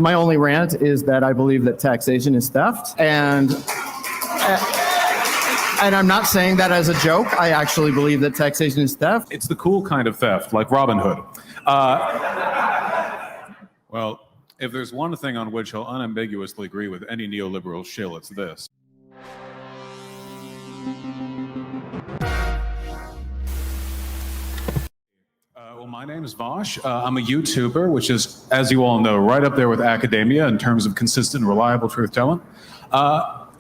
My only rant is that I believe that taxation is theft, and I'm not saying that as a joke. I actually believe that taxation is theft. It's the cool kind of theft, like Robin Hood. Well, if there's one thing on which he'll unambiguously agree with any neoliberal shill, it's this. Well, my name is Vaush. I'm a YouTuber, which is, as you all know, right up there with academia in terms of consistent and reliable truth-telling.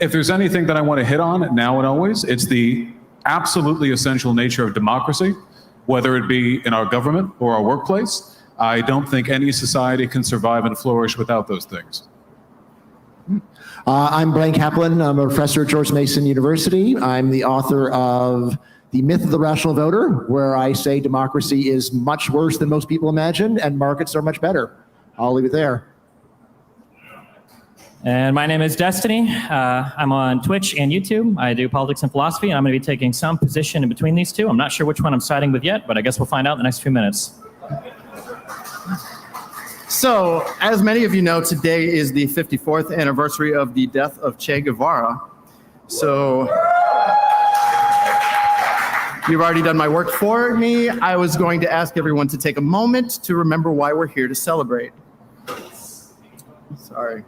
If there's anything that I want to hit on now and always, it's the absolutely essential nature of democracy, whether it be in our government or our workplace. I don't think any society can survive and flourish without those things. I'm Blaine Kaplan. I'm a professor at George Mason University. I'm the author of The Myth of the Rational Voter, where I say democracy is much worse than most people imagine and markets are much better. I'll leave it there. And my name is Destiny. I'm on Twitch and YouTube. I do politics and philosophy, and I'm going to be taking some position in between these two. I'm not sure which one I'm siding with yet, but I guess we'll find out in the next few minutes. So, as many of you know, today is the 54th anniversary of the death of Che Guevara. So, you've already done my work for me. I was going to ask everyone to take a moment to remember why we're here to celebrate. Sorry.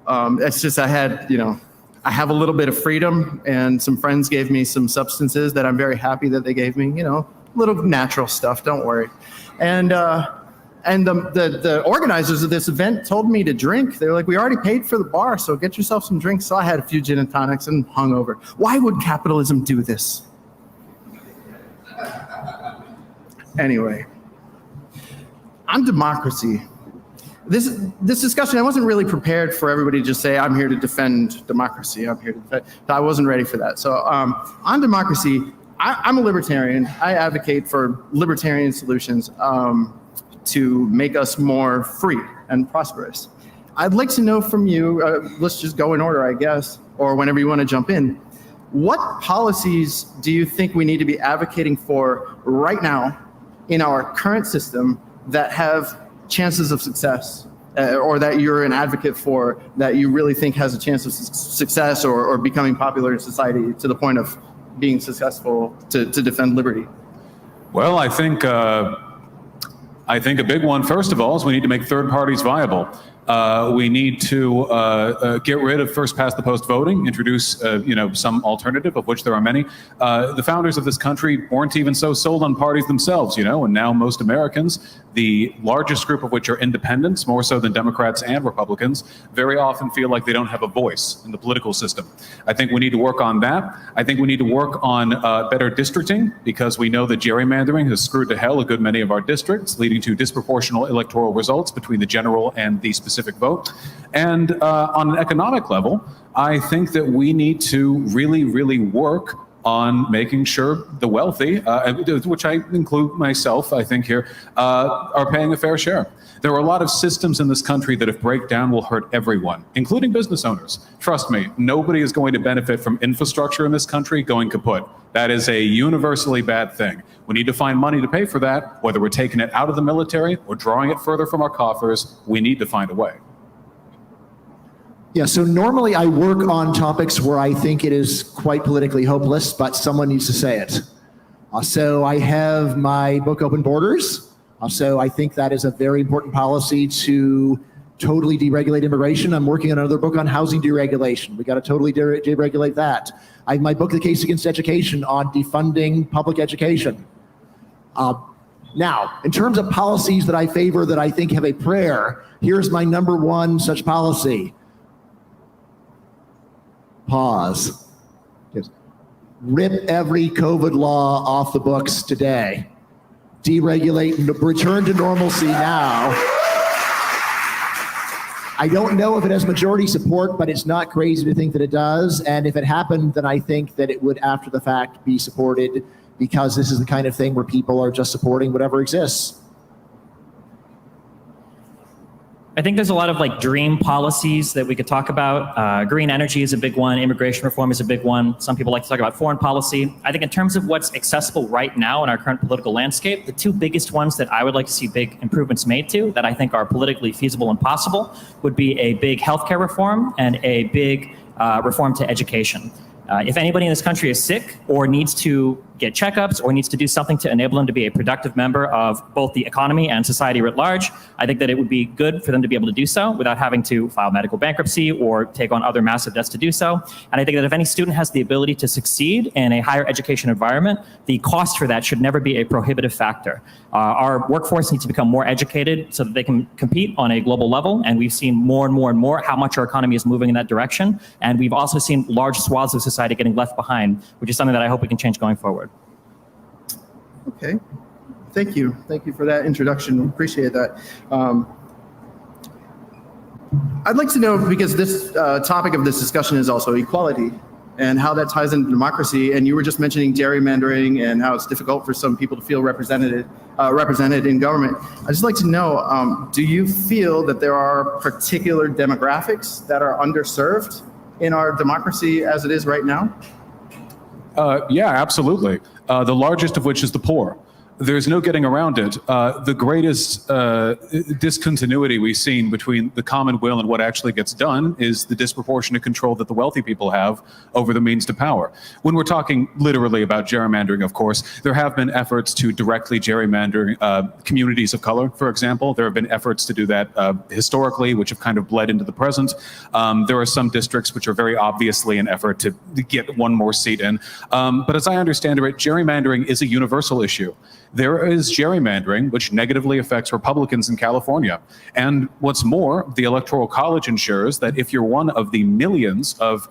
It's just I have a little bit of freedom, and some friends gave me some substances that I'm very happy that they gave me, little natural stuff, don't worry. And the organizers of this event told me to drink. They were like, we already paid for the bar, so get yourself some drinks. So I had a few gin and tonics and hungover. Why would capitalism do this? Anyway, on democracy. This discussion, I wasn't really prepared for everybody to just say, I'm here to defend democracy. I'm here to defend. I wasn't ready for that. So on democracy, I'm a libertarian. I advocate for libertarian solutions to make us more free and prosperous. I'd like to know from you, let's just go in order, I guess, or whenever you want to jump in. What policies do you think we need to be advocating for right now in our current system that have chances of success, or that you're an advocate for, that you really think has a chance of success or becoming popular in society to the point of being successful to defend liberty? Well, I think a big one, first of all, is we need to make third parties viable. We need to get rid of first past the post voting, introduce some alternative, of which there are many. The founders of this country weren't even so sold on parties themselves, and now most Americans, the largest group of which are independents, more so than Democrats and Republicans, very often feel like they don't have a voice in the political system. I think we need to work on that. I think we need to work on better districting, because we know that gerrymandering has screwed to hell a good many of our districts, leading to disproportional electoral results between the general and the specific vote. And on an economic level, I think that we need to really, really work on making sure the wealthy, which I include myself, I think here, are paying a fair share. There are a lot of systems in this country that if break down will hurt everyone, including business owners. Trust me, nobody is going to benefit from infrastructure in this country going kaput. That is a universally bad thing. We need to find money to pay for that, whether we're taking it out of the military or drawing it further from our coffers. We need to find a way. Yeah, so normally I work on topics where I think it is quite politically hopeless, but someone needs to say it. So I have my book, Open Borders. So I think that is a very important policy to totally deregulate immigration. I'm working on another book on housing deregulation. We got to totally deregulate that. I have my book, The Case Against Education, on defunding public education. Now, in terms of policies that I favor that I think have a prayer, here's my number one such policy. Pause. Yes. Rip every COVID law off the books today. Deregulate and return to normalcy now. I don't know if it has majority support, but it's not crazy to think that it does. And if it happened, then I think that it would, after the fact, be supported, because this is the kind of thing where people are just supporting whatever exists. I think there's a lot of like dream policies that we could talk about. Green energy is a big one. Immigration reform is a big one. Some people like to talk about foreign policy. I think in terms of what's accessible right now in our current political landscape, the two biggest ones that I would like to see big improvements made to that I think are politically feasible and possible would be a big healthcare reform and a big reform to education. If anybody in this country is sick or needs to get checkups or needs to do something to enable them to be a productive member of both the economy and society writ large, I think that it would be good for them to be able to do so without having to file medical bankruptcy or take on other massive debts to do so. And I think that if any student has the ability to succeed in a higher education environment, the cost for that should never be a prohibitive factor. Our workforce needs to become more educated so that they can compete on a global level. And we've seen more and more and more how much our economy is moving in that direction. And we've also seen large swaths of society getting left behind, which is something that I hope we can change going forward. Okay, thank you. Thank you for that introduction. Appreciate that. I'd like to know, because this topic of this discussion is also equality and how that ties into democracy. And you were just mentioning gerrymandering and how it's difficult for some people to feel represented in government. I'd just like to know, do you feel that there are particular demographics that are underserved in our democracy as it is right now? Yeah, absolutely. The largest of which is the poor. There's no getting around it. The greatest discontinuity we've seen between the common will and what actually gets done is the disproportionate control that the wealthy people have over the means to power. When we're talking literally about gerrymandering, of course, there have been efforts to directly gerrymander communities of color, for example. There have been efforts to do that historically, which have kind of bled into the present. There are some districts which are very obviously an effort to get one more seat in. But as I understand it, gerrymandering is a universal issue. There is gerrymandering, which negatively affects Republicans in California. And what's more, the Electoral College ensures that if you're one of the millions of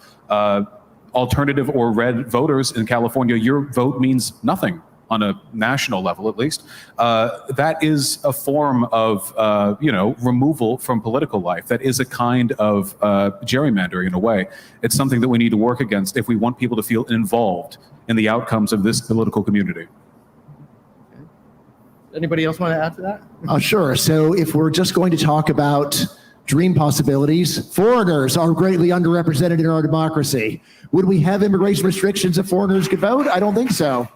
alternative or red voters in California, your vote means nothing on a national level, at least. That is a form of, removal from political life. That is a kind of gerrymandering in a way. It's something that we need to work against if we want people to feel involved in the outcomes of this political community. Anybody else want to add to that? Sure. So if we're just going to talk about dream possibilities, foreigners are greatly underrepresented in our democracy. Would we have immigration restrictions if foreigners could vote? I don't think so.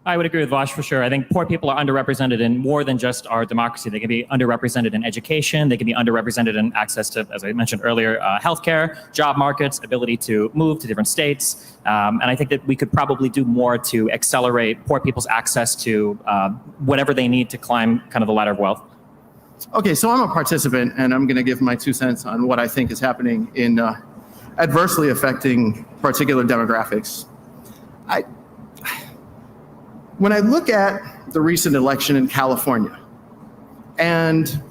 I would agree with Vaush for sure. I think poor people are underrepresented in more than just our democracy. They can be underrepresented in education. They can be underrepresented in access to, as I mentioned earlier, healthcare, job markets, ability to move to different states. And I think that we could probably do more to accelerate poor people's access to whatever they need to climb kind of the ladder of wealth. Okay, so I'm a participant, and I'm going to give my 2 cents on what I think is happening in adversely affecting particular demographics. When I look at the recent election in California, and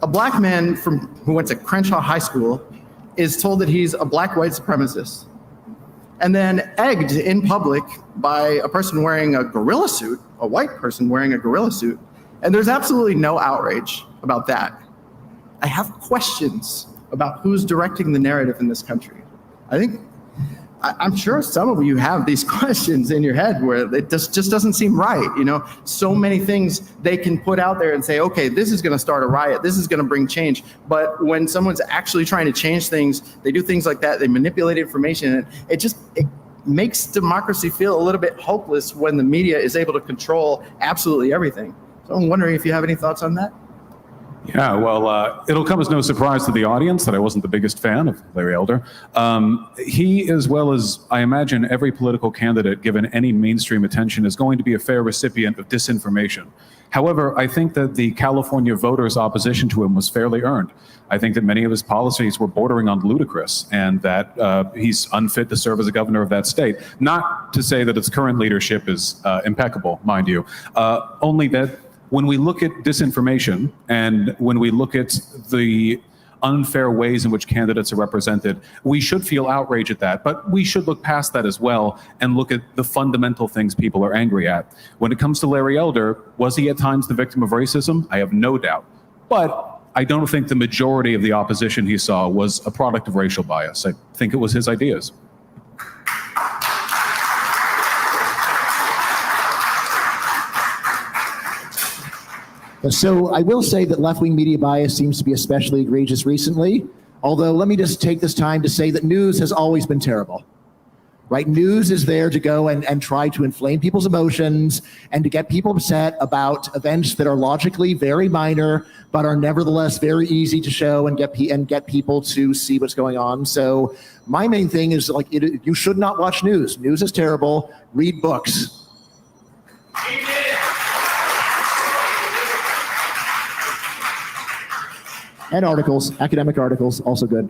a black man who went to Crenshaw High School is told that he's a black white supremacist, and then egged in public by a person wearing a gorilla suit, a white person wearing a gorilla suit, and there's absolutely no outrage about that. I have questions about who's directing the narrative in this country. I'm sure some of you have these questions in your head where it just doesn't seem right. So many things they can put out there and say, okay, this is going to start a riot. This is going to bring change. But when someone's actually trying to change things, they do things like that. They manipulate information. And it makes democracy feel a little bit hopeless when the media is able to control absolutely everything. So I'm wondering if you have any thoughts on that. Yeah, well, it'll come as no surprise to the audience that I wasn't the biggest fan of Larry Elder. He, as well as I imagine every political candidate given any mainstream attention, is going to be a fair recipient of disinformation. However, I think that the California voters' opposition to him was fairly earned. I think that many of his policies were bordering on ludicrous, and that he's unfit to serve as a governor of that state. Not to say that its current leadership is impeccable, mind you, only that when we look at disinformation and when we look at the unfair ways in which candidates are represented, we should feel outrage at that, but we should look past that as well and look at the fundamental things people are angry at. When it comes to Larry Elder, was he at times the victim of racism? I have no doubt. But I don't think the majority of the opposition he saw was a product of racial bias. I think it was his ideas. So I will say that left-wing media bias seems to be especially egregious recently, although let me just take this time to say that news has always been terrible. Right? News is there to go and try to inflame people's emotions and to get people upset about events that are logically very minor, but are nevertheless very easy to show and get people to see what's going on. So my main thing is you should not watch news. News is terrible. Read books. And articles, academic articles, also good.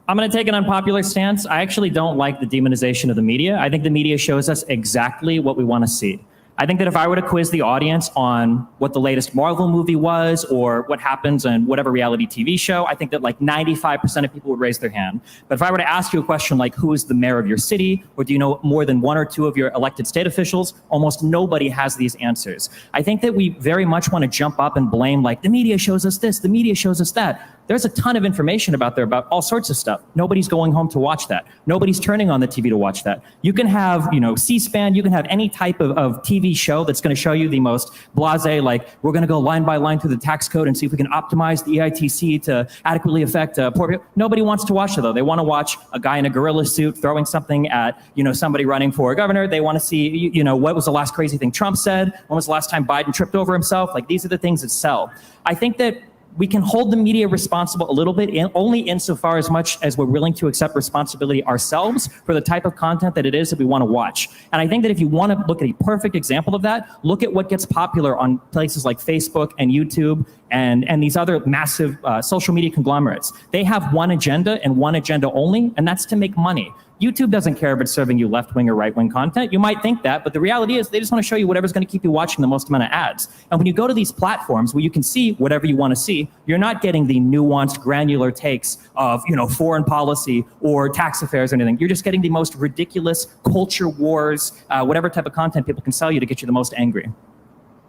I'm going to take an unpopular stance. I actually don't like the demonization of the media. I think the media shows us exactly what we want to see. I think that if I were to quiz the audience on what the latest Marvel movie was or what happens on whatever reality TV show, I think that like 95% of people would raise their hand. But if I were to ask you a question like, who is the mayor of your city? Or do you know more than one or two of your elected state officials? Almost nobody has these answers. I think that we very much want to jump up and blame like, the media shows us this, the media shows us that. There's a ton of information about there about all sorts of stuff. Nobody's going home to watch that. Nobody's turning on the TV to watch that. You can have, C-SPAN, you can have any type of TV show that's going to show you the most blasé, like we're going to go line by line through the tax code and see if we can optimize the EITC to adequately affect poor people. Nobody wants to watch it though. They want to watch a guy in a gorilla suit throwing something at, somebody running for governor. They want to see, what was the last crazy thing Trump said? When was the last time Biden tripped over himself? Like these are the things that sell. I think that we can hold the media responsible a little bit, only insofar as much as we're willing to accept responsibility ourselves for the type of content that it is that we want to watch. And I think that if you want to look at a perfect example of that, look at what gets popular on places like Facebook and YouTube and these other massive social media conglomerates. They have one agenda and one agenda only, and that's to make money. YouTube doesn't care if it's serving you left-wing or right-wing content. You might think that, but the reality is they just want to show you whatever's going to keep you watching the most amount of ads. And when you go to these platforms where you can see whatever you want to see, you're not getting the nuanced, granular takes of, foreign policy or tax affairs or anything. You're just getting the most ridiculous culture wars, whatever type of content people can sell you to get you the most angry.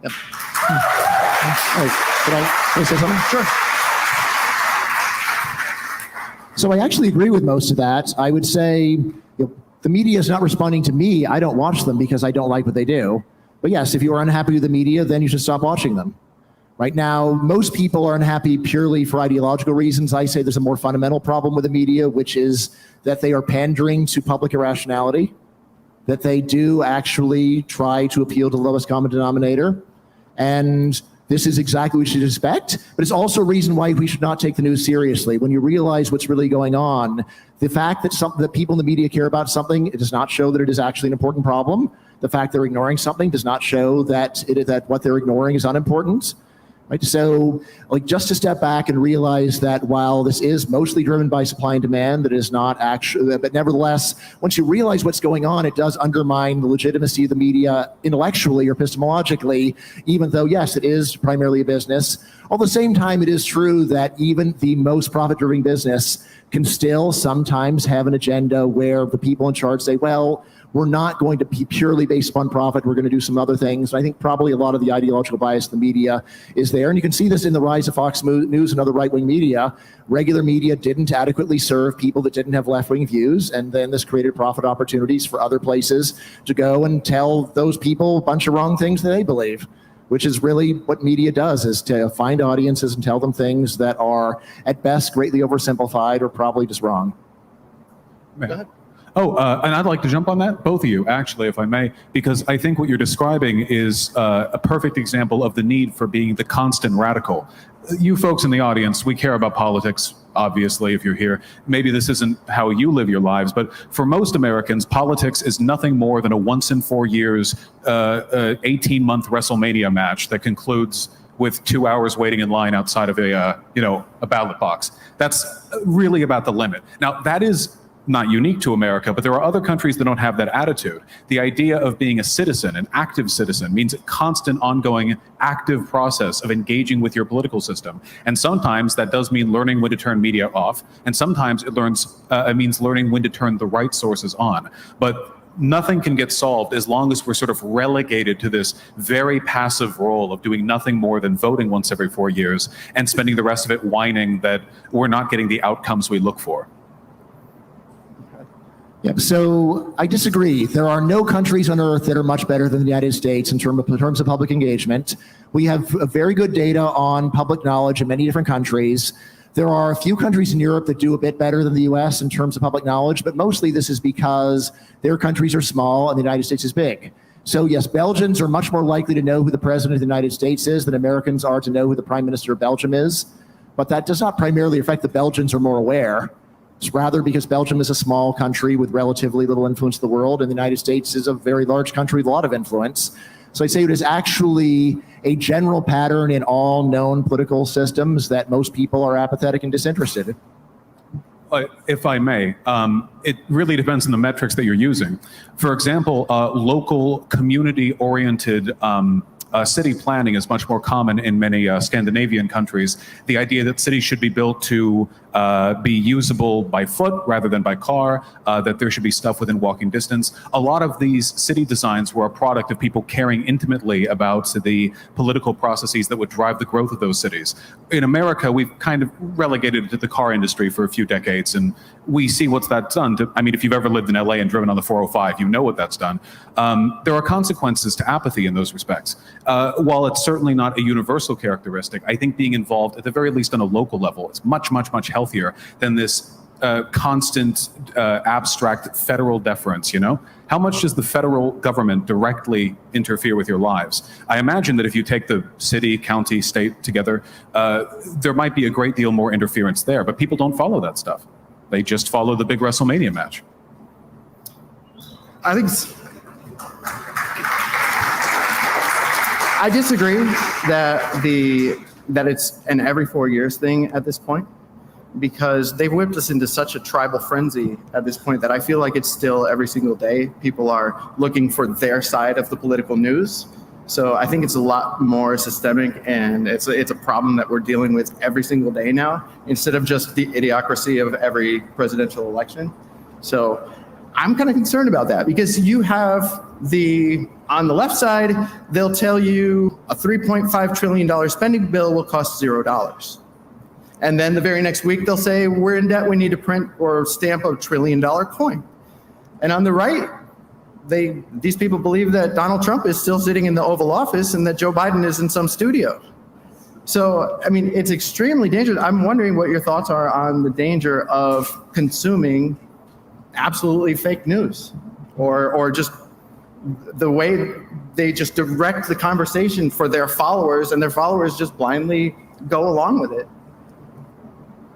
Yep. Can I say something? Sure. So I actually agree with most of that. I would say the media is not responding to me. I don't watch them because I don't like what they do. But yes, if you are unhappy with the media, then you should stop watching them. Right now, most people are unhappy purely for ideological reasons. I say there's a more fundamental problem with the media, which is that they are pandering to public irrationality, that they do actually try to appeal to the lowest common denominator. And this is exactly what you should expect, but it's also a reason why we should not take the news seriously. When you realize what's really going on, the fact that people in the media care about something, it does not show that it is actually an important problem. The fact they're ignoring something does not show that what they're ignoring is unimportant. Right? So just to step back and realize that while this is mostly driven by supply and demand, that is not actually, but nevertheless, once you realize what's going on, it does undermine the legitimacy of the media intellectually or epistemologically, even though, yes, it is primarily a business. At the same time, it is true that even the most profit-driven business can still sometimes have an agenda where the people in charge say, well, we're not going to be purely based upon profit. We're going to do some other things. And I think probably a lot of the ideological bias in the media is there. And you can see this in the rise of Fox News and other right-wing media. Regular media didn't adequately serve people that didn't have left-wing views. And then this created profit opportunities for other places to go and tell those people a bunch of wrong things that they believe, which is really what media does, is to find audiences and tell them things that are at best greatly oversimplified or probably just wrong. Go ahead. And I'd like to jump on that, both of you, actually, if I may, because I think what you're describing is a perfect example of the need for being the constant radical. You folks in the audience, we care about politics, obviously, if you're here. Maybe this isn't how you live your lives, but for most Americans, politics is nothing more than a once in 4 years, 18-month WrestleMania match that concludes with 2 hours waiting in line outside of a ballot box. That's really about the limit. Now, that is not unique to America, but there are other countries that don't have that attitude. The idea of being a citizen, an active citizen, means a constant, ongoing, active process of engaging with your political system. And sometimes that does mean learning when to turn media off, and sometimes it means learning when to turn the right sources on. But nothing can get solved as long as we're sort of relegated to this very passive role of doing nothing more than voting once every 4 years and spending the rest of it whining that we're not getting the outcomes we look for. Yeah, so I disagree. There are no countries on earth that are much better than the United States in terms of public engagement. We have very good data on public knowledge in many different countries. There are a few countries in Europe that do a bit better than the US in terms of public knowledge, but mostly this is because their countries are small and the United States is big. So yes, Belgians are much more likely to know who the president of the United States is than Americans are to know who the prime minister of Belgium is. But that does not primarily affect the Belgians are more aware. It's rather because Belgium is a small country with relatively little influence in the world, and the United States is a very large country with a lot of influence. So I'd say it is actually a general pattern in all known political systems that most people are apathetic and disinterested. If I may, it really depends on the metrics that you're using. For example, local community-oriented city planning is much more common in many Scandinavian countries. The idea that cities should be built to be usable by foot rather than by car, that there should be stuff within walking distance. A lot of these city designs were a product of people caring intimately about the political processes that would drive the growth of those cities. In America, we've kind of relegated it to the car industry for a few decades, and we see what's that's done. I mean, if you've ever lived in LA and driven on the 405, you know what that's done. There are consequences to apathy in those respects. While it's certainly not a universal characteristic, I think being involved, at the very least on a local level, is much, much, much healthier than this constant abstract federal deference, you know? How much does the federal government directly interfere with your lives? I imagine that if you take the city, county, state together, there might be a great deal more interference there, but people don't follow that stuff. They just follow the big WrestleMania match. I disagree that it's an every 4 years thing at this point, because they've whipped us into such a tribal frenzy at this point that I feel like it's still every single day. People are looking for their side of the political news. So I think it's a lot more systemic, and it's a problem that we're dealing with every single day now, instead of just the idiocracy of every presidential election. So I'm kind of concerned about that, because you have on the left side, they'll tell you a $3.5 trillion spending bill will cost $0. And then the very next week, they'll say, we're in debt, we need to print or stamp $1 trillion coin. And on the right, these people believe that Donald Trump is still sitting in the Oval Office and that Joe Biden is in some studio. So, I mean, it's extremely dangerous. I'm wondering what your thoughts are on the danger of consuming absolutely fake news, or just the way they just direct the conversation for their followers, and their followers just blindly go along with it.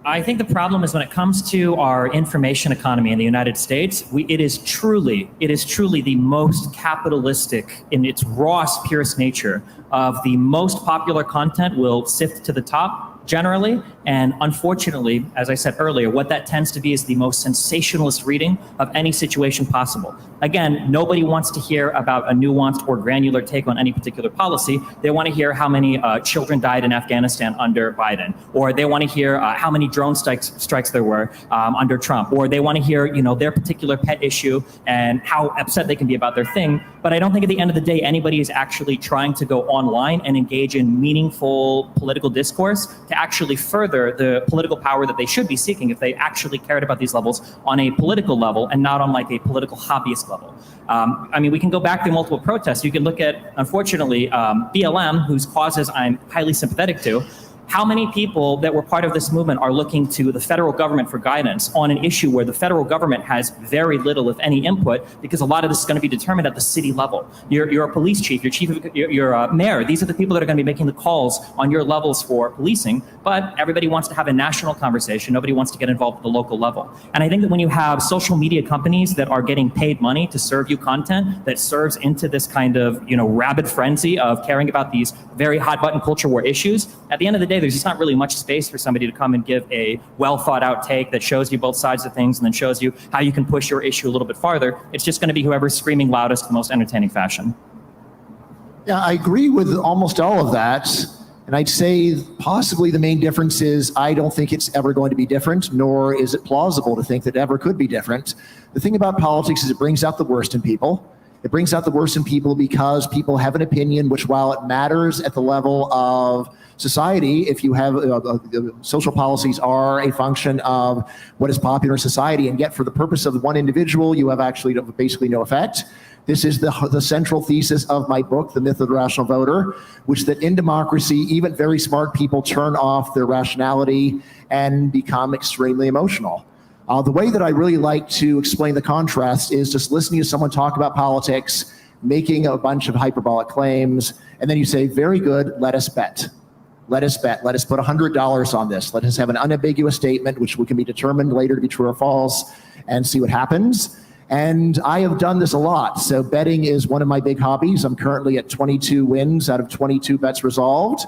I think the problem is when it comes to our information economy in the United States, it is truly the most capitalistic in its rawest, purest nature. Of the most popular content will sift to the top generally, and unfortunately, as I said earlier, what that tends to be is the most sensationalist reading of any situation possible. Again, nobody wants to hear about a nuanced or granular take on any particular policy. They want to hear how many children died in Afghanistan under Biden, or they want to hear how many drone strikes there were under Trump, or they want to hear, you know, their particular pet issue and how upset they can be about their thing. But I don't think at the end of the day, anybody is actually trying to go online and engage in meaningful political discourse to actually further the political power that they should be seeking if they actually cared about these levels on a political level and not on like a political hobbyist level. I mean, we can go back to multiple protests. You can look at, unfortunately, BLM, whose causes I'm highly sympathetic to. How many people that were part of this movement are looking to the federal government for guidance on an issue where the federal government has very little, if any, input, because a lot of this is going to be determined at the city level. You're a police chief, you're a mayor. These are the people that are going to be making the calls on your levels for policing, but everybody wants to have a national conversation. Nobody wants to get involved at the local level. And I think that when you have social media companies that are getting paid money to serve you content that serves into this kind of, you know, rabid frenzy of caring about these very hot button culture war issues, at the end of the day, there's just not really much space for somebody to come and give a well thought out take that shows you both sides of things and then shows you how you can push your issue a little bit farther. It's just going to be whoever's screaming loudest in the most entertaining fashion. Yeah, I agree with almost all of that. And I'd say possibly the main difference is I don't think it's ever going to be different, nor is it plausible to think that it ever could be different. The thing about politics is it brings out the worst in people. It brings out the worst in people because people have an opinion which, while it matters at the level of society, if you have social policies are a function of what is popular in society, and yet for the purpose of one individual, you have actually basically no effect. This is the central thesis of my book, The Myth of the Rational Voter, which that in democracy, even very smart people turn off their rationality and become extremely emotional. The way that I really like to explain the contrast is just listening to someone talk about politics, making a bunch of hyperbolic claims, and then you say, very good, let us bet. Let us bet. Let us put $100 on this. Let us have an unambiguous statement, which can be determined later to be true or false, and see what happens. And I have done this a lot. So betting is one of my big hobbies. I'm currently at 22 wins out of 22 bets resolved,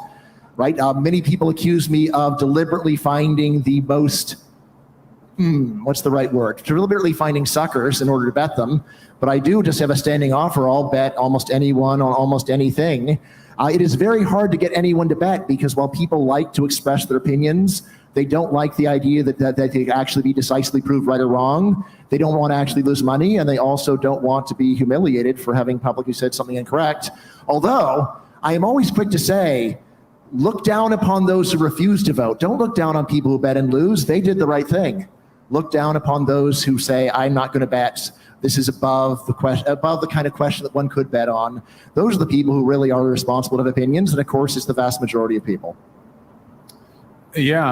right? Many people accuse me of deliberately finding the most, what's the right word? Deliberately finding suckers in order to bet them. But I do just have a standing offer. I'll bet almost anyone on almost anything. It is very hard to get anyone to bet because while people like to express their opinions, they don't like the idea that they can actually be decisively proved right or wrong. They don't want to actually lose money, and they also don't want to be humiliated for having publicly said something incorrect. Although, I am always quick to say, look down upon those who refuse to vote. Don't look down on people who bet and lose. They did the right thing. Look down upon those who say, I'm not going to bet. This is above the kind of question that one could bet on. Those are the people who really are responsible to have opinions, and of course, it's the vast majority of people. Yeah,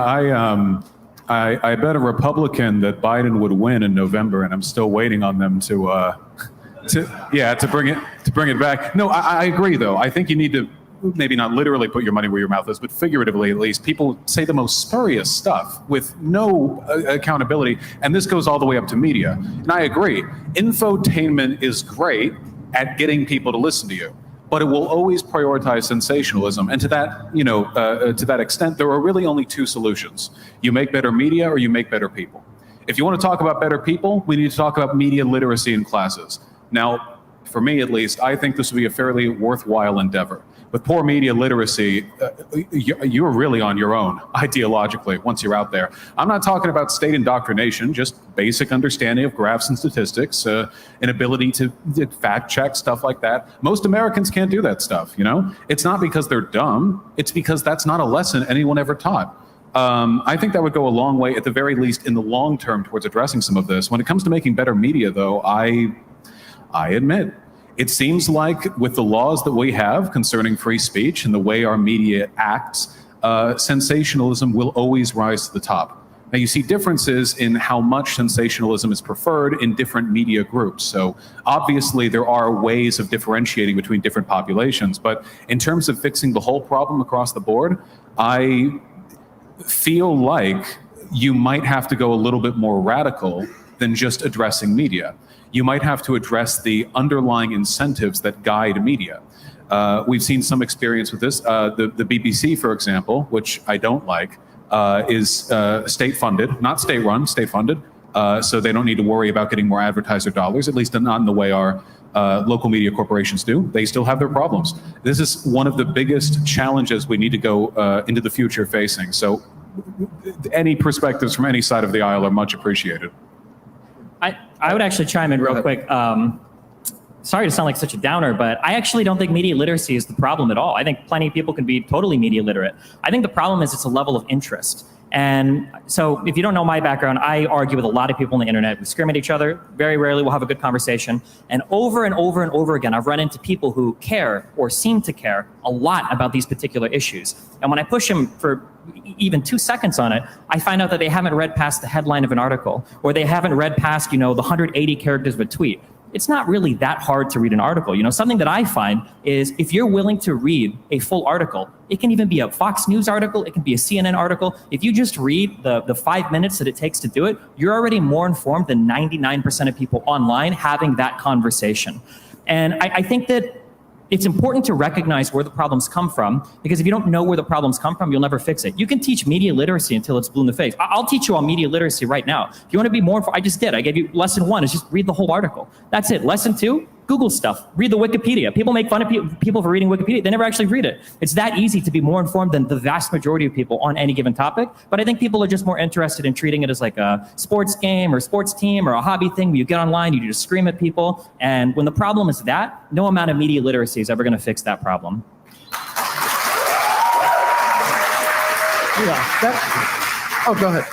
I bet a Republican that Biden would win in November, and I'm still waiting on them to bring it back. No, I agree though. I think you need to maybe not literally put your money where your mouth is, but figuratively at least. People say the most spurious stuff with no accountability, and this goes all the way up to media. And I agree, infotainment is great at getting people to listen to you, but it will always prioritize sensationalism. And to that extent, there are really only two solutions. You make better media or you make better people. If you want to talk about better people, we need to talk about media literacy in classes. Now, for me at least, I think this would be a fairly worthwhile endeavor. With poor media literacy, you're really on your own ideologically once you're out there. I'm not talking about state indoctrination, just basic understanding of graphs and statistics, an ability to fact check, stuff like that. Most Americans can't do that stuff, you know? It's not because they're dumb, it's because that's not a lesson anyone ever taught. I think that would go a long way, at the very least in the long term, towards addressing some of this. When it comes to making better media, though, I admit, it seems like with the laws that we have concerning free speech and the way our media acts, sensationalism will always rise to the top. Now, you see differences in how much sensationalism is preferred in different media groups. So obviously there are ways of differentiating between different populations, but in terms of fixing the whole problem across the board, I feel like you might have to go a little bit more radical than just addressing media. You might have to address the underlying incentives that guide media. We've seen some experience with this. The BBC, for example, which I don't like, is state-funded, not state-run, state-funded. So they don't need to worry about getting more advertiser dollars, at least not in the way our local media corporations do. They still have their problems. This is one of the biggest challenges we need to go into the future facing. So any perspectives from any side of the aisle are much appreciated. I would actually chime in real quick. Sorry to sound like such a downer, but I actually don't think media literacy is the problem at all. I think plenty of people can be totally media literate. I think the problem is it's a level of interest. And so if you don't know my background, I argue with a lot of people on the internet. We scream at each other. Very rarely we'll have a good conversation. And over and over and over again, I've run into people who care or seem to care a lot about these particular issues. And when I push them for even 2 seconds on it, I find out that they haven't read past the headline of an article, or they haven't read past, the 180 characters of a tweet. It's not really that hard to read an article. Something that I find is if you're willing to read a full article, it can even be a Fox News article, it can be a CNN article. If you just read the 5 minutes that it takes to do it, you're already more informed than 99% of people online having that conversation. And I think that it's important to recognize where the problems come from, because if you don't know where the problems come from, you'll never fix it. You can teach media literacy until it's blue in the face. I'll teach you all media literacy right now. If you want to be more, I just did. I gave you lesson 1 is just read the whole article. That's it. Lesson 2, Google stuff. Read the Wikipedia. People make fun of people for reading Wikipedia. They never actually read it. It's that easy to be more informed than the vast majority of people on any given topic. But I think people are just more interested in treating it as like a sports game or sports team or a hobby thing where you get online, you just scream at people. And when the problem is that, no amount of media literacy is ever going to fix that problem. Oh, go ahead.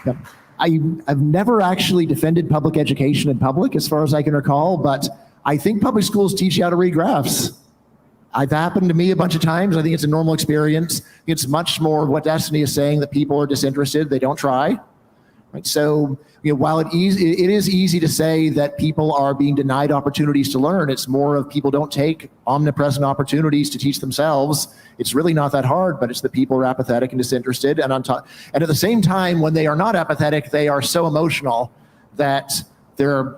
Yep. I've never actually defended public education in public, as far as I can recall, but I think public schools teach you how to read graphs. It's happened to me a bunch of times. I think it's a normal experience. It's much more what Destiny is saying, that people are disinterested, they don't try. Right? So, while it is easy to say that people are being denied opportunities to learn, it's more of people don't take omnipresent opportunities to teach themselves. It's really not that hard, but it's the people who are apathetic and disinterested. And and at the same time, when they are not apathetic, they are so emotional that their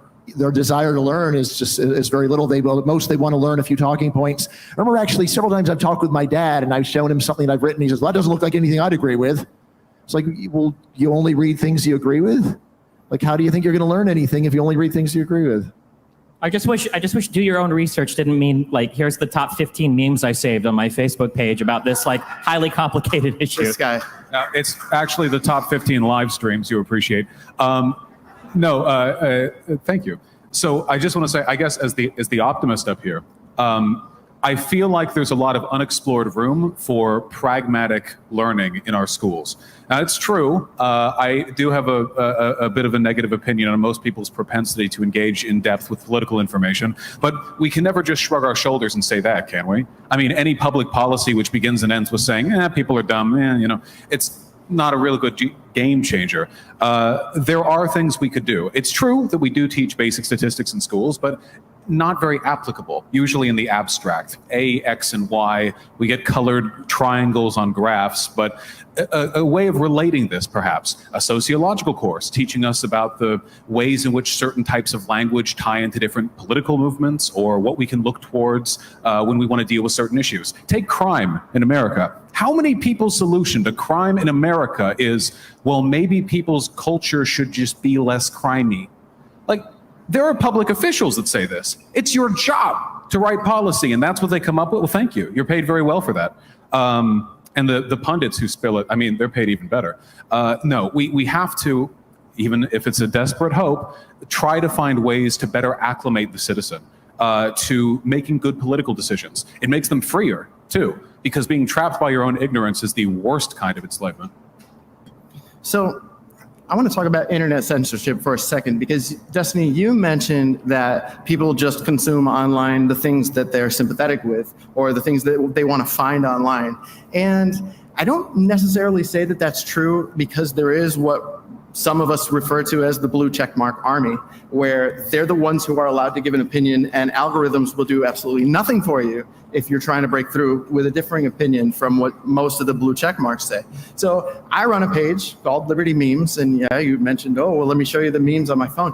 desire to learn is very little. They want to learn a few talking points. I remember actually several times I've talked with my dad and I've shown him something I've written. He says, "Well, that doesn't look like anything I'd agree with." It's like, well, you only read things you agree with? Like, how do you think you're going to learn anything if you only read things you agree with? I just wish do your own research didn't mean like, here's the top 15 memes I saved on my Facebook page about this like highly complicated issue. This guy. It's actually the top 15 live streams you appreciate. Thank you. So I just want to say, I guess as the optimist up here, I feel like there's a lot of unexplored room for pragmatic learning in our schools. Now, it's true. I do have a bit of a negative opinion on most people's propensity to engage in depth with political information, but we can never just shrug our shoulders and say that, can we? I mean, any public policy which begins and ends with saying, people are dumb, it's not a real good game changer. There are things we could do. It's true that we do teach basic statistics in schools, but not very applicable, usually in the abstract. A, X, and Y. We get colored triangles on graphs, but a way of relating this, perhaps. A sociological course teaching us about the ways in which certain types of language tie into different political movements, or what we can look towards when we want to deal with certain issues. Take crime in America. How many people's solution to crime in America is, well, maybe people's culture should just be less crimey? Like, there are public officials that say this. It's your job to write policy, and that's what they come up with. Well, thank you. You're paid very well for that. And the pundits who spill it, I mean, they're paid even better. No, we have to, even if it's a desperate hope, try to find ways to better acclimate the citizen to making good political decisions. It makes them freer, too, because being trapped by your own ignorance is the worst kind of enslavement. So I want to talk about internet censorship for a second, because Destiny, you mentioned that people just consume online the things that they're sympathetic with, or the things that they want to find online. And I don't necessarily say that that's true, because there is what some of us refer to as the blue checkmark army, where they're the ones who are allowed to give an opinion, and algorithms will do absolutely nothing for you if you're trying to break through with a differing opinion from what most of the blue checkmarks say. So I run a page called Liberty Memes, and yeah, you mentioned, oh, well, let me show you the memes on my phone.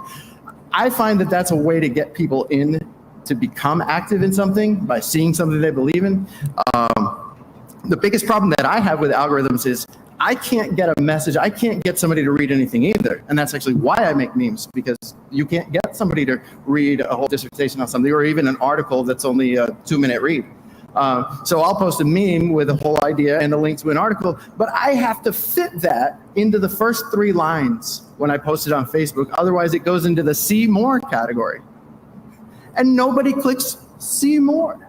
I find that that's a way to get people in to become active in something by seeing something they believe in. The biggest problem that I have with algorithms is I can't get a message. I can't get somebody to read anything either. And that's actually why I make memes, because you can't get somebody to read a whole dissertation on something, or even an article that's only a 2-minute read. So I'll post a meme with a whole idea and a link to an article, but I have to fit that into the first 3 lines when I post it on Facebook. Otherwise, it goes into the see more category. And nobody clicks see more.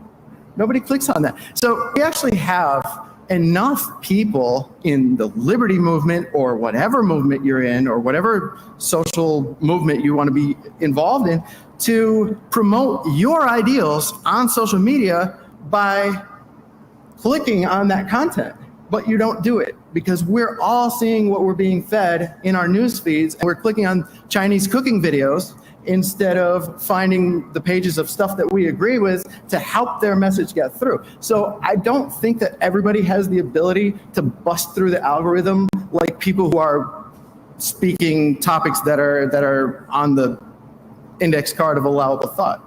Nobody clicks on that. So we actually have enough people in the liberty movement, or whatever movement you're in, or whatever social movement you want to be involved in, to promote your ideals on social media by clicking on that content. But you don't do it because we're all seeing what we're being fed in our news feeds, and we're clicking on Chinese cooking videos instead of finding the pages of stuff that we agree with to help their message get through. So I don't think that everybody has the ability to bust through the algorithm like people who are speaking topics that are on the index card of allowable thought.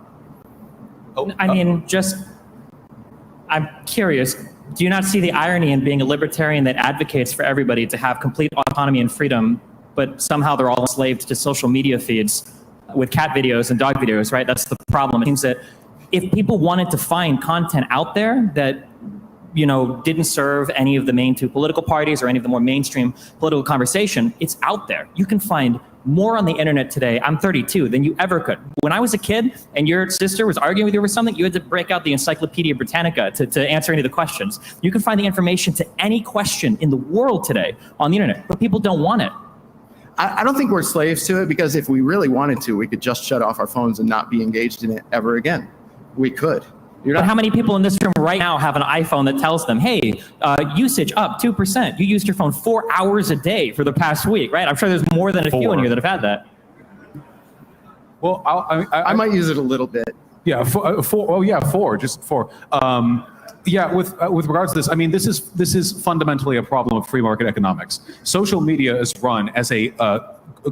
I'm curious, do you not see the irony in being a libertarian that advocates for everybody to have complete autonomy and freedom, but somehow they're all enslaved to social media feeds with cat videos and dog videos, right? That's the problem. It seems that if people wanted to find content out there that didn't serve any of the main two political parties or any of the more mainstream political conversation. It's out there. You can find more on the internet today, I'm 32, than you ever could. When I was a kid and your sister was arguing with you over something, you had to break out the Encyclopedia Britannica to answer any of the questions. You can find the information to any question in the world today on the internet, but people don't want it. I don't think we're slaves to it, because if we really wanted to, we could just shut off our phones and not be engaged in it ever again. We could. But how many people in this room right now have an iPhone that tells them, hey, usage up 2%. You used your phone 4 hours a day for the past week, right? I'm sure there's more than a few in here that have had that. Well, I might use it a little bit. Yeah, four. Yeah, with regards to this, I mean, this is fundamentally a problem of free market economics. Social media is run as a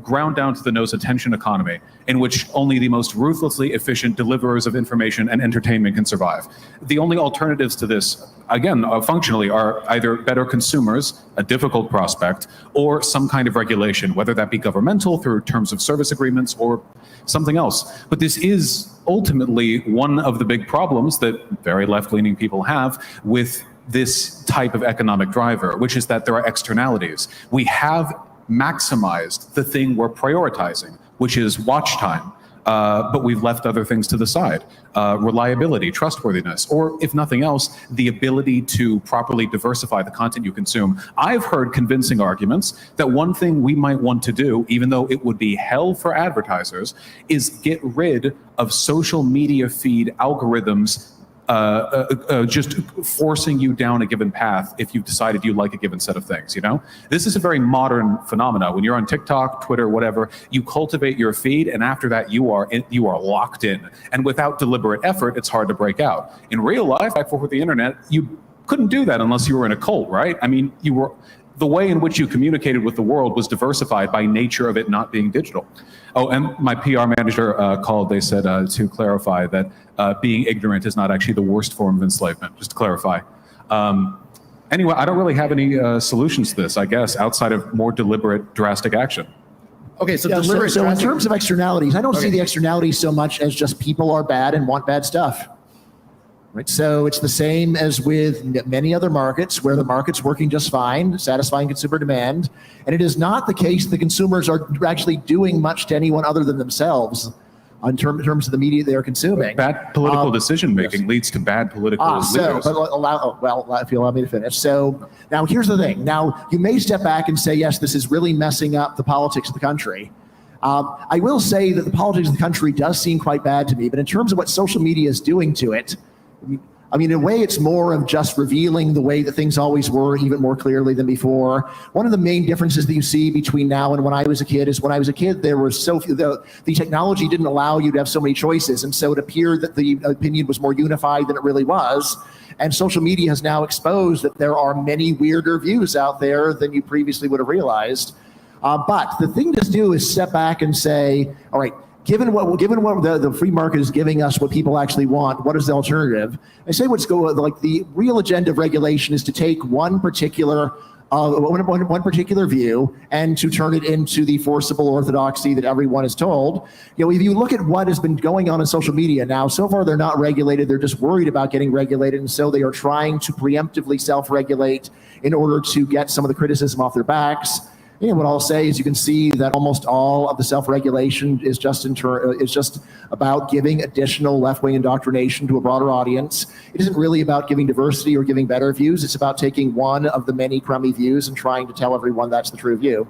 ground down to the nose attention economy in which only the most ruthlessly efficient deliverers of information and entertainment can survive. The only alternatives to this, again, functionally, are either better consumers, a difficult prospect, or some kind of regulation, whether that be governmental through terms of service agreements or something else. But this is ultimately one of the big problems that very left-leaning people have with this type of economic driver, which is that there are externalities. We have maximized the thing we're prioritizing, which is watch time, but we've left other things to the side. Reliability, trustworthiness, or if nothing else, the ability to properly diversify the content you consume. I've heard convincing arguments that one thing we might want to do, even though it would be hell for advertisers, is get rid of social media feed algorithms just forcing you down a given path if you've decided you like a given set of things, This is a very modern phenomenon. When you're on TikTok, Twitter, whatever, you cultivate your feed, and after that you are locked in. And without deliberate effort, it's hard to break out. In real life, before the internet, you couldn't do that unless you were in a cult, right? I mean, the way in which you communicated with the world was diversified by nature of it not being digital. Oh, and my PR manager called, they said to clarify that being ignorant is not actually the worst form of enslavement, just to clarify. Anyway, I don't really have any solutions to this, I guess, outside of more deliberate, drastic action. Okay, so Yeah, deliberate. so in terms of externalities, I don't see the externalities so much as just people are bad and want bad stuff. Right. So it's the same as with many other markets where the market's working just fine, satisfying consumer demand. And it is not the case that consumers are actually doing much to anyone other than themselves in terms of the media they are consuming. Bad political decision-making leads to bad political leaders. If you allow me to finish. So now here's the thing. Now, you may step back and say, yes, this is really messing up the politics of the country. I will say that the politics of the country does seem quite bad to me, but in terms of what social media is doing to it, I mean, in a way, it's more of just revealing the way that things always were, even more clearly than before. One of the main differences that you see between now and when I was a kid is when I was a kid, there were so few, the technology didn't allow you to have so many choices. And so it appeared that the opinion was more unified than it really was. And social media has now exposed that there are many weirder views out there than you previously would have realized. But the thing to do is step back and say, all right, Given what the free market is giving us, what people actually want, what is the alternative? I say the real agenda of regulation is to take one particular view and to turn it into the forcible orthodoxy that everyone is told. If you look at what has been going on in social media now, so far they're not regulated. They're just worried about getting regulated, and so they are trying to preemptively self-regulate in order to get some of the criticism off their backs. What I'll say is you can see that almost all of the self-regulation is just about giving additional left-wing indoctrination to a broader audience. It isn't really about giving diversity or giving better views. It's about taking one of the many crummy views and trying to tell everyone that's the true view.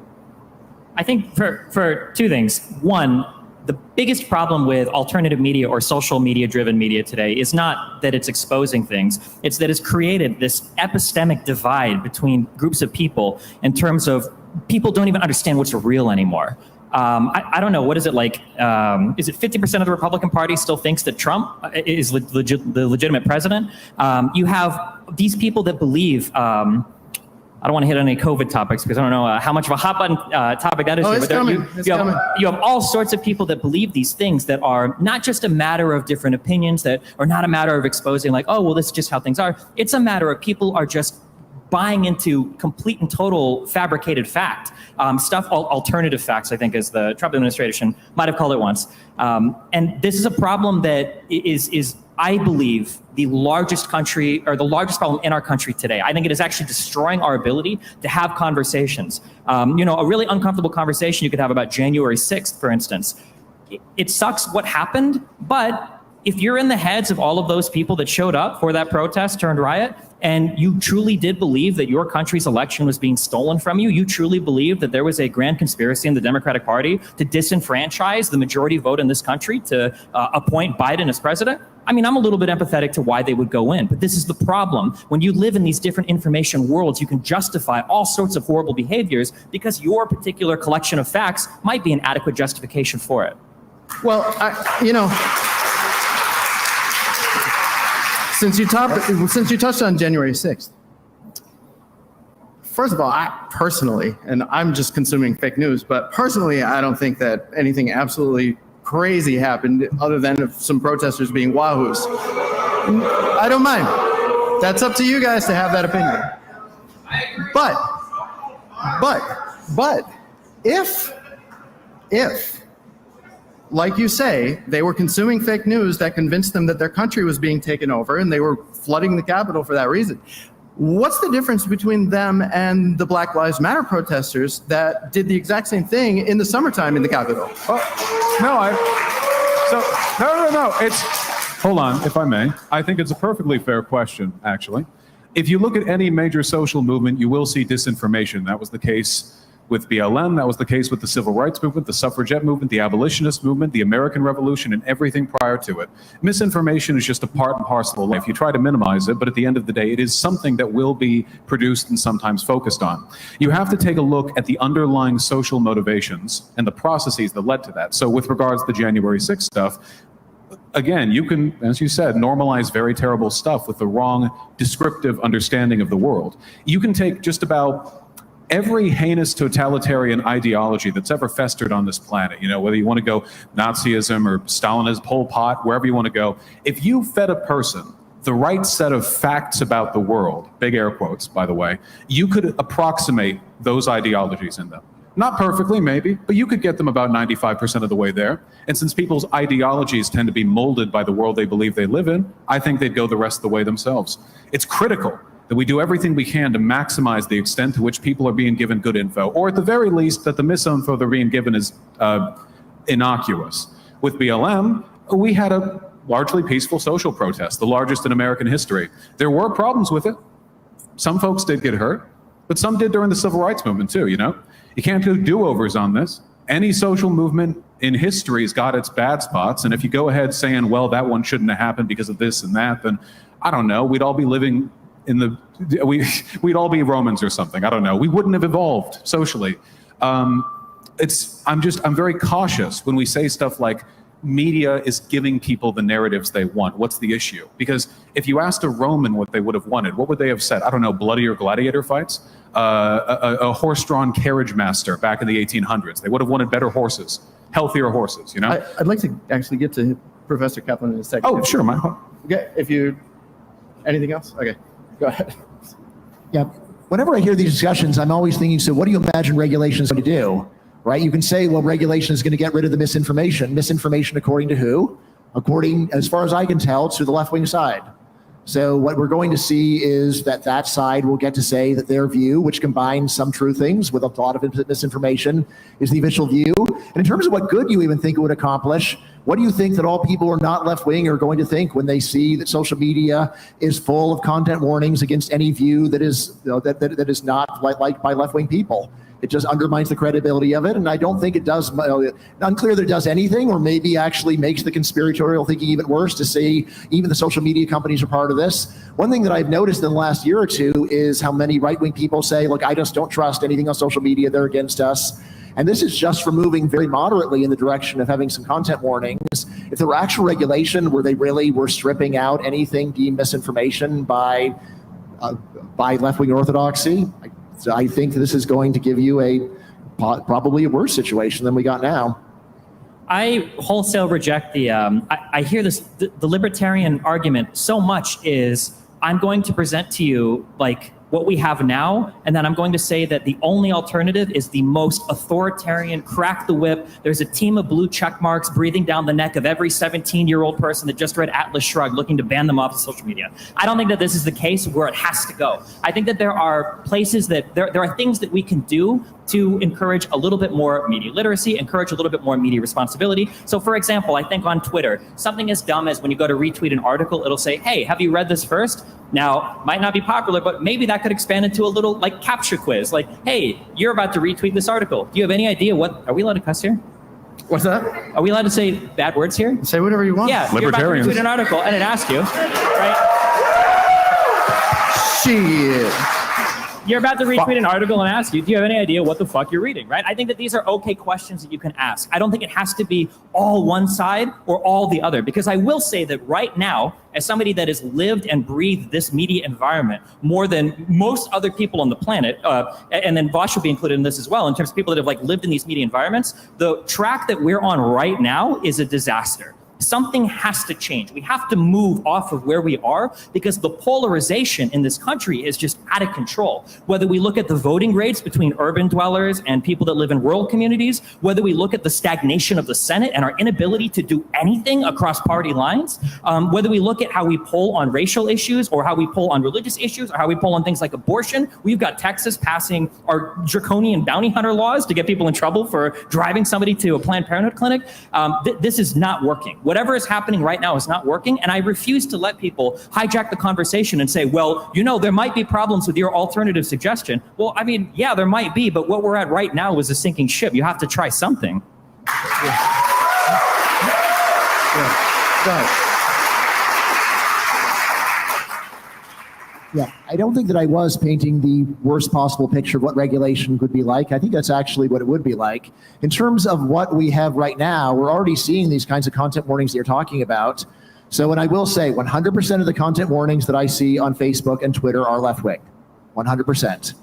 I think for two things. One, the biggest problem with alternative media or social media-driven media today is not that it's exposing things. It's that it's created this epistemic divide between groups of people in terms of people don't even understand what's real anymore. I don't know, what is it like? Is it 50% of the Republican Party still thinks that Trump is the legitimate president? You have these people that believe, I don't want to hit on any COVID topics because I don't know how much of a hot button topic that is. Oh, it's coming. You have all sorts of people that believe these things that are not just a matter of different opinions, that are not a matter of exposing like, oh, well, this is just how things are. It's a matter of people are just buying into complete and total fabricated fact. Alternative facts, I think, as the Trump administration might have called it once. And this is a problem that is I believe, the largest country or the largest problem in our country today. I think it is actually destroying our ability to have conversations. A really uncomfortable conversation you could have about January 6th, for instance. It sucks what happened, but if you're in the heads of all of those people that showed up for that protest turned riot, and you truly did believe that your country's election was being stolen from you, you truly believed that there was a grand conspiracy in the Democratic Party to disenfranchise the majority vote in this country to appoint Biden as president, I mean, I'm a little bit empathetic to why they would go in. But this is the problem. When you live in these different information worlds, you can justify all sorts of horrible behaviors because your particular collection of facts might be an adequate justification for it. Well, since you touched on January 6th, first of all, I personally, and I'm just consuming fake news, but personally, I don't think that anything absolutely crazy happened other than some protesters being wahoos. I don't mind. That's up to you guys to have that opinion. But if, like you say, they were consuming fake news that convinced them that their country was being taken over and they were flooding the Capitol for that reason, what's the difference between them and the Black Lives Matter protesters that did the exact same thing in the summertime in the Capitol? No. Hold on, if I may. I think it's a perfectly fair question, actually. If you look at any major social movement, you will see disinformation. That was the case with BLM, that was the case with the civil rights movement, the suffragette movement, the abolitionist movement, the American Revolution, and everything prior to it. Misinformation is just a part and parcel of life. You try to minimize it, but at the end of the day, it is something that will be produced and sometimes focused on. You have to take a look at the underlying social motivations and the processes that led to that. So with regards to the January 6th stuff, again, you can, as you said, normalize very terrible stuff with the wrong descriptive understanding of the world. You can take just about every heinous totalitarian ideology that's ever festered on this planet, whether you want to go Nazism or Stalinism, Pol Pot, wherever you want to go, if you fed a person the right set of facts about the world, big air quotes, by the way, you could approximate those ideologies in them. Not perfectly, maybe, but you could get them about 95% of the way there. And since people's ideologies tend to be molded by the world they believe they live in, I think they'd go the rest of the way themselves. It's critical that we do everything we can to maximize the extent to which people are being given good info, or at the very least, that the misinfo they're being given is innocuous. With BLM, we had a largely peaceful social protest, the largest in American history. There were problems with it. Some folks did get hurt, but some did during the civil rights movement too, You can't do do-overs on this. Any social movement in history has got its bad spots, and if you go ahead saying, well, that one shouldn't have happened because of this and that, then I don't know, we'd all be living we'd all be Romans or something. I don't know. We wouldn't have evolved socially. I'm very cautious when we say stuff like media is giving people the narratives they want. What's the issue? Because if you asked a Roman what they would have wanted, what would they have said? I don't know, bloodier gladiator fights? A horse-drawn carriage master back in the 1800s. They would have wanted better horses, healthier horses, I'd like to actually get to Professor Kaplan in a second. Oh, sure. Okay, anything else? Okay. Go ahead. Yeah. Whenever I hear these discussions, I'm always thinking, so what do you imagine regulation is going to do? Right? You can say, well, regulation is going to get rid of the misinformation. Misinformation according to who? According, as far as I can tell, to the left-wing side. So what we're going to see is that side will get to say that their view, which combines some true things with a lot of misinformation, is the official view. And in terms of what good you even think it would accomplish, what do you think that all people who are not left-wing are going to think when they see that social media is full of content warnings against any view that is that is not liked by left-wing people? It just undermines the credibility of it, and I don't think it does. Unclear that it does anything, or maybe actually makes the conspiratorial thinking even worse to see even the social media companies are part of this. One thing that I've noticed in the last year or two is how many right-wing people say, look, I just don't trust anything on social media, they're against us. And this is just for moving very moderately in the direction of having some content warnings. If there were actual regulation where they really were stripping out anything deemed misinformation by left-wing orthodoxy, so I think this is going to give you probably a worse situation than we got now. I wholesale reject I hear this, the libertarian argument so much is, I'm going to present to you like what we have now, and then I'm going to say that the only alternative is the most authoritarian, crack the whip. There's a team of blue check marks breathing down the neck of every 17-year-old person that just read Atlas Shrugged, looking to ban them off of social media. I don't think that this is the case where it has to go. I think that there are places that there are things that we can do to encourage a little bit more media literacy, encourage a little bit more media responsibility. So for example, I think on Twitter, something as dumb as when you go to retweet an article, it'll say, hey, have you read this first? Now, might not be popular, but maybe that could expand into a little like captcha quiz. Like, hey, you're about to retweet this article. Do you have any idea are we allowed to cuss here? What's that? Are we allowed to say bad words here? Say whatever you want. Yeah, you're about to retweet an article and it asks you, right? Shit. You're about to retweet an article and ask you, do you have any idea what the fuck you're reading, right? I think that these are okay questions that you can ask. I don't think it has to be all one side or all the other, because I will say that right now, as somebody that has lived and breathed this media environment more than most other people on the planet, and then Vaush will be included in this as well, in terms of people that have like lived in these media environments, the track that we're on right now is a disaster. Something has to change. We have to move off of where we are, because the polarization in this country is just out of control. Whether we look at the voting rates between urban dwellers and people that live in rural communities, whether we look at the stagnation of the Senate and our inability to do anything across party lines, whether we look at how we poll on racial issues or how we poll on religious issues or how we poll on things like abortion. We've got Texas passing our draconian bounty hunter laws to get people in trouble for driving somebody to a Planned Parenthood clinic. This is not working. Whatever is happening right now is not working, and I refuse to let people hijack the conversation and say, well, you know, there might be problems with your alternative suggestion. Well, I mean, yeah, there might be, but what we're at right now is a sinking ship. You have to try something. Yeah, I don't think that I was painting the worst possible picture of what regulation could be like. I think that's actually what it would be like. In terms of what we have right now, we're already seeing these kinds of content warnings that you're talking about. So, and I will say 100% of the content warnings that I see on Facebook and Twitter are left-wing, 100%.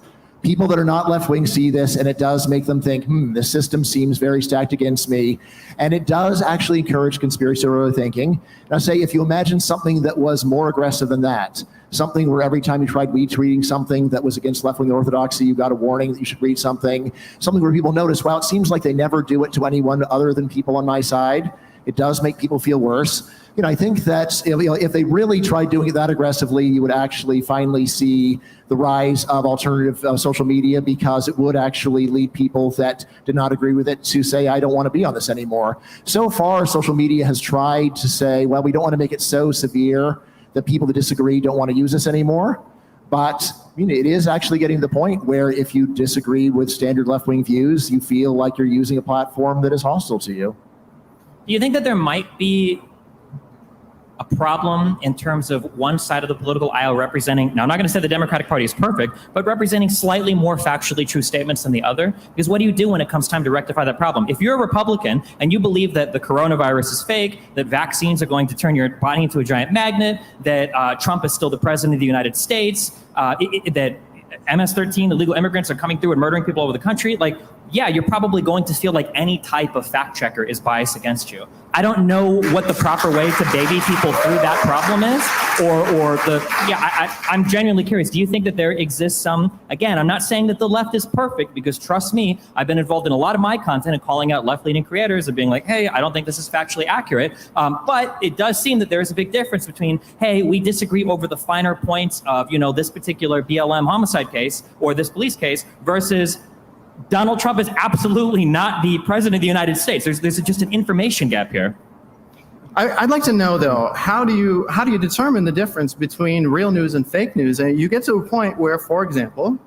People that are not left-wing see this, and it does make them think, this system seems very stacked against me. And it does actually encourage conspiracy thinking. And I say, if you imagine something that was more aggressive than that, something where every time you tried retweeting something that was against left-wing orthodoxy, you got a warning that you should read something where people notice, well, it seems like they never do it to anyone other than people on my side. It does make people feel worse. You know, I think that if they really tried doing it that aggressively, you would actually finally see the rise of alternative social media, because it would actually lead people that did not agree with it to say, I don't want to be on this anymore. So far, social media has tried to say, well, we don't want to make it so severe that people that disagree don't want to use this anymore. But it is actually getting to the point where if you disagree with standard left-wing views, you feel like you're using a platform that is hostile to you. Do you think that there might be a problem in terms of one side of the political aisle representing, now I'm not going to say the Democratic Party is perfect, but representing slightly more factually true statements than the other? Because what do you do when it comes time to rectify that problem? If you're a Republican and you believe that the coronavirus is fake, that vaccines are going to turn your body into a giant magnet, that Trump is still the president of the United States, that MS-13 illegal immigrants are coming through and murdering people over the country, like, yeah, you're probably going to feel like any type of fact checker is biased against you. I don't know what the proper way to baby people through that problem is, I'm genuinely curious. Do you think that there exists some, again, I'm not saying that the left is perfect, because trust me, I've been involved in a lot of my content and calling out left-leaning creators and being like, hey, I don't think this is factually accurate. But it does seem that there is a big difference between, hey, we disagree over the finer points of, this particular BLM homicide case or this police case, versus Donald Trump is absolutely not the president of the United States. There's just an information gap here. I'd like to know, though, how do you determine the difference between real news and fake news? And you get to a point where, for example,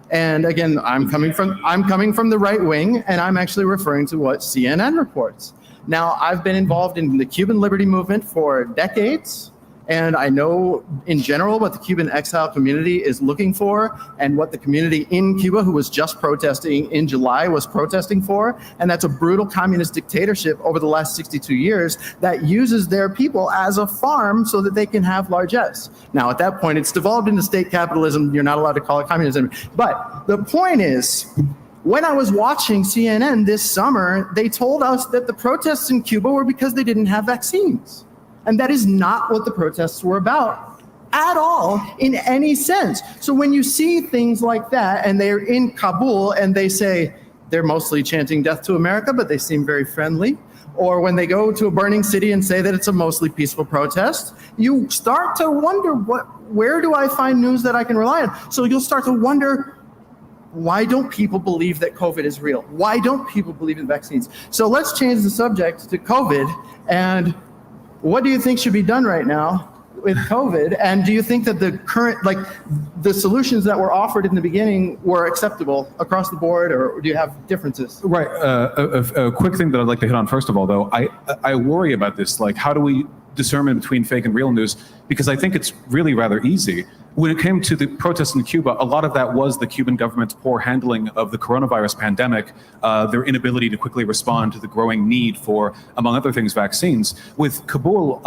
and again, I'm coming from the right wing, and I'm actually referring to what CNN reports. Now, I've been involved in the Cuban Liberty Movement for decades. And I know in general what the Cuban exile community is looking for, and what the community in Cuba who was just protesting in July was protesting for. And that's a brutal communist dictatorship over the last 62 years that uses their people as a farm so that they can have largesse. Now, at that point, it's devolved into state capitalism. You're not allowed to call it communism. But the point is, when I was watching CNN this summer, they told us that the protests in Cuba were because they didn't have vaccines. And that is not what the protests were about. at all in any sense. So when you see things like that, and they're in Kabul and they say they're mostly chanting death to America, but they seem very friendly, or when they go to a burning city and say that it's a mostly peaceful protest, you start to wonder, where do I find news that I can rely on? So you'll start to wonder, why don't people believe that COVID is real? Why don't people believe in vaccines? So let's change the subject to COVID. And what do you think should be done right now with COVID? And do you think that the current, the solutions that were offered in the beginning were acceptable across the board, or do you have differences? Right. A quick thing that I'd like to hit on first of all, though, I worry about this. Like, how do we discern between fake and real news? Because I think it's really rather easy. When it came to the protests in Cuba, a lot of that was the Cuban government's poor handling of the coronavirus pandemic, their inability to quickly respond to the growing need for, among other things, vaccines. With Kabul,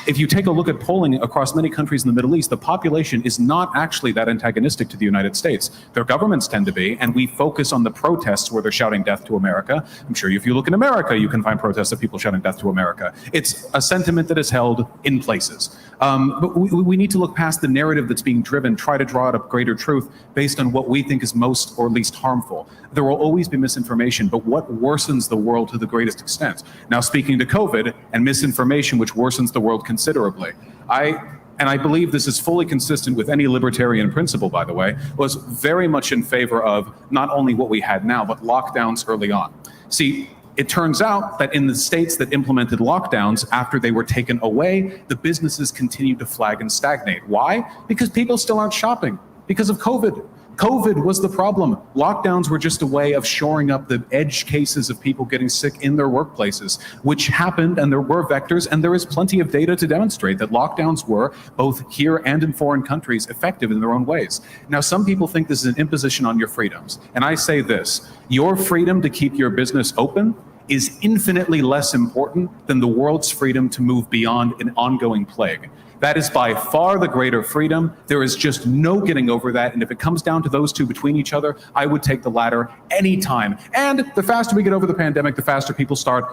if you take a look at polling across many countries in the Middle East, the population is not actually that antagonistic to the United States. Their governments tend to be, and we focus on the protests where they're shouting death to America. I'm sure if you look in America, you can find protests of people shouting death to America. It's a sentiment that is held in places. But we need to look past the narrative that's being driven, try to draw out a greater truth based on what we think is most or least harmful. There will always be misinformation, but what worsens the world to the greatest extent? Now, speaking to COVID and misinformation, which worsens the world considerably, I believe this is fully consistent with any libertarian principle, by the way, was very much in favor of not only what we had now, but lockdowns early on. See, it turns out that in the states that implemented lockdowns after they were taken away, the businesses continued to flag and stagnate. Why? Because people still aren't shopping because of COVID. COVID was the problem. Lockdowns were just a way of shoring up the edge cases of people getting sick in their workplaces, which happened, and there were vectors, and there is plenty of data to demonstrate that lockdowns were, both here and in foreign countries, effective in their own ways. Now, some people think this is an imposition on your freedoms, and I say this: your freedom to keep your business open is infinitely less important than the world's freedom to move beyond an ongoing plague. That is by far the greater freedom. There is just no getting over that. And if it comes down to those two between each other, I would take the latter anytime. And the faster we get over the pandemic, the faster people start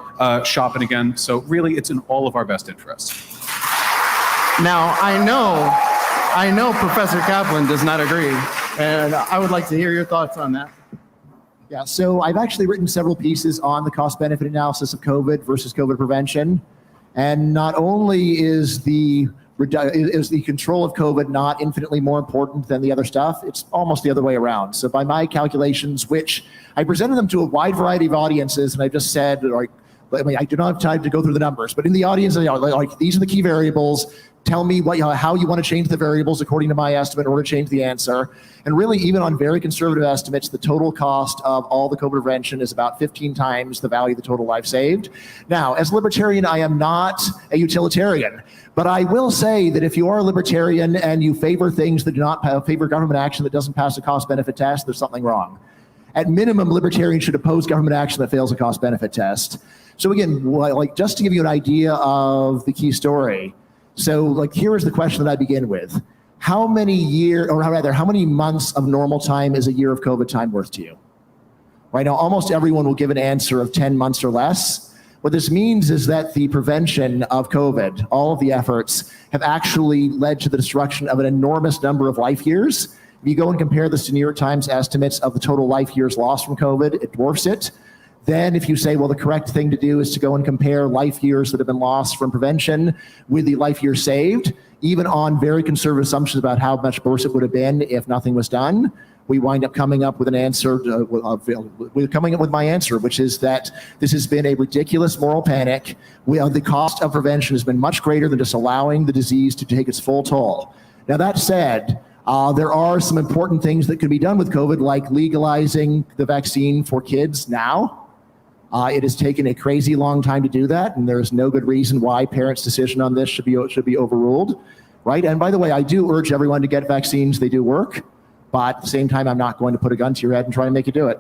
shopping again. So really, it's in all of our best interests. Now, I know Professor Kaplan does not agree, and I would like to hear your thoughts on that. Yeah, so I've actually written several pieces on the cost-benefit analysis of COVID versus COVID prevention. And not only is the control of COVID not infinitely more important than the other stuff, it's almost the other way around. So by my calculations, which I presented them to a wide variety of audiences, and I just said, I do not have time to go through the numbers, but in the audience, these are the key variables. Tell me how you want to change the variables according to my estimate in order to change the answer. And really, even on very conservative estimates, the total cost of all the COVID prevention is about 15 times the value of the total life saved. Now, as a libertarian, I am not a utilitarian, but I will say that if you are a libertarian and you favor things that do not favor government action that doesn't pass a cost-benefit test, there's something wrong. At minimum, libertarians should oppose government action that fails a cost-benefit test. So again, just to give you an idea of the key story, so here is the question that I begin with. How many months of normal time is a year of COVID time worth to you? Right now, almost everyone will give an answer of 10 months or less. What this means is that the prevention of COVID, all of the efforts, have actually led to the destruction of an enormous number of life years. If you go and compare this to New York Times estimates of the total life years lost from COVID, it dwarfs it. Then if you say, well, the correct thing to do is to go and compare life years that have been lost from prevention with the life years saved, even on very conservative assumptions about how much worse it would have been if nothing was done, we wind up coming up with an answer, with my answer, which is that this has been a ridiculous moral panic. The cost of prevention has been much greater than just allowing the disease to take its full toll. Now, that said, there are some important things that could be done with COVID, like legalizing the vaccine for kids now. It has taken a crazy long time to do that, and there is no good reason why parents' decision on this should be overruled, right? And by the way, I do urge everyone to get vaccines. They do work, but at the same time, I'm not going to put a gun to your head and try to make you do it.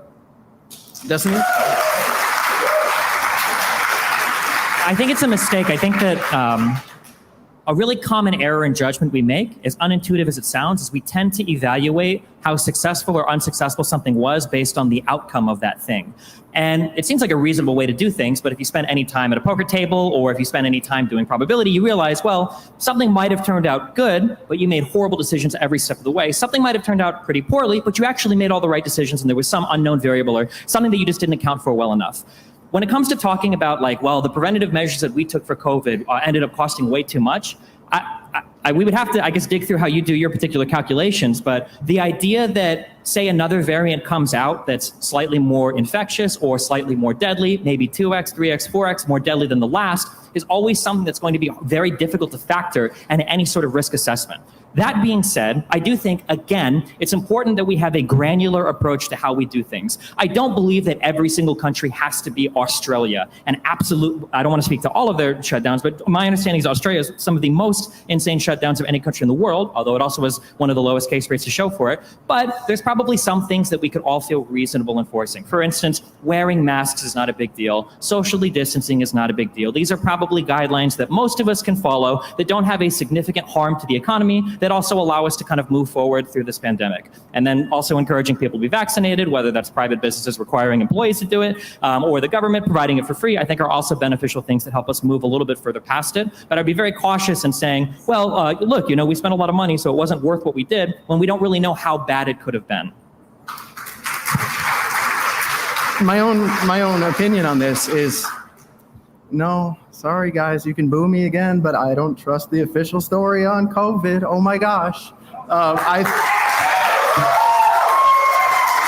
Destiny? I think it's a mistake. I think that a really common error in judgment we make, as unintuitive as it sounds, is we tend to evaluate how successful or unsuccessful something was based on the outcome of that thing. And it seems like a reasonable way to do things, but if you spend any time at a poker table or if you spend any time doing probability, you realize, well, something might have turned out good, but you made horrible decisions every step of the way. Something might have turned out pretty poorly, but you actually made all the right decisions and there was some unknown variable or something that you just didn't account for well enough. When it comes to talking about like, well, the preventative measures that we took for COVID ended up costing way too much, we would have to, I guess, dig through how you do your particular calculations, but the idea that, say, another variant comes out that's slightly more infectious or slightly more deadly, maybe 2x, 3x, 4x more deadly than the last, is always something that's going to be very difficult to factor into any sort of risk assessment. That being said, I do think, again, it's important that we have a granular approach to how we do things. I don't believe that every single country has to be Australia. And absolute, I don't want to speak to all of their shutdowns, but my understanding is Australia is some of the most insane shutdowns of any country in the world, although it also has one of the lowest case rates to show for it. But there's probably some things that we could all feel reasonable enforcing. For instance, wearing masks is not a big deal. Socially distancing is not a big deal. These are probably guidelines that most of us can follow that don't have a significant harm to the economy, that also allow us to kind of move forward through this pandemic. And then also encouraging people to be vaccinated, whether that's private businesses requiring employees to do it, or the government providing it for free, I think are also beneficial things that help us move a little bit further past it. But I'd be very cautious in saying, well, look, we spent a lot of money, so it wasn't worth what we did, when we don't really know how bad it could have been. My own opinion on this is, no, sorry guys, you can boo me again, but I don't trust the official story on COVID. Oh my gosh.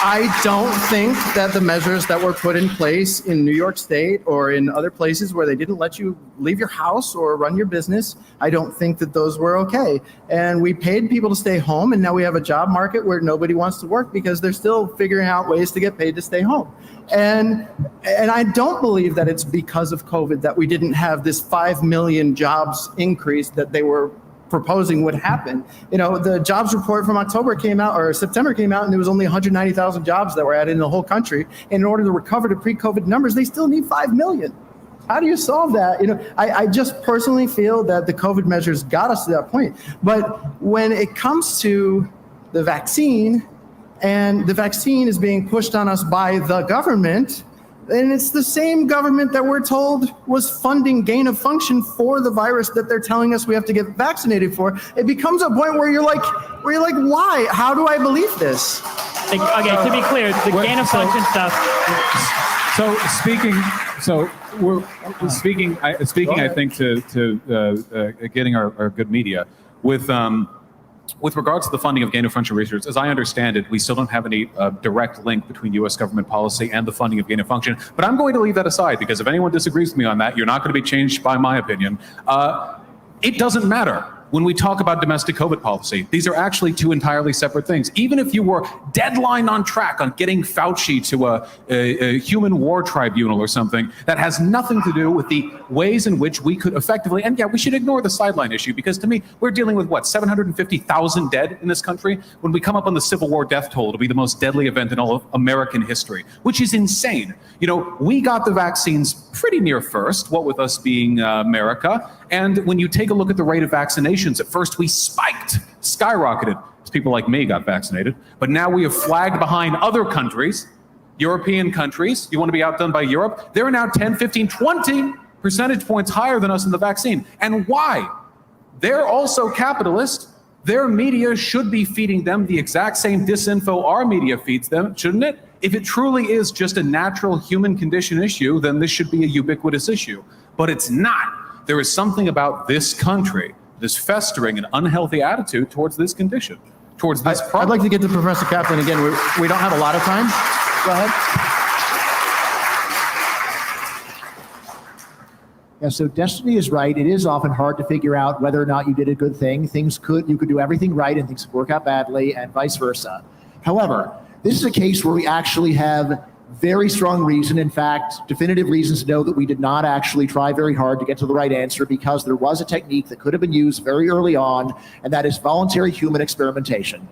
I don't think that the measures that were put in place in New York State or in other places where they didn't let you leave your house or run your business, I don't think that those were okay. And we paid people to stay home, and now we have a job market where nobody wants to work because they're still figuring out ways to get paid to stay home. And I don't believe that it's because of COVID that we didn't have this 5 million jobs increase that they were proposing would happen. The jobs report from October came out, or September came out, and there was only 190,000 jobs that were added in the whole country. And in order to recover to pre-COVID numbers, they still need 5 million. How do you solve that? I just personally feel that the COVID measures got us to that point. But when it comes to the vaccine, and the vaccine is being pushed on us by the government, and it's the same government that we're told was funding gain of function for the virus that they're telling us we have to get vaccinated for. It becomes a point where you're like, why? How do I believe this? Okay, to be clear, the gain of function stuff. Speaking, I think to getting our good media with regards to the funding of gain-of-function research, as I understand it, we still don't have any direct link between U.S. government policy and the funding of gain-of-function. But I'm going to leave that aside because if anyone disagrees with me on that, you're not going to be changed by my opinion. It doesn't matter when we talk about domestic COVID policy. These are actually two entirely separate things. Even if you were deadline on track on getting Fauci to a human war tribunal or something, that has nothing to do with the ways in which we could effectively, and yeah, we should ignore the sideline issue because to me, we're dealing with what, 750,000 dead in this country? When we come up on the Civil War death toll, it'll be the most deadly event in all of American history, which is insane. We got the vaccines pretty near first, what with us being America. And when you take a look at the rate of vaccinations, at first we skyrocketed as people like me got vaccinated. But now we have flagged behind other countries, European countries. You want to be outdone by Europe? They're now 10, 15, 20 percentage points higher than us in the vaccine. And why? They're also capitalist. Their media should be feeding them the exact same disinfo our media feeds them, shouldn't it? If it truly is just a natural human condition issue, then this should be a ubiquitous issue. But it's not. There is something about this country, this festering and unhealthy attitude towards this condition, towards this problem. I'd like to get to Professor Kaplan again. We don't have a lot of time. Go ahead. Yeah, so Destiny is right. It is often hard to figure out whether or not you did a good thing. You could do everything right and things could work out badly and vice versa. However, this is a case where we actually have very strong reason, in fact, definitive reasons to know that we did not actually try very hard to get to the right answer because there was a technique that could have been used very early on, and that is voluntary human experimentation.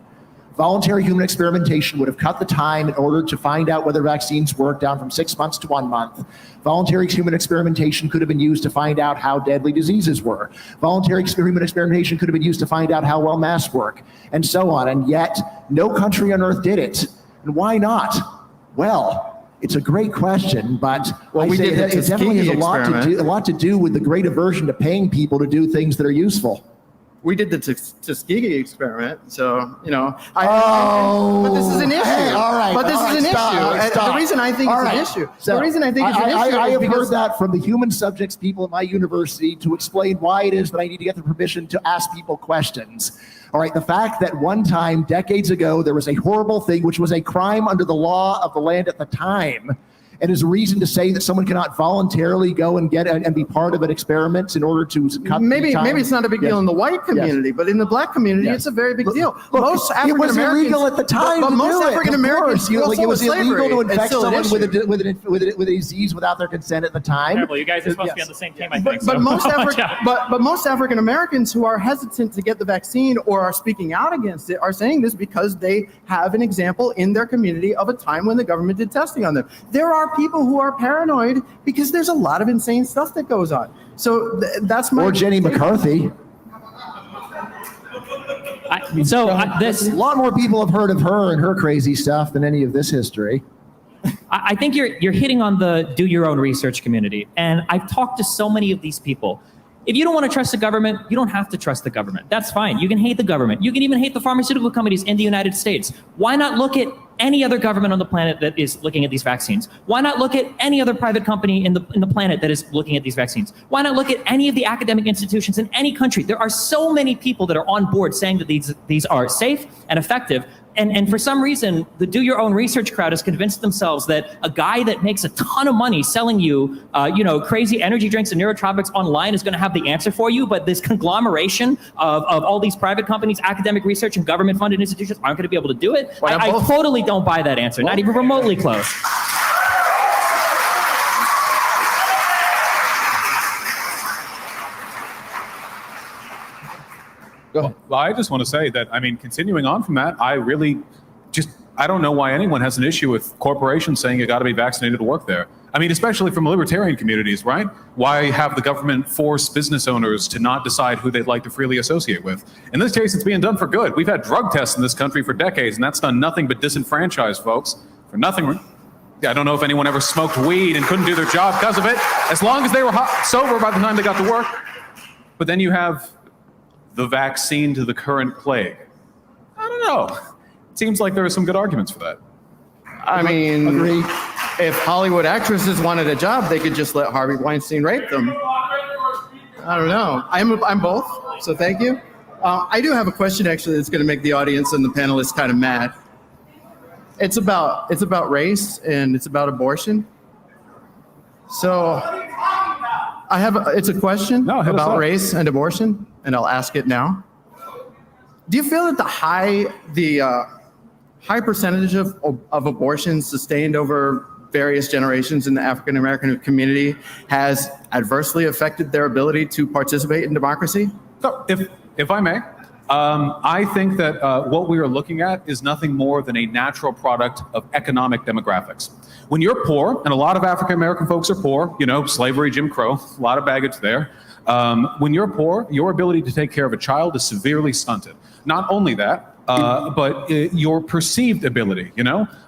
Voluntary human experimentation would have cut the time in order to find out whether vaccines work down from 6 months to 1 month. Voluntary human experimentation could have been used to find out how deadly diseases were. Voluntary human experimentation could have been used to find out how well masks work, and so on. And yet, no country on earth did it. And why not? Well, it's a great question, but Well, we did the it definitely has Tuskegee a lot to do with the great aversion to paying people to do things that are useful. We did the Tuskegee experiment, so, you know. Oh, but this is an issue. hey, all right, But this all is right, an stop, issue. And stop. the reason I think All it's right. an issue. So, the reason I think it's an issue I is have because heard that from the human subjects people at my university to explain why it is that I need to get the permission to ask people questions. All right, the fact that one time, decades ago, there was a horrible thing, which was a crime under the law of the land at the time, and is a reason to say that someone cannot voluntarily go and get and be part of an experiment in order to cut maybe the time. maybe it's not a big deal in the white community, but in the black community, Yes. it's a very big deal. Look, Most it African was Americans, illegal at the time but to most do it. African Of Americans, course. It was illegal to infect someone with a disease without their consent. Careful, you guys are supposed to be on the same team, I think. But so. most Watch out. but most African Americans who are hesitant to get the vaccine or are speaking out against it are saying this because they have an example in their community of a time when the government did testing on them. There are people who are paranoid because there's a lot of insane stuff that goes on. So that's my. Or Jenny McCarthy. This. A lot more people have heard of her and her crazy stuff than any of this history. I think you're hitting on the do your own research community. And I've talked to so many of these people. If you don't want to trust the government, you don't have to trust the government. That's fine. You can hate the government. You can even hate the pharmaceutical companies in the United States. Why not look at any other government on the planet that is looking at these vaccines? Why not look at any other private company in the planet that is looking at these vaccines? Why not look at any of the academic institutions in any country? There are so many people that are on board saying that these are safe and effective. And for some reason, the do your own research crowd has convinced themselves that a guy that makes a ton of money selling you, crazy energy drinks and neurotropics online is going to have the answer for you. But this conglomeration of all these private companies, academic research, and government-funded institutions aren't going to be able to do it. I totally don't buy that answer, not even remotely close. Well, I just want to say that, I mean, continuing on from that, I don't know why anyone has an issue with corporations saying you got to be vaccinated to work there. I mean, especially from libertarian communities, right? Why have the government force business owners to not decide who they'd like to freely associate with? In this case, it's being done for good. We've had drug tests in this country for decades, and that's done nothing but disenfranchise folks for nothing. I don't know if anyone ever smoked weed and couldn't do their job because of it, as long as they were sober by the time they got to work. But then you have the vaccine to the current plague. I don't know. It seems like there are some good arguments for that. I mean, Agree. if Hollywood actresses wanted a job, they could just let Harvey Weinstein rape them. I don't know. I'm both, so thank you. I do have a question actually that's going to make the audience and the panelists kind of mad. It's about race and it's about abortion. So it's a question about race and abortion, and I'll ask it now. Do you feel that the high percentage of abortions sustained over various generations in the African American community has adversely affected their ability to participate in democracy? So, if I may, I think that what we are looking at is nothing more than a natural product of economic demographics. When you're poor, and a lot of African American folks are poor, slavery, Jim Crow, a lot of baggage there. When you're poor, your ability to take care of a child is severely stunted. Not only that, but your perceived ability,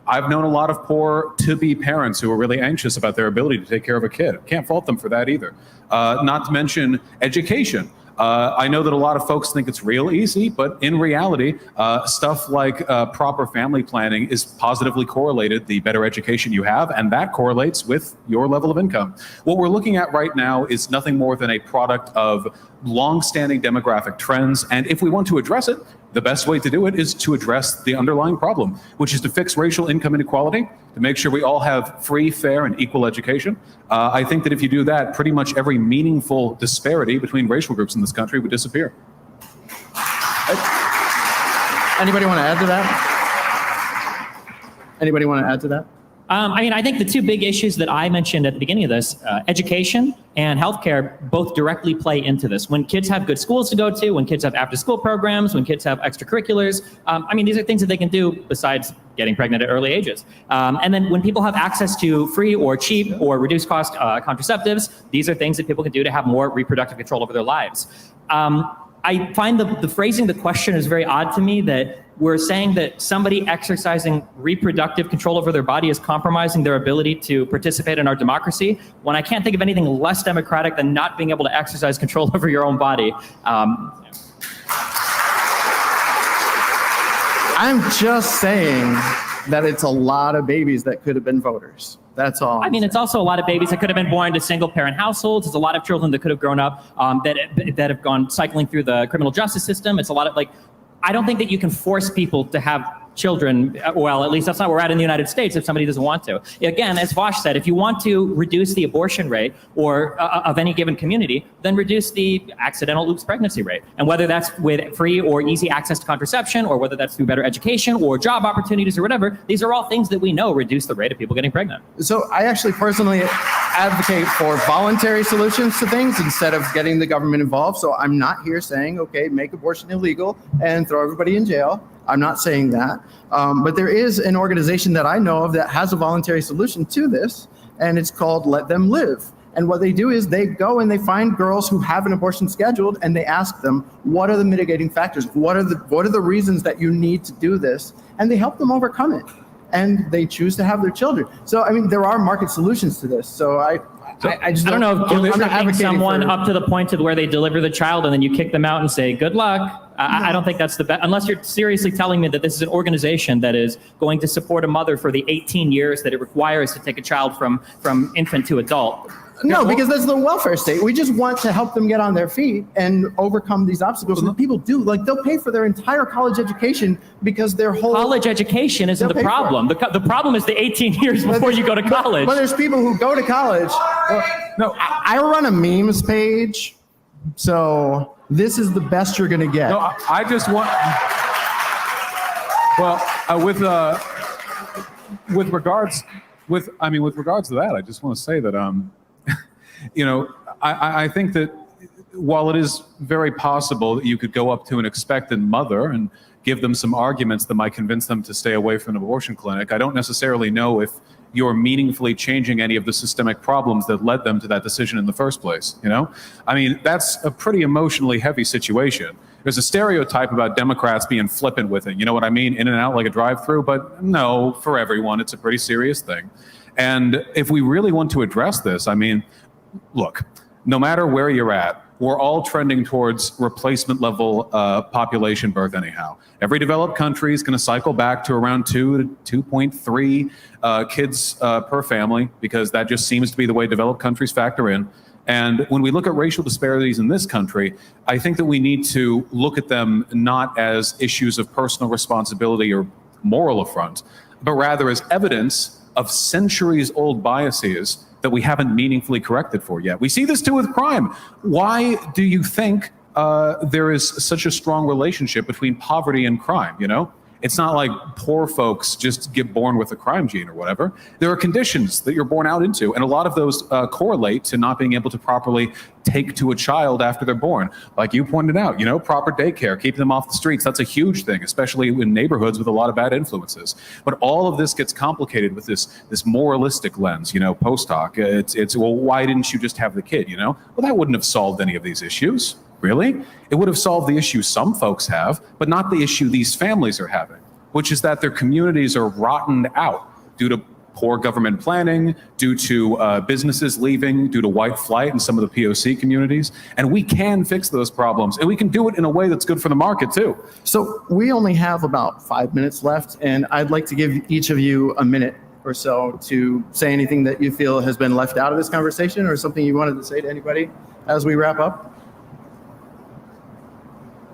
I've known a lot of poor to-be parents who are really anxious about their ability to take care of a kid. Can't fault them for that either. Not to mention education. I know that a lot of folks think it's real easy, but in reality, stuff like proper family planning is positively correlated the better education you have, and that correlates with your level of income. What we're looking at right now is nothing more than a product of long-standing demographic trends, and if we want to address it, the best way to do it is to address the underlying problem, which is to fix racial income inequality, to make sure we all have free, fair, and equal education. I think that if you do that, pretty much every meaningful disparity between racial groups in this country would disappear. Anybody want to add to that? Anybody want to add to that? I think the two big issues that I mentioned at the beginning of this, education and healthcare, both directly play into this. When kids have good schools to go to, when kids have after-school programs, when kids have extracurriculars, these are things that they can do besides getting pregnant at early ages. And then when people have access to free or cheap or reduced cost contraceptives, these are things that people can do to have more reproductive control over their lives. I find the phrasing the question is very odd to me, that we're saying that somebody exercising reproductive control over their body is compromising their ability to participate in our democracy, when I can't think of anything less democratic than not being able to exercise control over your own body. I'm just saying that it's a lot of babies that could have been voters. That's all. It's also a lot of babies that could have been born to single-parent households. It's a lot of children that could have grown up that have gone cycling through the criminal justice system. It's a lot of, I don't think that you can force people to have children. Well, at least that's not where we're at in the United States if somebody doesn't want to. Again, as Vaush said, if you want to reduce the abortion rate or of any given community, then reduce the accidental oops pregnancy rate. And whether that's with free or easy access to contraception, or whether that's through better education or job opportunities or whatever, these are all things that we know reduce the rate of people getting pregnant. So I actually personally advocate for voluntary solutions to things instead of getting the government involved. So I'm not here saying, okay, make abortion illegal and throw everybody in jail. I'm not saying that. But there is an organization that I know of that has a voluntary solution to this, and it's called Let Them Live. And what they do is they go and they find girls who have an abortion scheduled, and they ask them, what are the mitigating factors? What are the reasons that you need to do this? And they help them overcome it. And they choose to have their children. So, there are market solutions to this. So I don't know if I'm not advocating someone for, up to the point to where they deliver the child and then you kick them out and say, good luck. I don't think that's the best, unless you're seriously telling me that this is an organization that is going to support a mother for the 18 years that it requires to take a child from infant to adult. No, because that's the welfare state. We just want to help them get on their feet and overcome these obstacles. And people do, they'll pay for their entire college education because their whole college education isn't the problem. The problem is the 18 years before you go to college. But there's people who go to college. No, I run a memes page, so this is the best you're going to get. No, I just want. Well, with regards to that, I just want to say that I think that while it is very possible that you could go up to an expectant mother and give them some arguments that might convince them to stay away from an abortion clinic, I don't necessarily know if you're meaningfully changing any of the systemic problems that led them to that decision in the first place. That's a pretty emotionally heavy situation. There's a stereotype about Democrats being flippant with it. You know what I mean? In and out like a drive-through, but no, for everyone, it's a pretty serious thing. And if we really want to address this, look, no matter where you're at, we're all trending towards replacement level population birth anyhow. Every developed country is going to cycle back to around 2 to 2.3 kids per family, because that just seems to be the way developed countries factor in. And when we look at racial disparities in this country, I think that we need to look at them not as issues of personal responsibility or moral affront, but rather as evidence of centuries-old biases that we haven't meaningfully corrected for yet. We see this too with crime. Why do you think there is such a strong relationship between poverty and crime? It's not like poor folks just get born with a crime gene or whatever. There are conditions that you're born out into, and a lot of those correlate to not being able to properly take to a child after they're born. Like you pointed out, proper daycare, keeping them off the streets, that's a huge thing, especially in neighborhoods with a lot of bad influences. But all of this gets complicated with this moralistic lens, post hoc. It's well, why didn't you just have the kid, Well, that wouldn't have solved any of these issues. Really? It would have solved the issue some folks have, but not the issue these families are having, which is that their communities are rotted out due to poor government planning, due to businesses leaving, due to white flight in some of the POC communities. And we can fix those problems, and we can do it in a way that's good for the market too. So we only have about 5 minutes left, and I'd like to give each of you a minute or so to say anything that you feel has been left out of this conversation, or something you wanted to say to anybody as we wrap up.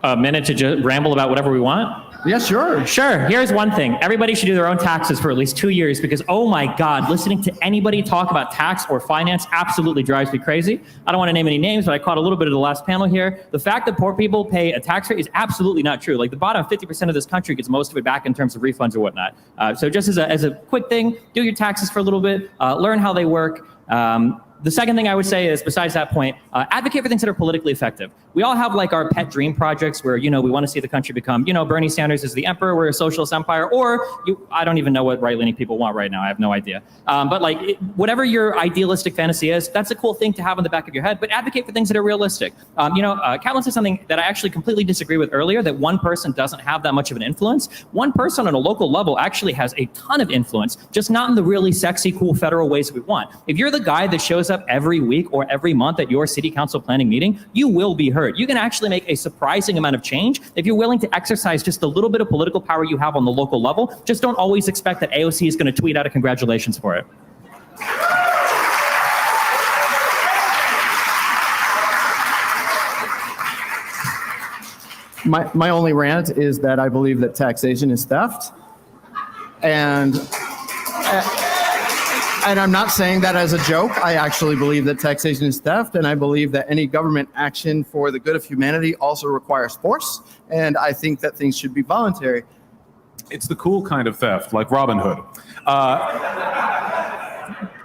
A minute to just ramble about whatever we want? Yeah, sure. Sure. Here's one thing. Everybody should do their own taxes for at least 2 years because, oh my God, listening to anybody talk about tax or finance absolutely drives me crazy. I don't want to name any names, but I caught a little bit of the last panel here. The fact that poor people pay a tax rate is absolutely not true. Like the bottom 50% of this country gets most of it back in terms of refunds or whatnot. So just as a quick thing, do your taxes for a little bit, learn how they work. The second thing I would say is, besides that point, advocate for things that are politically effective. We all have like our pet dream projects where, we want to see the country become, Bernie Sanders is the emperor, we're a socialist empire, or I don't even know what right-leaning people want right now. I have no idea. But like whatever your idealistic fantasy is, that's a cool thing to have in the back of your head, but advocate for things that are realistic. Catlin said something that I actually completely disagree with earlier, that one person doesn't have that much of an influence. One person on a local level actually has a ton of influence, just not in the really sexy, cool federal ways that we want. If you're the guy that shows up every week or every month at your city council planning meeting, you will be heard. You can actually make a surprising amount of change if you're willing to exercise just a little bit of political power you have on the local level. Just don't always expect that AOC is going to tweet out a congratulations for it. My only rant is that I believe that taxation is theft. And I'm not saying that as a joke. I actually believe that taxation is theft, and I believe that any government action for the good of humanity also requires force, and I think that things should be voluntary. It's the cool kind of theft, like Robin Hood.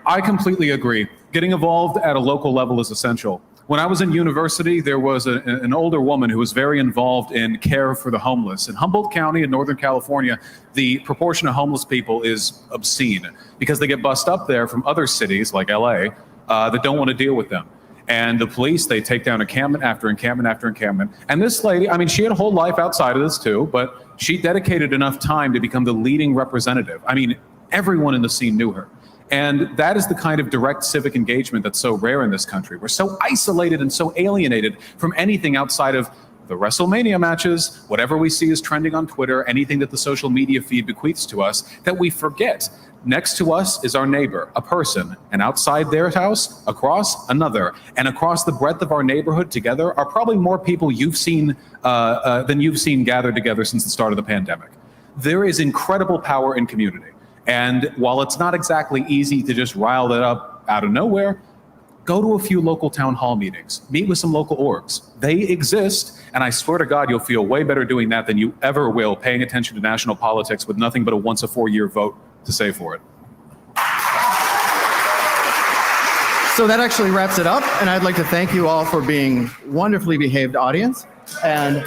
I completely agree. Getting involved at a local level is essential. When I was in university, there was an older woman who was very involved in care for the homeless. In Humboldt County in Northern California, the proportion of homeless people is obscene because they get bussed up there from other cities like LA that don't want to deal with them. And the police, they take down encampment after encampment after encampment. And this lady, I mean, she had a whole life outside of this too, but she dedicated enough time to become the leading representative. I mean, everyone in the scene knew her. And that is the kind of direct civic engagement that's so rare in this country. We're so isolated and so alienated from anything outside of the WrestleMania matches, whatever we see is trending on Twitter, anything that the social media feed bequeaths to us, that we forget. Next to us is our neighbor, a person, and outside their house, across another. And across the breadth of our neighborhood together are probably more people you've seen than you've seen gathered together since the start of the pandemic. There is incredible power in community. And while it's not exactly easy to just rile that up out of nowhere, go to a few local town hall meetings, meet with some local orgs. They exist, and I swear to God, you'll feel way better doing that than you ever will paying attention to national politics with nothing but a once a 4-year vote to say for it. So that actually wraps it up, and I'd like to thank you all for being wonderfully behaved audience. And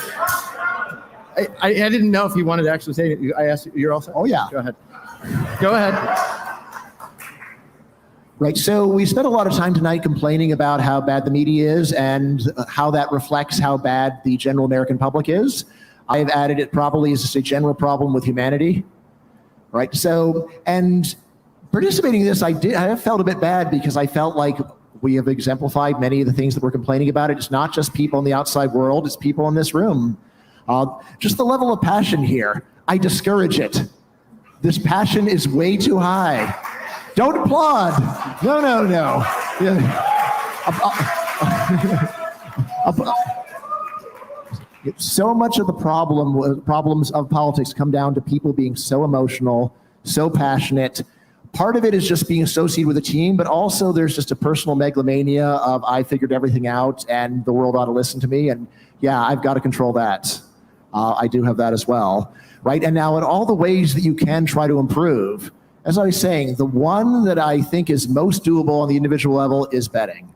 I didn't know if you wanted to actually say it. I asked you, you're all set? Oh, yeah. Go ahead. Go ahead. Right, so we spent a lot of time tonight complaining about how bad the media is and how that reflects how bad the general American public is. I have added it probably as just a general problem with humanity, right? So, and participating in this, I have felt a bit bad because I felt like we have exemplified many of the things that we're complaining about. It's not just people in the outside world, it's people in this room. Just the level of passion here, I discourage it. This passion is way too high. Don't applaud. No. So much of the problems of politics come down to people being so emotional, so passionate. Part of it is just being associated with a team, but also there's just a personal megalomania of I figured everything out and the world ought to listen to me. And yeah, I've got to control that. I do have that as well. Right, and now in all the ways that you can try to improve, as I was saying, the one that I think is most doable on the individual level is betting.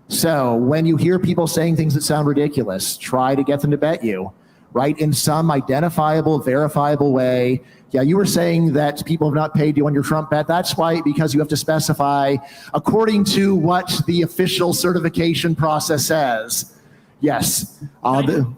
So when you hear people saying things that sound ridiculous, try to get them to bet you, right? In some identifiable, verifiable way. Yeah, you were saying that people have not paid you on your Trump bet. That's why, because you have to specify according to what the official certification process says. Yes, And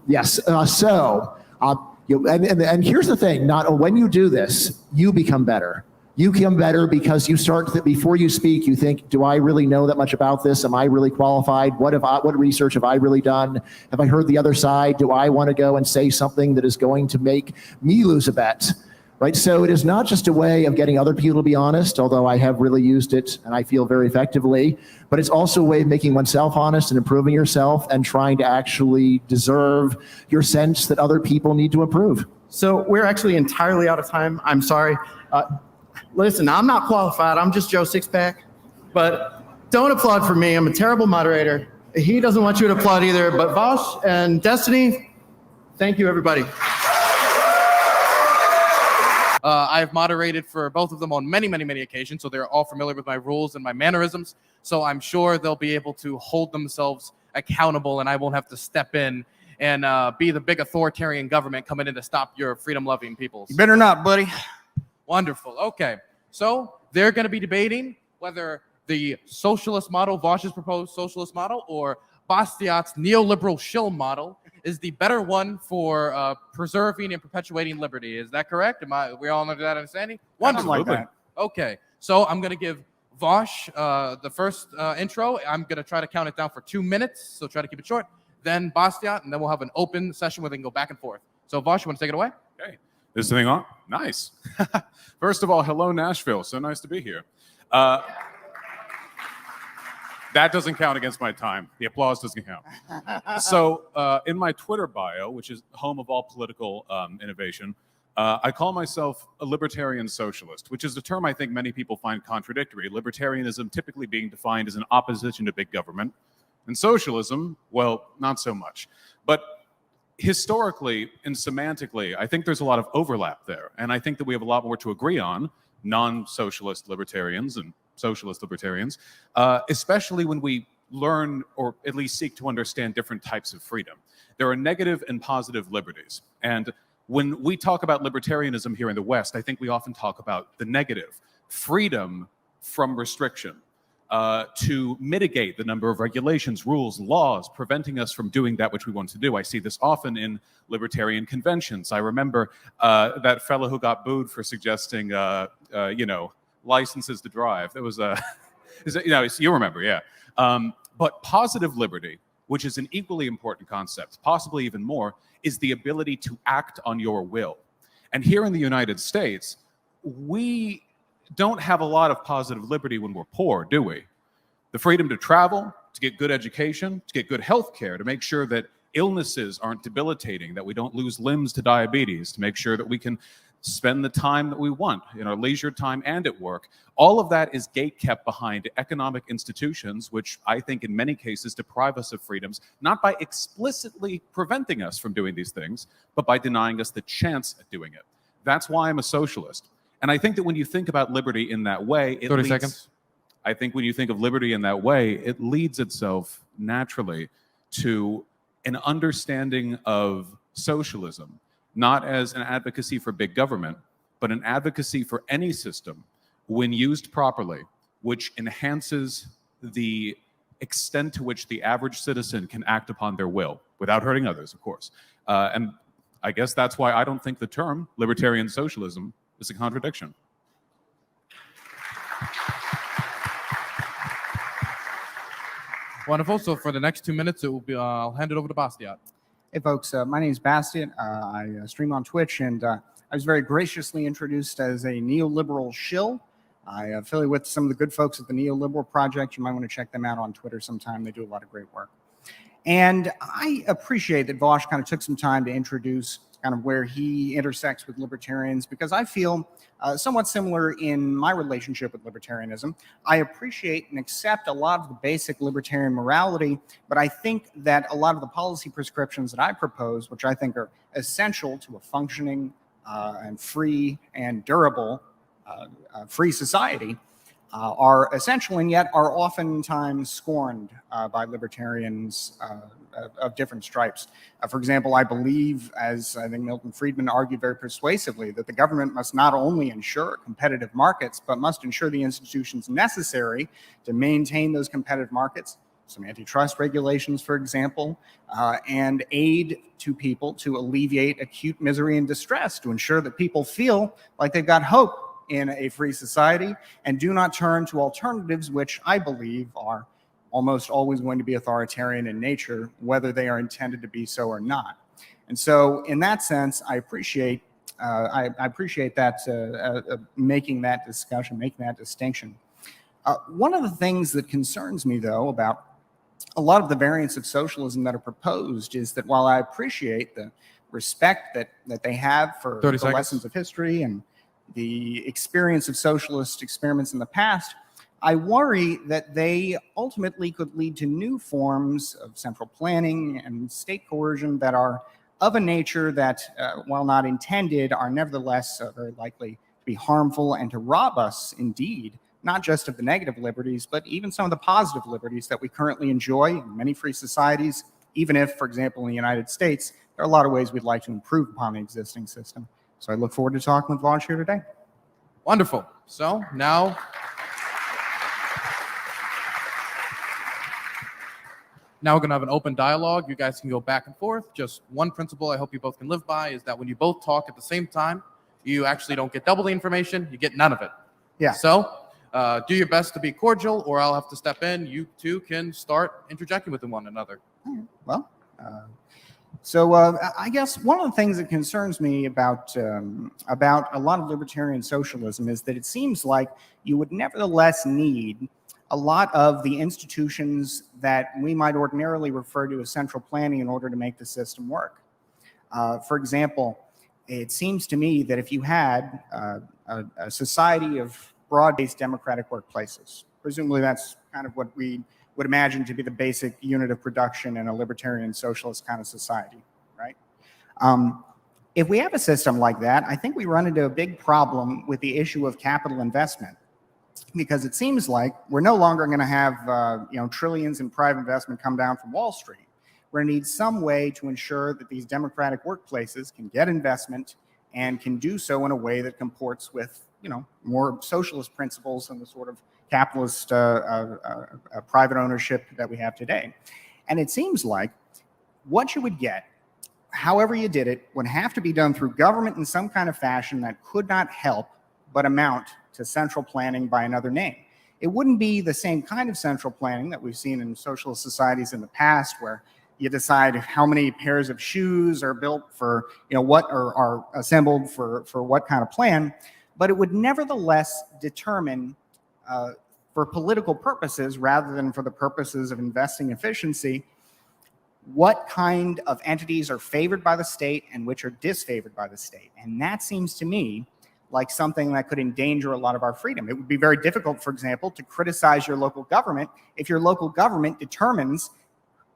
here's the thing, when you do this, you become better. You become better because you start, before you speak, you think, do I really know that much about this? Am I really qualified? What research have I really done? Have I heard the other side? Do I want to go and say something that is going to make me lose a bet? Right, so it is not just a way of getting other people to be honest, although I have really used it and I feel very effectively, but it's also a way of making oneself honest and improving yourself and trying to actually deserve your sense that other people need to improve. So we're actually entirely out of time. I'm sorry. Listen, I'm not qualified. I'm just Joe Sixpack. But don't applaud for me. I'm a terrible moderator. He doesn't want you to applaud either. But Vaush and Destiny, thank you, everybody. I've moderated for both of them on many, many, many occasions, so they're all familiar with my rules and my mannerisms. So I'm sure they'll be able to hold themselves accountable, and I won't have to step in and be the big authoritarian government coming in to stop your freedom-loving peoples. You better not, buddy. Wonderful. Okay. So they're going to be debating whether the socialist model, Vaush's proposed socialist model, or Bastiat's neoliberal shill model is the better one for preserving and perpetuating liberty. Is that correct? We all under that understanding? Wonderful. Like that. Okay. So I'm going to give Vaush the first intro. I'm going to try to count it down for 2 minutes, so try to keep it short. Then Bastiat, and then we'll have an open session where they can go back and forth. So Vaush, you want to take it away? Okay. Is the thing on? Nice. First of all, hello, Nashville. So nice to be here. That doesn't count against my time. The applause doesn't count. So in my Twitter bio, which is home of all political innovation, I call myself a libertarian socialist, which is a term I think many people find contradictory. Libertarianism typically being defined as an opposition to big government, and socialism, well, not so much. But historically and semantically, I think there's a lot of overlap there. And I think that we have a lot more to agree on, non-socialist libertarians and socialist libertarians, especially when we learn or at least seek to understand different types of freedom. There are negative and positive liberties. And when we talk about libertarianism here in the West, I think we often talk about the negative, freedom from restriction, to mitigate the number of regulations, rules, laws, preventing us from doing that which we want to do. I see this often in libertarian conventions. I remember that fellow who got booed for suggesting, licenses to drive. That was you remember, yeah. But positive liberty, which is an equally important concept, possibly even more, is the ability to act on your will. And here in the United States, we don't have a lot of positive liberty when we're poor, do we? The freedom to travel, to get good education, to get good health care, to make sure that illnesses aren't debilitating, that we don't lose limbs to diabetes, to make sure that we can spend the time that we want in our leisure time and at work. All of that is gatekept behind economic institutions, which I think in many cases deprive us of freedoms, not by explicitly preventing us from doing these things, but by denying us the chance at doing it. That's why I'm a socialist. And I think that when you think about liberty in that way, 30 seconds. I think when you think of liberty in that way, it leads itself naturally to an understanding of socialism, not as an advocacy for big government, but an advocacy for any system when used properly, which enhances the extent to which the average citizen can act upon their will without hurting others, of course. And I guess that's why I don't think the term libertarian socialism is a contradiction. Wonderful. So for the next 2 minutes, it will be. I'll hand it over to Bastiat. Hey, folks. My name is Bastiat. I stream on Twitch, and I was very graciously introduced as a neoliberal shill. I affiliate with some of the good folks at the Neoliberal Project. You might want to check them out on Twitter sometime. They do a lot of great work. And I appreciate that Vaush kind of took some time to introduce kind of where he intersects with libertarians, because I feel somewhat similar in my relationship with libertarianism. I appreciate and accept a lot of the basic libertarian morality, but I think that a lot of the policy prescriptions that I propose, which I think are essential to a functioning and free and durable free society, are essential and yet are oftentimes scorned by libertarians of different stripes. For example, I believe, as I think Milton Friedman argued very persuasively, that the government must not only ensure competitive markets, but must ensure the institutions necessary to maintain those competitive markets, some antitrust regulations, for example, and aid to people to alleviate acute misery and distress, to ensure that people feel like they've got hope in a free society and do not turn to alternatives, which I believe are almost always going to be authoritarian in nature, whether they are intended to be so or not. And so in that sense, I appreciate that making that discussion, making that distinction. One of the things that concerns me, though, about a lot of the variants of socialism that are proposed is that while I appreciate the respect that they have for 30 the seconds. lessons of history and the experience of socialist experiments in the past, I worry that they ultimately could lead to new forms of central planning and state coercion that are of a nature that, while not intended, are nevertheless very likely to be harmful and to rob us, indeed, not just of the negative liberties, but even some of the positive liberties that we currently enjoy in many free societies, even if, for example, in the United States, there are a lot of ways we'd like to improve upon the existing system. So I look forward to talking with Vaush here today. Wonderful. So now we're going to have an open dialogue. You guys can go back and forth. Just one principle I hope you both can live by is that when you both talk at the same time, you actually don't get double the information. You get none of it. Yeah. So do your best to be cordial, or I'll have to step in. You two can start interjecting with one another. Well, I guess one of the things that concerns me about a lot of libertarian socialism is that it seems like you would nevertheless need a lot of the institutions that we might ordinarily refer to as central planning in order to make the system work. For example, it seems to me that if you had a society of broad-based democratic workplaces, presumably that's kind of what we would imagine to be the basic unit of production in a libertarian socialist kind of society, right? If we have a system like that, I think we run into a big problem with the issue of capital investment, because it seems like we're no longer going to have trillions in private investment come down from Wall Street. We're going to need some way to ensure that these democratic workplaces can get investment and can do so in a way that comports with more socialist principles and the sort of capitalist private ownership that we have today. And it seems like what you would get, however you did it, would have to be done through government in some kind of fashion that could not help but amount to central planning by another name. It wouldn't be the same kind of central planning that we've seen in socialist societies in the past, where you decide how many pairs of shoes are built for, what are assembled for what kind of plan, but it would nevertheless determine for political purposes, rather than for the purposes of investing efficiency, what kind of entities are favored by the state and which are disfavored by the state. And that seems to me like something that could endanger a lot of our freedom. It would be very difficult, for example, to criticize your local government if your local government determines,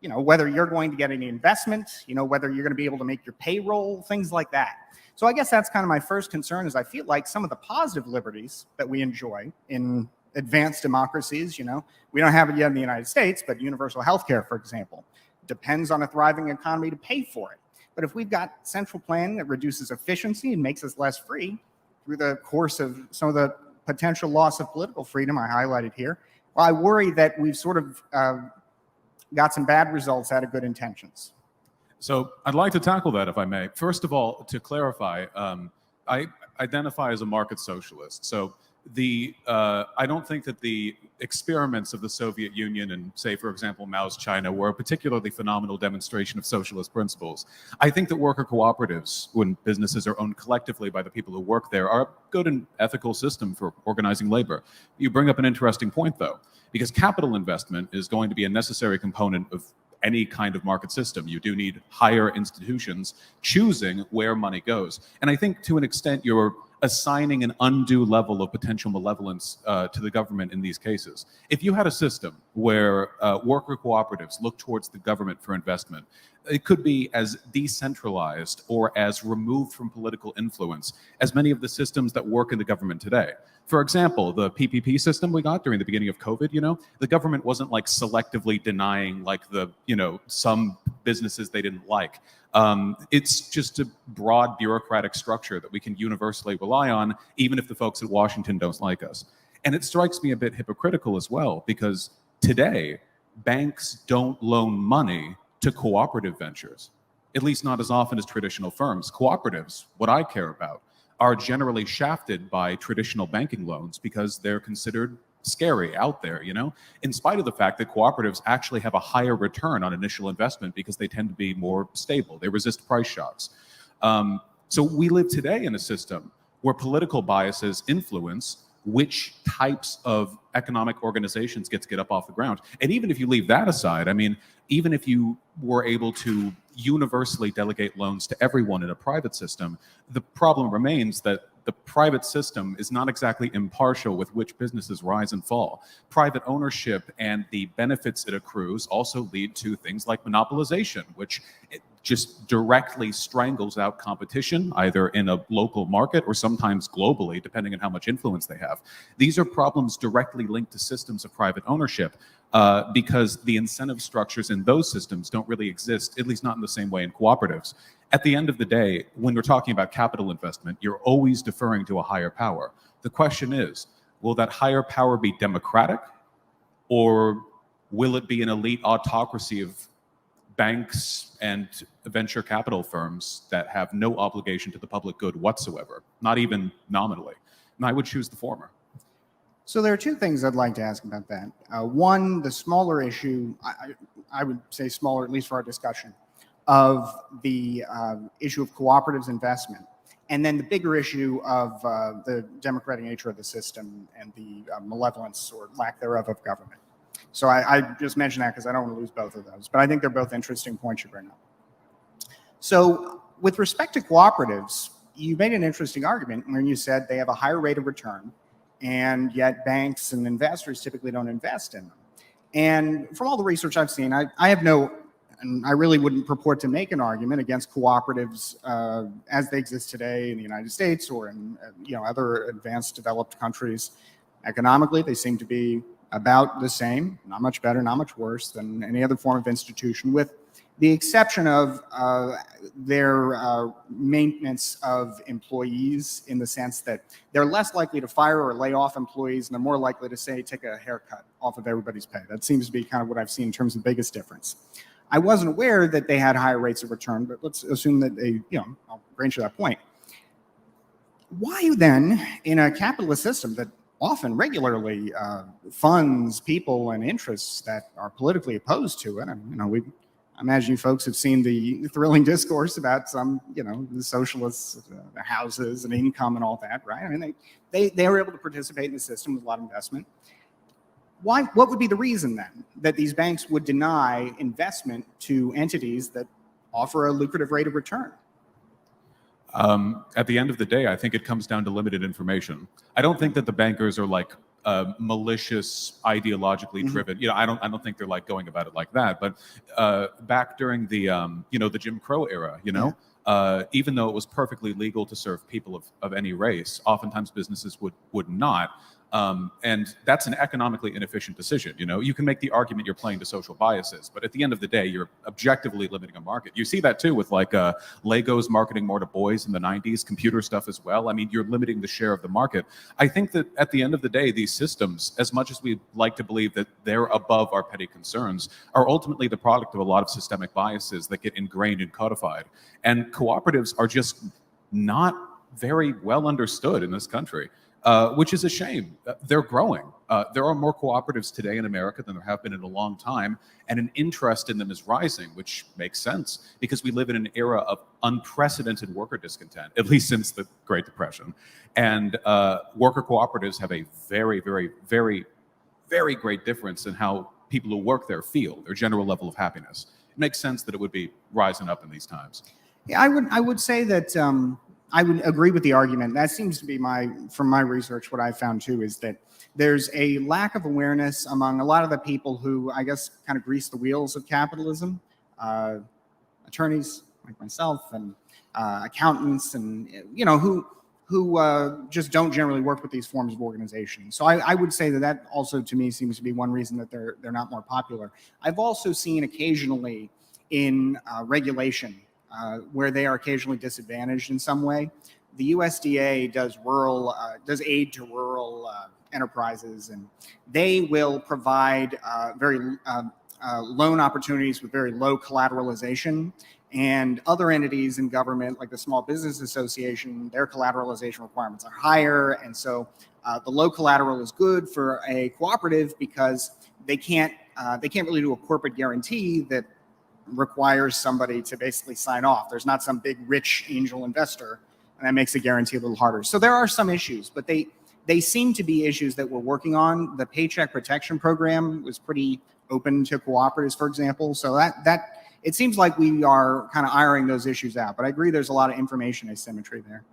whether you're going to get any investment, whether you're going to be able to make your payroll, things like that. So I guess that's kind of my first concern, is I feel like some of the positive liberties that we enjoy in advanced democracies, we don't have it yet in the United States, but universal health care, for example, depends on a thriving economy to pay for it. But if we've got central planning that reduces efficiency and makes us less free through the course of some of the potential loss of political freedom I highlighted here, well, I worry that we've sort of got some bad results out of good intentions. So I'd like to tackle that, if I may. First of all, to clarify, I identify as a market socialist. So I don't think that the experiments of the Soviet Union and, say, for example, Mao's China were a particularly phenomenal demonstration of socialist principles. I think that worker cooperatives, when businesses are owned collectively by the people who work there, are a good and ethical system for organizing labor. You bring up an interesting point, though, because capital investment is going to be a necessary component of any kind of market system. You do need higher institutions choosing where money goes. And I think to an extent you're assigning an undue level of potential malevolence to the government in these cases. If you had a system where worker cooperatives look towards the government for investment, it could be as decentralized or as removed from political influence as many of the systems that work in the government today. For example, the PPP system we got during the beginning of COVID, the government wasn't like selectively denying some businesses they didn't like. It's just a broad bureaucratic structure that we can universally rely on, even if the folks at Washington don't like us. And it strikes me a bit hypocritical as well, because today, banks don't loan money to cooperative ventures, at least not as often as traditional firms. Cooperatives, what I care about, are generally shafted by traditional banking loans because they're considered scary out there, in spite of the fact that cooperatives actually have a higher return on initial investment because they tend to be more stable. They resist price shocks. So we live today in a system where political biases influence which types of economic organizations get up off the ground. And even if you leave that aside, I mean, even if you were able to universally delegate loans to everyone in a private system, the problem remains that the private system is not exactly impartial with which businesses rise and fall. Private ownership and the benefits it accrues also lead to things like monopolization, which just directly strangles out competition, either in a local market or sometimes globally, depending on how much influence they have. These are problems directly linked to systems of private ownership, because the incentive structures in those systems don't really exist, at least not in the same way in cooperatives. At the end of the day, when we're talking about capital investment, you're always deferring to a higher power. The question is, will that higher power be democratic, or will it be an elite autocracy of banks and venture capital firms that have no obligation to the public good whatsoever, not even nominally? And I would choose the former. So there are two things I'd like to ask about that. One, the smaller issue, I would say smaller, at least for our discussion, of the issue of cooperatives investment. And then the bigger issue of the democratic nature of the system and the malevolence or lack thereof of government. So I just mentioned that because I don't want to lose both of those, but I think they're both interesting points you bring up. So with respect to cooperatives, you made an interesting argument when you said they have a higher rate of return, and yet banks and investors typically don't invest in them. And from all the research I've seen, I have no, and I really wouldn't purport to make an argument against cooperatives as they exist today in the United States or in other advanced developed countries. Economically, they seem to be about the same, not much better, not much worse than any other form of institution, with the exception of their maintenance of employees, in the sense that they're less likely to fire or lay off employees, and they're more likely to, say, take a haircut off of everybody's pay. That seems to be kind of what I've seen in terms of the biggest difference. I wasn't aware that they had higher rates of return, but let's assume that they, I'll grant you that point. Why then, in a capitalist system that often regularly funds people and interests that are politically opposed to it, I imagine you folks have seen the thrilling discourse about some, the socialists, the houses and income and all that, right? I mean, they were able to participate in the system with a lot of investment. Why? What would be the reason then that these banks would deny investment to entities that offer a lucrative rate of return? At the end of the day, I think it comes down to limited information. I don't think that the bankers are like malicious, ideologically driven. I don't think they're like going about it like that. But back during the the Jim Crow era, even though it was perfectly legal to serve people of any race, oftentimes businesses would not. And that's an economically inefficient decision. You can make the argument you're playing to social biases, but at the end of the day, you're objectively limiting a market. You see that too with like Legos marketing more to boys in the 90s, computer stuff as well. I mean, you're limiting the share of the market. I think that at the end of the day, these systems, as much as we like to believe that they're above our petty concerns, are ultimately the product of a lot of systemic biases that get ingrained and codified. And cooperatives are just not very well understood in this country. Which is a shame. They're growing. There are more cooperatives today in America than there have been in a long time, and an interest in them is rising, which makes sense because we live in an era of unprecedented worker discontent, at least since the Great Depression. And worker cooperatives have a very, very, very, very great difference in how people who work there feel, their general level of happiness. It makes sense that it would be rising up in these times. Yeah, I would say that I would agree with the argument. That seems to be from my research, what I found too, is that there's a lack of awareness among a lot of the people who, I guess, kind of grease the wheels of capitalism, attorneys like myself and accountants, and who just don't generally work with these forms of organization. So I would say that also, to me, seems to be one reason that they're not more popular. I've also seen occasionally in regulation where they are occasionally disadvantaged in some way. The USDA does aid to rural enterprises, and they will provide very loan opportunities with very low collateralization. And other entities in government, like the Small Business Association, their collateralization requirements are higher, and so the low collateral is good for a cooperative because they can't really do a corporate guarantee that requires somebody to basically sign off. There's not some big rich angel investor, and that makes the guarantee a little harder. So there are some issues, but they seem to be issues that we're working on. The Paycheck Protection Program was pretty open to cooperatives, for example. So that it seems like we are kind of ironing those issues out. But I agree there's a lot of information asymmetry there.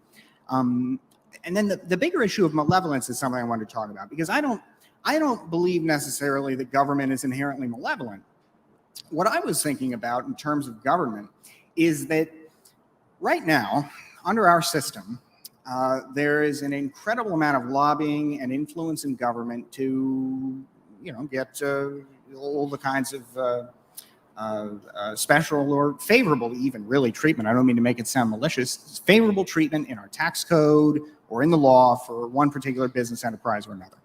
And then the bigger issue of malevolence is something I wanted to talk about, because I don't believe necessarily that government is inherently malevolent. What I was thinking about in terms of government is that right now, under our system, there is an incredible amount of lobbying and influence in government to, get all the kinds of special or favorable, even really, treatment. I don't mean to make it sound malicious. Favorable treatment in our tax code or in the law for one particular business enterprise or another.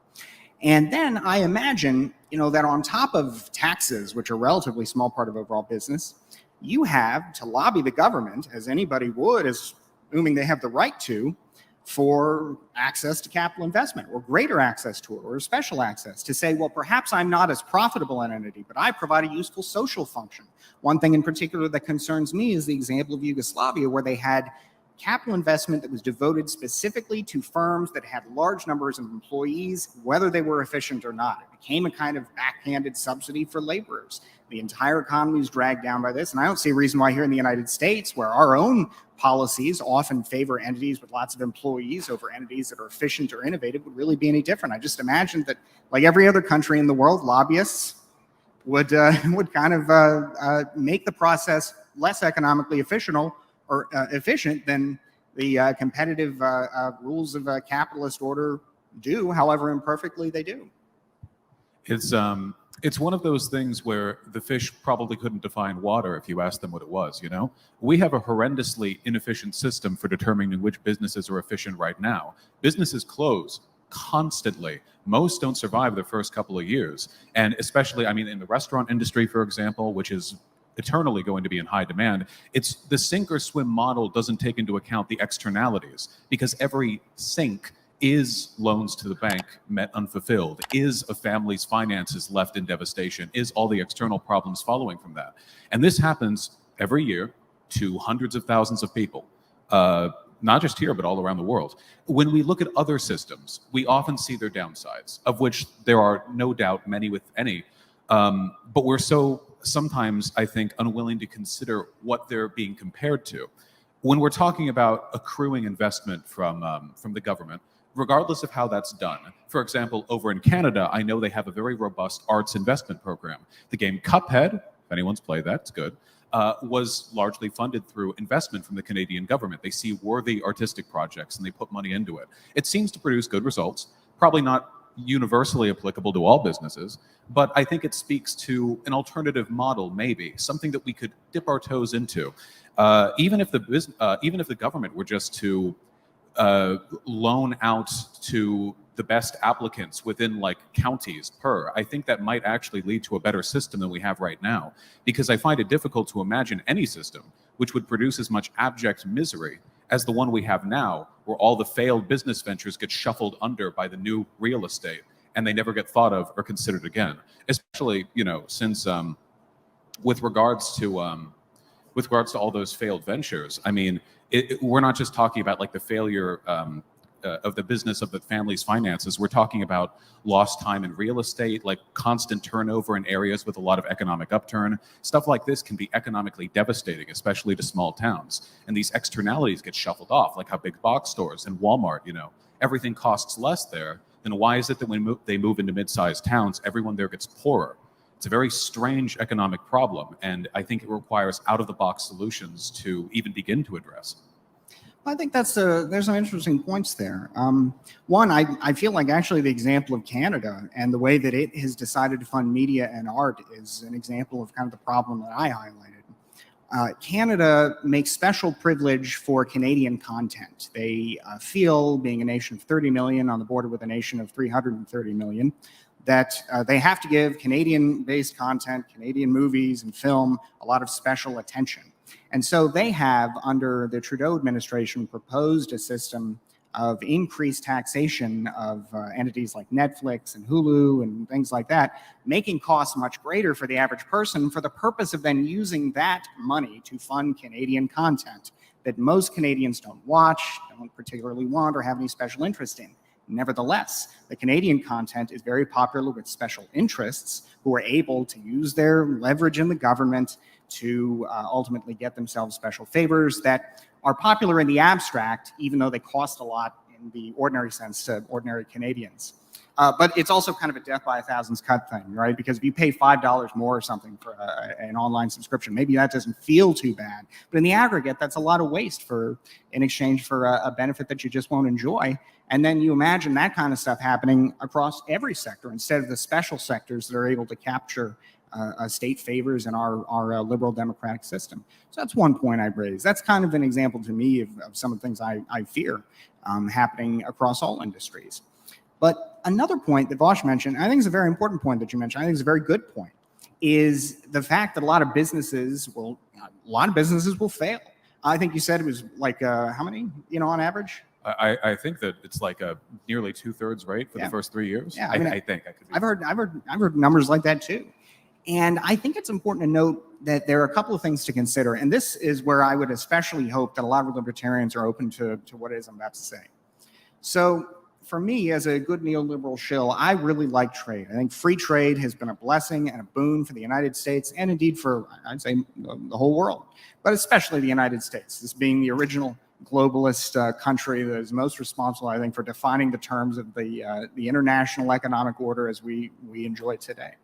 And then I imagine, that on top of taxes, which are a relatively small part of overall business, you have to lobby the government, as anybody would, assuming they have the right to, for access to capital investment or greater access to it or special access, to say, well, perhaps I'm not as profitable an entity, but I provide a useful social function. One thing in particular that concerns me is the example of Yugoslavia, where they had capital investment that was devoted specifically to firms that had large numbers of employees, whether they were efficient or not. It became a kind of backhanded subsidy for laborers. The entire economy is dragged down by this. And I don't see a reason why here in the United States, where our own policies often favor entities with lots of employees over entities that are efficient or innovative, would really be any different. I just imagined that, like every other country in the world, lobbyists would kind of make the process less economically efficient than the competitive rules of a capitalist order do, however imperfectly they do. It's one of those things where the fish probably couldn't define water if you asked them what it was, We have a horrendously inefficient system for determining which businesses are efficient right now. Businesses close constantly. Most don't survive the first couple of years. And especially, in the restaurant industry, for example, which is eternally going to be in high demand, it's the sink or swim model doesn't take into account the externalities, because every sink is loans to the bank met unfulfilled, is a family's finances left in devastation, is all the external problems following from that. And this happens every year to hundreds of thousands of people, not just here, but all around the world. When we look at other systems, we often see their downsides, of which there are no doubt many with any, but we're so sometimes, I think, unwilling to consider what they're being compared to. When we're talking about accruing investment from the government, regardless of how that's done. For example, over in Canada, I know they have a very robust arts investment program. The game Cuphead, if anyone's played that, it's good, was largely funded through investment from the Canadian government. They see worthy artistic projects and they put money into it. It seems to produce good results, probably not universally applicable to all businesses, but I think it speaks to an alternative model, maybe something that we could dip our toes into. Even if the government were just to loan out to the best applicants within counties per, I think that might actually lead to a better system than we have right now, because I find it difficult to imagine any system which would produce as much abject misery as the one we have now, where all the failed business ventures get shuffled under by the new real estate and they never get thought of or considered again. Especially, since with regards to all those failed ventures, we're not just talking about the failure of the business of the family's finances. We're talking about lost time in real estate, constant turnover in areas with a lot of economic upturn. Stuff like this can be economically devastating, especially to small towns. And these externalities get shuffled off, like how big box stores and Walmart, everything costs less there. Then why is it that when they move into mid-sized towns, everyone there gets poorer? It's a very strange economic problem, and I think it requires out-of-the-box solutions to even begin to address. I think there's some interesting points there. One, I feel like actually the example of Canada and the way that it has decided to fund media and art is an example of kind of the problem that I highlighted. Canada makes special privilege for Canadian content. They feel, being a nation of 30 million on the border with a nation of 330 million, that they have to give Canadian-based content, Canadian movies and film, a lot of special attention. And so they have, under the Trudeau administration, proposed a system of increased taxation of entities like Netflix and Hulu and things like that, making costs much greater for the average person for the purpose of then using that money to fund Canadian content that most Canadians don't watch, don't particularly want, or have any special interest in. Nevertheless, the Canadian content is very popular with special interests who are able to use their leverage in the government to ultimately get themselves special favors that are popular in the abstract, even though they cost a lot in the ordinary sense to ordinary Canadians. But it's also kind of a death by a thousand cut thing, right? Because if you pay $5 more or something for an online subscription, maybe that doesn't feel too bad. But in the aggregate, that's a lot of waste in exchange for a benefit that you just won't enjoy. And then you imagine that kind of stuff happening across every sector instead of the special sectors that are able to capture state favors in our liberal democratic system. So that's one point I'd raise. That's kind of an example to me of some of the things I fear happening across all industries. But another point that Vaush mentioned, I think is a very important point that you mentioned, I think is a very good point, is the fact that a lot of businesses will fail. I think you said it was like, how many, on average? I think that it's like nearly 2/3 rate for the first 3 years. Yeah, I think I could be. I've heard numbers like that too. And I think it's important to note that there are a couple of things to consider. And this is where I would especially hope that a lot of libertarians are open to what it is I'm about to say. So for me, as a good neoliberal shill, I really like trade. I think free trade has been a blessing and a boon for the United States and indeed for, I'd say, the whole world, but especially the United States, this being the original globalist country that is most responsible, I think, for defining the terms of the international economic order as we enjoy today.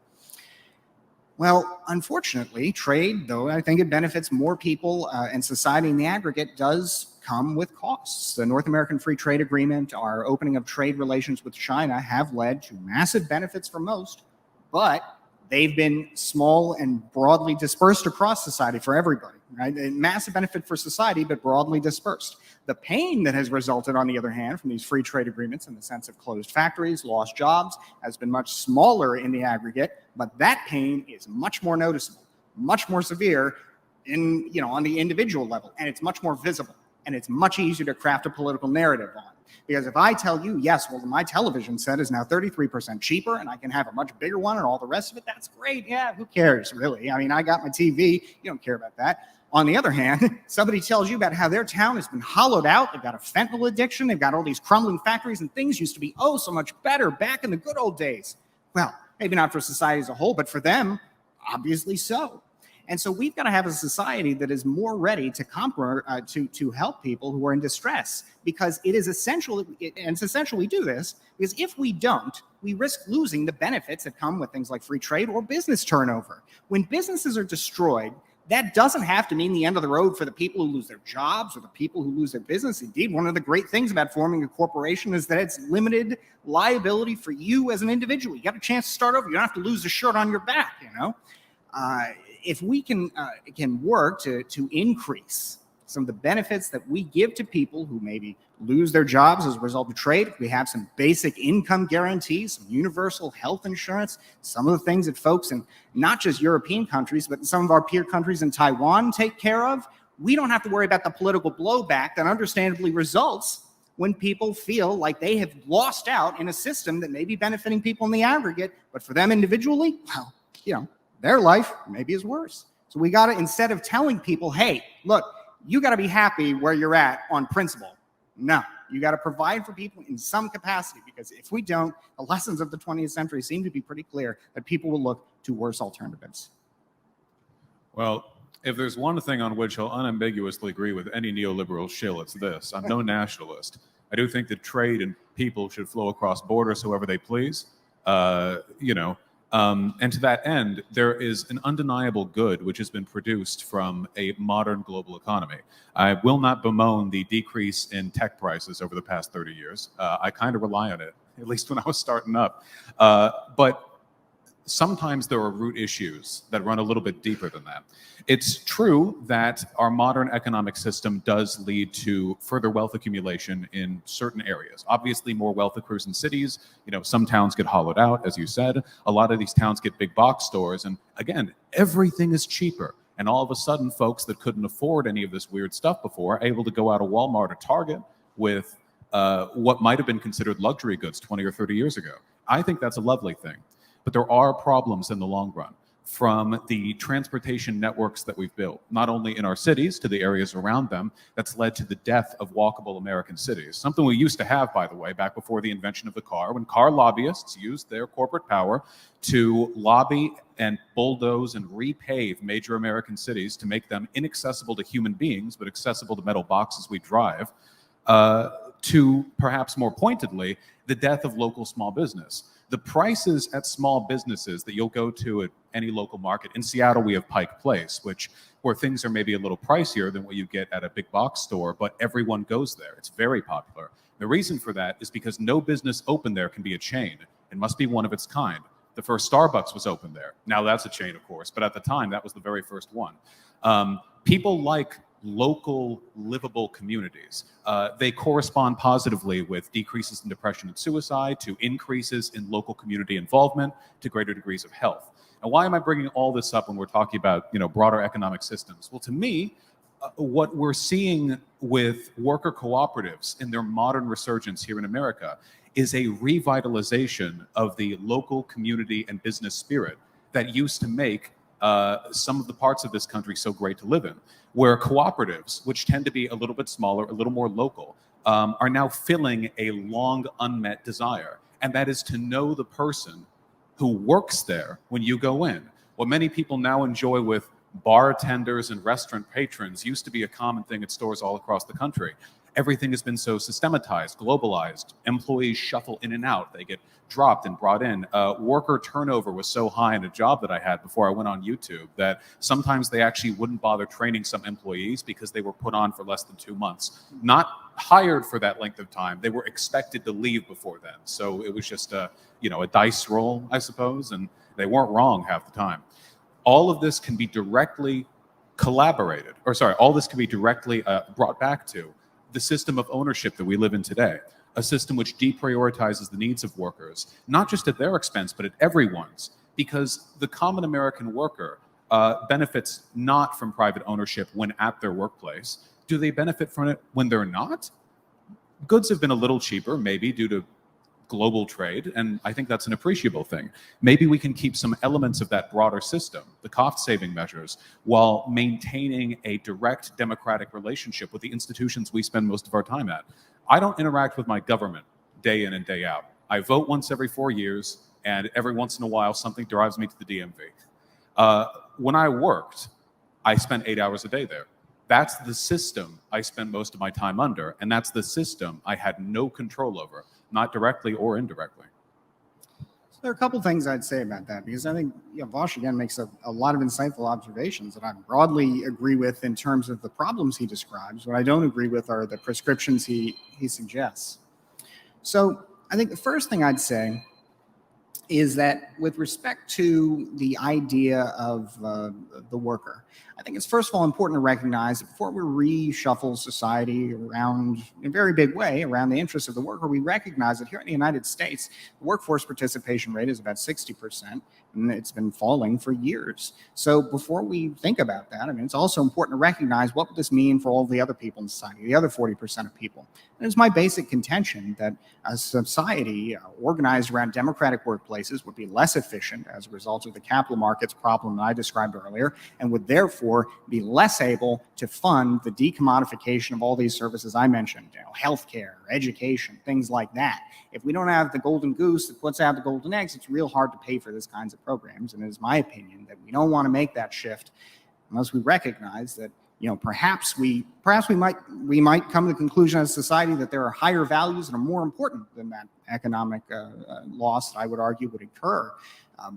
Well, unfortunately, trade, though I think it benefits more people and society in the aggregate, does come with costs. The North American Free Trade Agreement, our opening of trade relations with China, have led to massive benefits for most, but they've been small and broadly dispersed across society for everybody, right? A massive benefit for society, but broadly dispersed. The pain that has resulted, on the other hand, from these free trade agreements in the sense of closed factories, lost jobs, has been much smaller in the aggregate, but that pain is much more noticeable, much more severe on the individual level, and it's much more visible, and it's much easier to craft a political narrative on. Because if I tell you, yes, well, my television set is now 33% cheaper and I can have a much bigger one and all the rest of it, that's great. Yeah, who cares, really? I mean, I got my TV. You don't care about that. On the other hand, somebody tells you about how their town has been hollowed out. They've got a fentanyl addiction. They've got all these crumbling factories, and things used to be, oh, so much better back in the good old days. Well, maybe not for society as a whole, but for them, obviously so. And so we've got to have a society that is more ready to help people who are in distress, because it is essential, and it's essential we do this, because if we don't, we risk losing the benefits that come with things like free trade or business turnover. When businesses are destroyed, that doesn't have to mean the end of the road for the people who lose their jobs or the people who lose their business. Indeed, one of the great things about forming a corporation is that it's limited liability for you as an individual. You got a chance to start over. You don't have to lose the shirt on your back, If we can work to increase some of the benefits that we give to people who maybe lose their jobs as a result of trade, we have some basic income guarantees, some universal health insurance, some of the things that folks in not just European countries, but some of our peer countries in Taiwan take care of, we don't have to worry about the political blowback that understandably results when people feel like they have lost out in a system that may be benefiting people in the aggregate, but for them individually, well, their life maybe is worse. So we got to, instead of telling people, hey, look, you got to be happy where you're at on principle. No, you got to provide for people in some capacity, because if we don't, the lessons of the 20th century seem to be pretty clear that people will look to worse alternatives. Well, if there's one thing on which I'll unambiguously agree with any neoliberal shill, it's this. I'm no nationalist. I do think that trade and people should flow across borders however they please. And to that end, there is an undeniable good which has been produced from a modern global economy. I will not bemoan the decrease in tech prices over the past 30 years. I kind of rely on it, at least when I was starting up. But sometimes there are root issues that run a little bit deeper than that. It's true that our modern economic system does lead to further wealth accumulation in certain areas. Obviously, more wealth accrues in cities. Some towns get hollowed out, as you said. A lot of these towns get big box stores. And again, everything is cheaper. And all of a sudden, folks that couldn't afford any of this weird stuff before are able to go out of Walmart or Target with what might have been considered luxury goods 20 or 30 years ago. I think that's a lovely thing. But there are problems in the long run. from the transportation networks that we've built, not only in our cities to the areas around them, that's led to the death of walkable American cities. Something we used to have, by the way, back before the invention of the car, when car lobbyists used their corporate power to lobby and bulldoze and repave major American cities to make them inaccessible to human beings, but accessible to metal boxes we drive, to perhaps more pointedly, the death of local small business. The prices at small businesses that you'll go to at any local market. In Seattle, we have Pike Place, where things are maybe a little pricier than what you get at a big box store, but everyone goes there. It's very popular. The reason for that is because no business open there can be a chain. It must be one of its kind. The first Starbucks was open there. Now that's a chain, of course, but at the time, that was the very first one. People like local livable communities. They correspond positively with decreases in depression and suicide, to increases in local community involvement, to greater degrees of health. And why am I bringing all this up when we're talking about, broader economic systems? Well, to me, what we're seeing with worker cooperatives in their modern resurgence here in America is a revitalization of the local community and business spirit that used to make some of the parts of this country so great to live in, where cooperatives, which tend to be a little bit smaller, a little more local, are now filling a long unmet desire, and that is to know the person who works there when you go in. What many people now enjoy with bartenders and restaurant patrons used to be a common thing at stores all across the country. Everything has been so systematized, globalized. Employees shuffle in and out. They get dropped and brought in. Worker turnover was so high in a job that I had before I went on YouTube that sometimes they actually wouldn't bother training some employees because they were put on for less than 2 months. Not hired for that length of time. They were expected to leave before then. So it was just a dice roll, I suppose, and they weren't wrong half the time. All of this can be directly all this can be directly brought back to the system of ownership that we live in today, a system which deprioritizes the needs of workers, not just at their expense, but at everyone's, because the common American worker benefits not from private ownership when at their workplace. Do they benefit from it when they're not? Goods have been a little cheaper, maybe due to global trade, and I think that's an appreciable thing. Maybe we can keep some elements of that broader system, the cost-saving measures, while maintaining a direct democratic relationship with the institutions we spend most of our time at. I don't interact with my government day in and day out. I vote once every 4 years, and every once in a while, something drives me to the DMV. When I worked, I spent 8 hours a day there. That's the system I spend most of my time under, and that's the system I had no control over, not directly or indirectly. So there are a couple things I'd say about that, because I think Vaush again makes a lot of insightful observations that I broadly agree with in terms of the problems he describes. What I don't agree with are the prescriptions he suggests. So I think the first thing I'd say is that with respect to the idea of the worker, I think it's first of all important to recognize that before we reshuffle society around in a very big way around the interests of the worker, we recognize that here in the United States, the workforce participation rate is about 60%, and it's been falling for years. So before we think about that, it's also important to recognize what would this mean for all the other people in society, the other 40% of people. And it's my basic contention that a society organized around democratic workplaces would be less efficient as a result of the capital markets problem that I described earlier, and would therefore be less able to fund the decommodification of all these services I mentioned, healthcare, education, things like that. If we don't have the golden goose that puts out the golden eggs, it's real hard to pay for these kinds of programs. And it is my opinion that we don't want to make that shift unless we recognize that perhaps we might come to the conclusion as a society that there are higher values that are more important than that economic loss that I would argue would occur.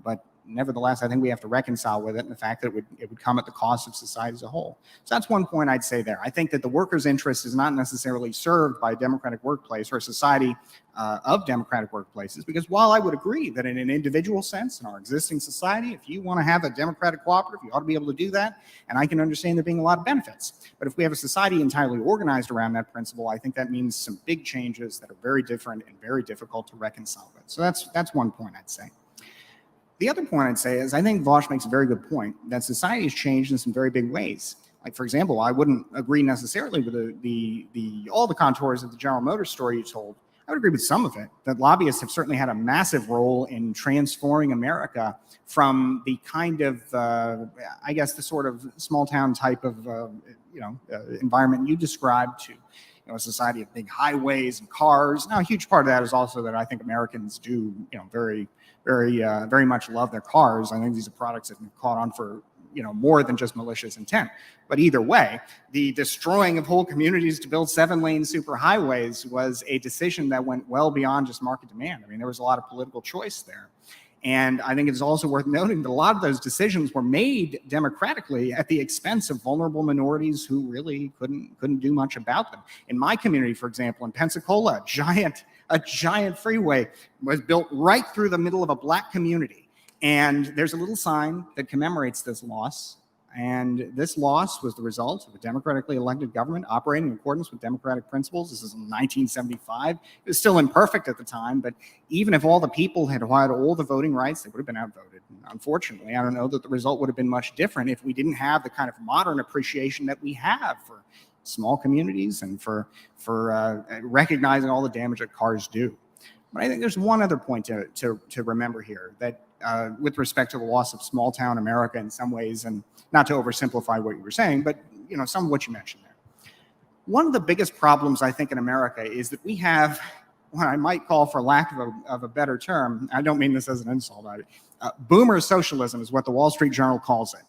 But nevertheless, I think we have to reconcile with it and the fact that it would come at the cost of society as a whole. So that's one point I'd say there. I think that the worker's interest is not necessarily served by a democratic workplace or a society of democratic workplaces, because while I would agree that in an individual sense in our existing society, if you want to have a democratic cooperative, you ought to be able to do that, and I can understand there being a lot of benefits. But if we have a society entirely organized around that principle, I think that means some big changes that are very different and very difficult to reconcile with. So that's one point I'd say. The other point I'd say is I think Vaush makes a very good point that society has changed in some very big ways. Like, for example, I wouldn't agree necessarily with all the contours of the General Motors story you told. I would agree with some of it. That lobbyists have certainly had a massive role in transforming America from the kind of, I guess, the sort of small town type of, environment you described to, a society of big highways and cars. Now, a huge part of that is also that I think Americans do, very, very much love their cars. I think these are products that have caught on for, more than just malicious intent. But either way, the destroying of whole communities to build 7-lane superhighways was a decision that went well beyond just market demand. I mean, there was a lot of political choice there. And I think it's also worth noting that a lot of those decisions were made democratically at the expense of vulnerable minorities who really couldn't do much about them. In my community, for example, in Pensacola, a giant freeway was built right through the middle of a black community. And there's a little sign that commemorates this loss. And this loss was the result of a democratically elected government operating in accordance with democratic principles. This is in 1975. It was still imperfect at the time, but even if all the people had had all the voting rights, they would have been outvoted. And unfortunately, I don't know that the result would have been much different if we didn't have the kind of modern appreciation that we have for small communities and for recognizing all the damage that cars do. But I think there's one other point to remember here, that with respect to the loss of small town America in some ways, and not to oversimplify what you were saying, but some of what you mentioned there. One of the biggest problems I think in America is that we have what I might call, for lack of a better term, I don't mean this as an insult, boomer socialism is what the Wall Street Journal calls it.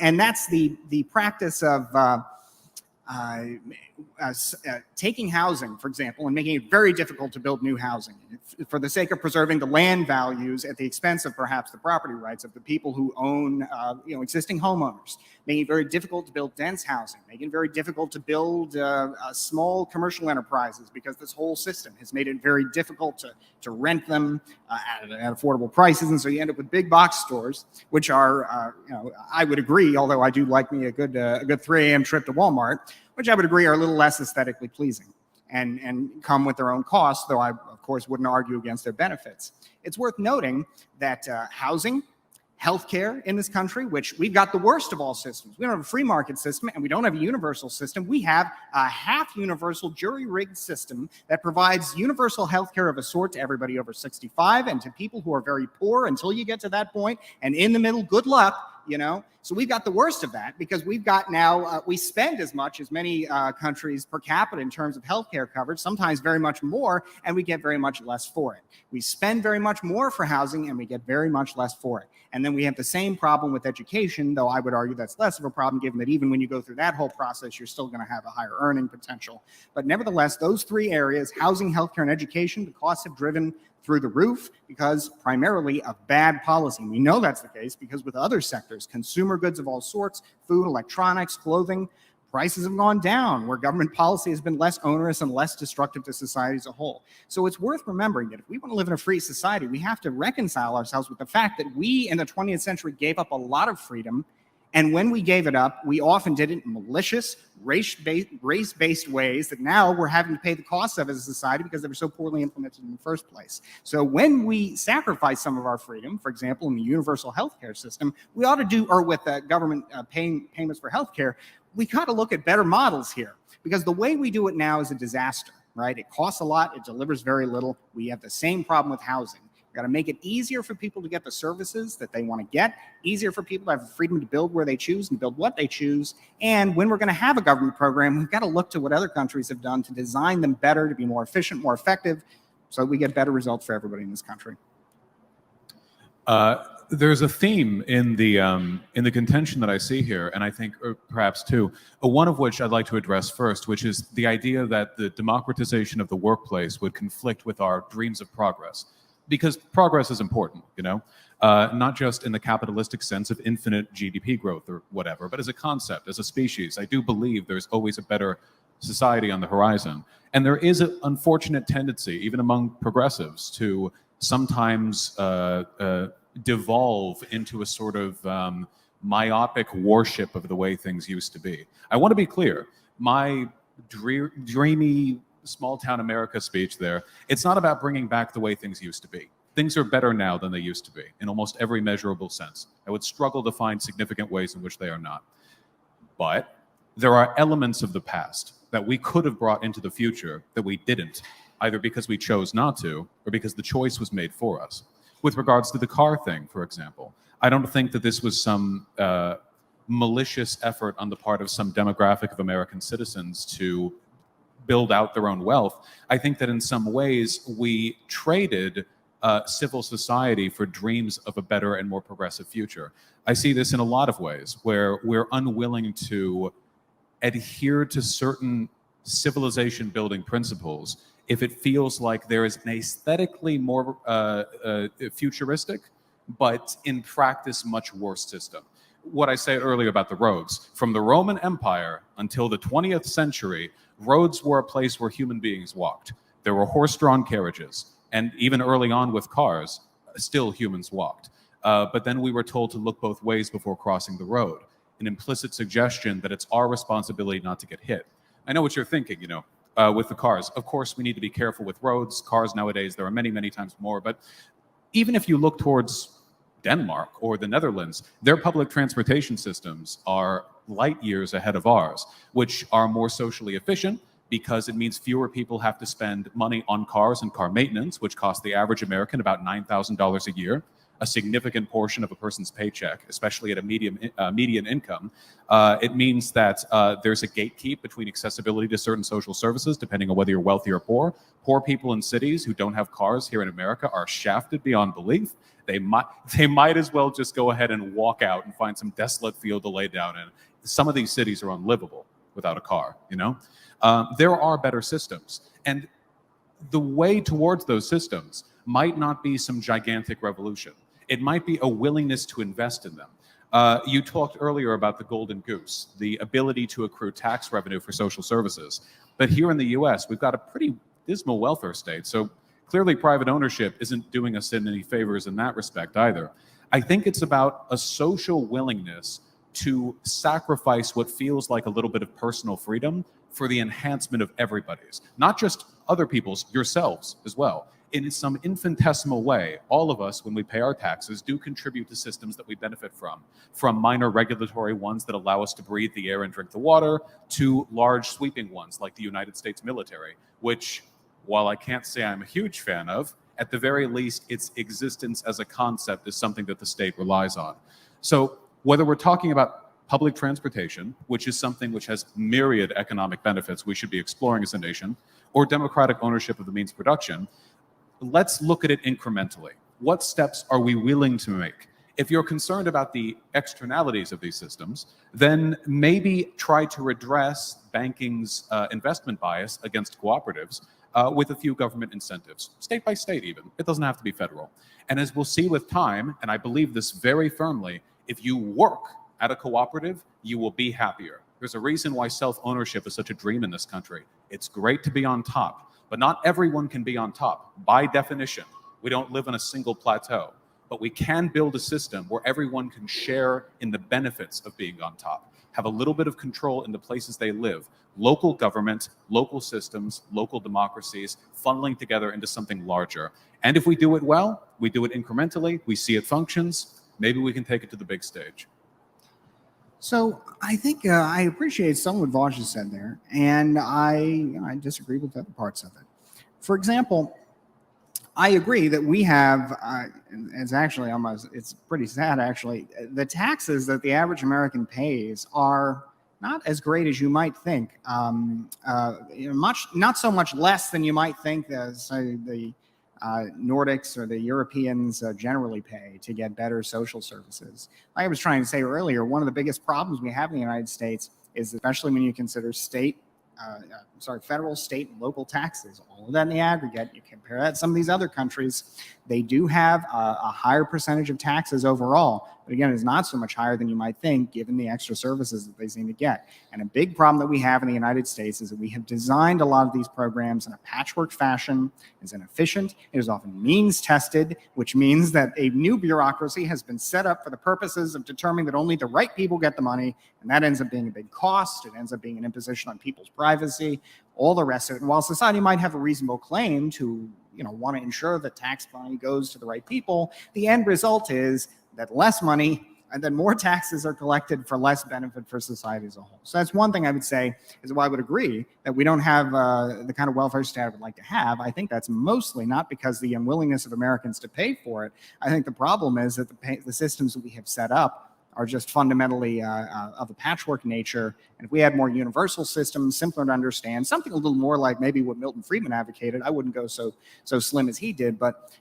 And that's the practice of taking housing, for example, and making it very difficult to build new housing for the sake of preserving the land values at the expense of perhaps the property rights of the people who own, existing homeowners, making it very difficult to build dense housing, making it very difficult to build small commercial enterprises, because this whole system has made it very difficult to rent them at affordable prices. And so you end up with big box stores, which are, I would agree, although I do like me a good 3 a.m. trip to Walmart, which I would agree are a little less aesthetically pleasing and come with their own costs, though I, of course, wouldn't argue against their benefits. It's worth noting that housing, healthcare in this country, which we've got the worst of all systems. We don't have a free market system, and we don't have a universal system. We have a half-universal, jury-rigged system that provides universal healthcare of a sort to everybody over 65 and to people who are very poor until you get to that point, and in the middle, good luck. So we've got the worst of that, because we've got now, we spend as much as many countries per capita in terms of healthcare coverage, sometimes very much more, and we get very much less for it. We spend very much more for housing, and we get very much less for it. And then we have the same problem with education, though I would argue that's less of a problem, given that even when you go through that whole process, you're still going to have a higher earning potential. But nevertheless, those 3 areas, housing, healthcare, and education, the costs have driven through the roof because primarily of bad policy. We know that's the case because with other sectors, consumer goods of all sorts, food, electronics, clothing, prices have gone down where government policy has been less onerous and less destructive to society as a whole. So it's worth remembering that if we want to live in a free society, we have to reconcile ourselves with the fact that we in the 20th century gave up a lot of freedom. And when we gave it up, we often did it in malicious, race-based ways that now we're having to pay the cost of as a society because they were so poorly implemented in the first place. So when we sacrifice some of our freedom, for example, in the universal healthcare system, we ought to do, or with government payments for healthcare, we got to look at better models here, because the way we do it now is a disaster, right? It costs a lot, it delivers very little. We have the same problem with housing. We've got to make it easier for people to get the services that they want to get, easier for people to have the freedom to build where they choose and build what they choose. And when we're going to have a government program, we've got to look to what other countries have done to design them better, to be more efficient, more effective, so we get better results for everybody in this country. There's a theme in the contention that I see here, and I think perhaps two, one of which I'd like to address first, which is the idea that the democratization of the workplace would conflict with our dreams of progress. Because progress is important, not just in the capitalistic sense of infinite GDP growth or whatever, but as a concept, as a species. I do believe there's always a better society on the horizon. And there is an unfortunate tendency, even among progressives, to sometimes devolve into a sort of myopic worship of the way things used to be. I want to be clear. My dreamy small town America speech there, it's not about bringing back the way things used to be. Things are better now than they used to be in almost every measurable sense. I would struggle to find significant ways in which they are not. But there are elements of the past that we could have brought into the future that we didn't. either because we chose not to or because the choice was made for us. With regards to the car thing, for example, I don't think that this was some malicious effort on the part of some demographic of American citizens to build out their own wealth. I think that in some ways we traded civil society for dreams of a better and more progressive future. I see this in a lot of ways where we're unwilling to adhere to certain civilization building principles if it feels like there is an aesthetically more futuristic, but in practice much worse system. What I said earlier about the roads, from the Roman Empire until the 20th century, roads were a place where human beings walked. There were horse-drawn carriages, and even early on with cars, still humans walked. But then we were told to look both ways before crossing the road, an implicit suggestion that it's our responsibility not to get hit. I know what you're thinking, with the cars. Of course, we need to be careful with roads. Cars nowadays, there are many, many times more. But even if you look towards Denmark or the Netherlands, their public transportation systems are light years ahead of ours, which are more socially efficient because it means fewer people have to spend money on cars and car maintenance, which costs the average American about $9,000 a year, a significant portion of a person's paycheck, especially at a median income. It means that there's a gatekeep between accessibility to certain social services, depending on whether you're wealthy or poor. Poor people in cities who don't have cars here in America are shafted beyond belief. They might as well just go ahead and walk out and find some desolate field to lay down in. Some of these cities are unlivable without a car, There are better systems. And the way towards those systems might not be some gigantic revolution. It might be a willingness to invest in them. You talked earlier about the golden goose, the ability to accrue tax revenue for social services. But here in the US, we've got a pretty dismal welfare state. So clearly private ownership isn't doing us any favors in that respect either. I think it's about a social willingness to sacrifice what feels like a little bit of personal freedom for the enhancement of everybody's, not just other people's, yourselves as well. In some infinitesimal way, all of us, when we pay our taxes, do contribute to systems that we benefit from minor regulatory ones that allow us to breathe the air and drink the water, to large sweeping ones like the United States military, which, while I can't say I'm a huge fan of, at the very least, its existence as a concept is something that the state relies on. So whether we're talking about public transportation, which is something which has myriad economic benefits we should be exploring as a nation, or democratic ownership of the means of production, let's look at it incrementally. What steps are we willing to make? If you're concerned about the externalities of these systems, then maybe try to redress banking's investment bias against cooperatives with a few government incentives, state by state even. It doesn't have to be federal. And as we'll see with time, and I believe this very firmly, if you work at a cooperative, you will be happier. There's a reason why self-ownership is such a dream in this country. It's great to be on top, but not everyone can be on top. By definition, we don't live on a single plateau, but we can build a system where everyone can share in the benefits of being on top, have a little bit of control in the places they live. Local government, local systems, local democracies, funneling together into something larger. And if we do it well, we do it incrementally, we see it functions, maybe we can take it to the big stage. So I think I appreciate some of what Vaush has said there, and I disagree with other parts of it. For example, I agree that we have, it's pretty sad actually, the taxes that the average American pays are not as great as you might think. Not so much less than you might think as the Nordics or the Europeans generally pay to get better social services. Like I was trying to say earlier, one of the biggest problems we have in the United States is, especially when you consider federal, state, and local taxes, all of that in the aggregate, you compare that to some of these other countries, they do have a higher percentage of taxes overall. But again, it's not so much higher than you might think, given the extra services that they seem to get. And a big problem that we have in the United States is that we have designed a lot of these programs in a patchwork fashion. It's inefficient. It is often means tested, which means that a new bureaucracy has been set up for the purposes of determining that only the right people get the money. And that ends up being a big cost. It ends up being an imposition on people's privacy, all the rest of it. And while society might have a reasonable claim to want to ensure that tax money goes to the right people, the end result is that less money and then more taxes are collected for less benefit for society as a whole. So that's one thing I would say is why I would agree that we don't have the kind of welfare state I would like to have. I think that's mostly not because the unwillingness of Americans to pay for it. I think the problem is that the systems that we have set up are just fundamentally of a patchwork nature. And if we had more universal systems, simpler to understand, something a little more like maybe what Milton Friedman advocated, I wouldn't go so slim as he did, but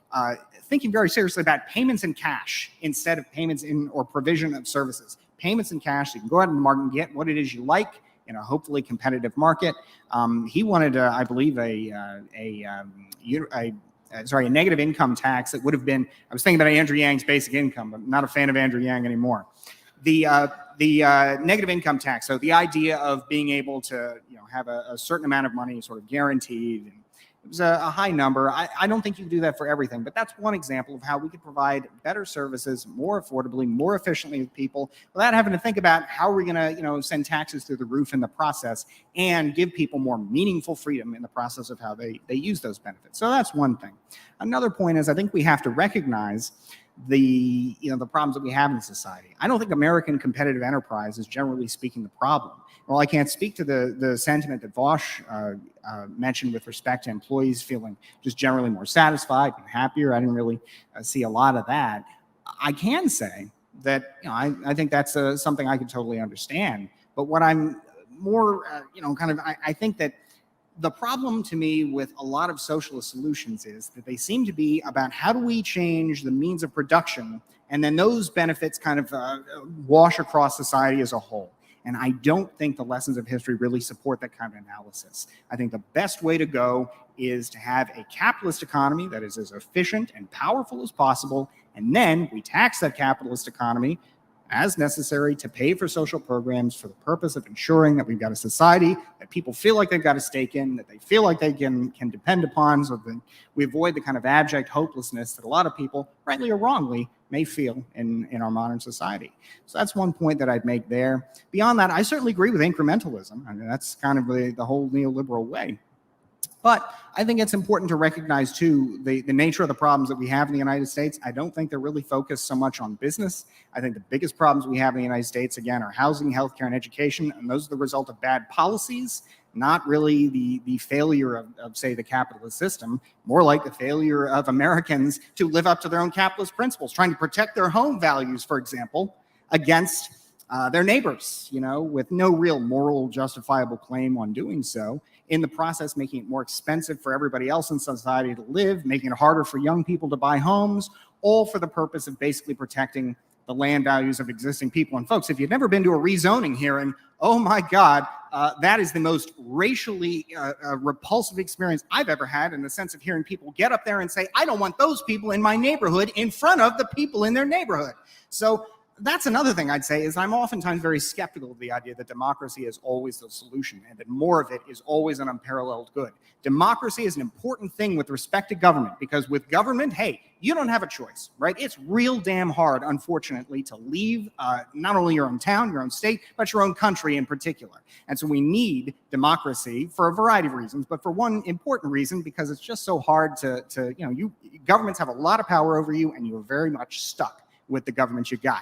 thinking very seriously about payments in cash instead of payments in or provision of services. Payments in cash, so you can go out in the market and get what it is you like in a hopefully competitive market. He wanted, I believe, a negative income tax that would have been, I was thinking about Andrew Yang's basic income, but I'm not a fan of Andrew Yang anymore. The negative income tax, so the idea of being able to have a certain amount of money sort of guaranteed. It was a high number. I don't think you can do that for everything, but that's one example of how we could provide better services more affordably, more efficiently to people without having to think about how we're going to send taxes through the roof in the process and give people more meaningful freedom in the process of how they use those benefits. So that's one thing. Another point is I think we have to recognize the problems that we have in society. I don't think American competitive enterprise is generally speaking the problem. Well, I can't speak to the sentiment that Vaush mentioned with respect to employees feeling just generally more satisfied and happier. I didn't really see a lot of that. I can say that I think that's something I could totally understand. But what I'm more I think that the problem to me with a lot of socialist solutions is that they seem to be about how do we change the means of production, and then those benefits kind of wash across society as a whole. And I don't think the lessons of history really support that kind of analysis. I think the best way to go is to have a capitalist economy that is as efficient and powerful as possible, and then we tax that capitalist economy as necessary to pay for social programs for the purpose of ensuring that we've got a society that people feel like they've got a stake in, that they feel like they can depend upon, so that we avoid the kind of abject hopelessness that a lot of people, rightly or wrongly, may feel in our modern society. So that's one point that I'd make there. Beyond that, I certainly agree with incrementalism. I mean, that's kind of the whole neoliberal way. But I think it's important to recognize, too, the nature of the problems that we have in the United States. I don't think they're really focused so much on business. I think the biggest problems we have in the United States, again, are housing, healthcare, and education, and those are the result of bad policies, not really the failure of, say, the capitalist system, more like the failure of Americans to live up to their own capitalist principles, trying to protect their home values, for example, against their neighbors, with no real moral justifiable claim on doing so. In the process, making it more expensive for everybody else in society to live, making it harder for young people to buy homes, all for the purpose of basically protecting the land values of existing people. And folks, if you've never been to a rezoning hearing, oh my God, that is the most racially repulsive experience I've ever had, in the sense of hearing people get up there and say, I don't want those people in my neighborhood in front of the people in their neighborhood. So that's another thing I'd say, is I'm oftentimes very skeptical of the idea that democracy is always the solution and that more of it is always an unparalleled good. Democracy is an important thing with respect to government, because with government, hey, you don't have a choice, right? It's real damn hard, unfortunately, to leave not only your own town, your own state, but your own country in particular. And so we need democracy for a variety of reasons, but for one important reason, because it's just so hard governments have a lot of power over you, and you're very much stuck with the government you got.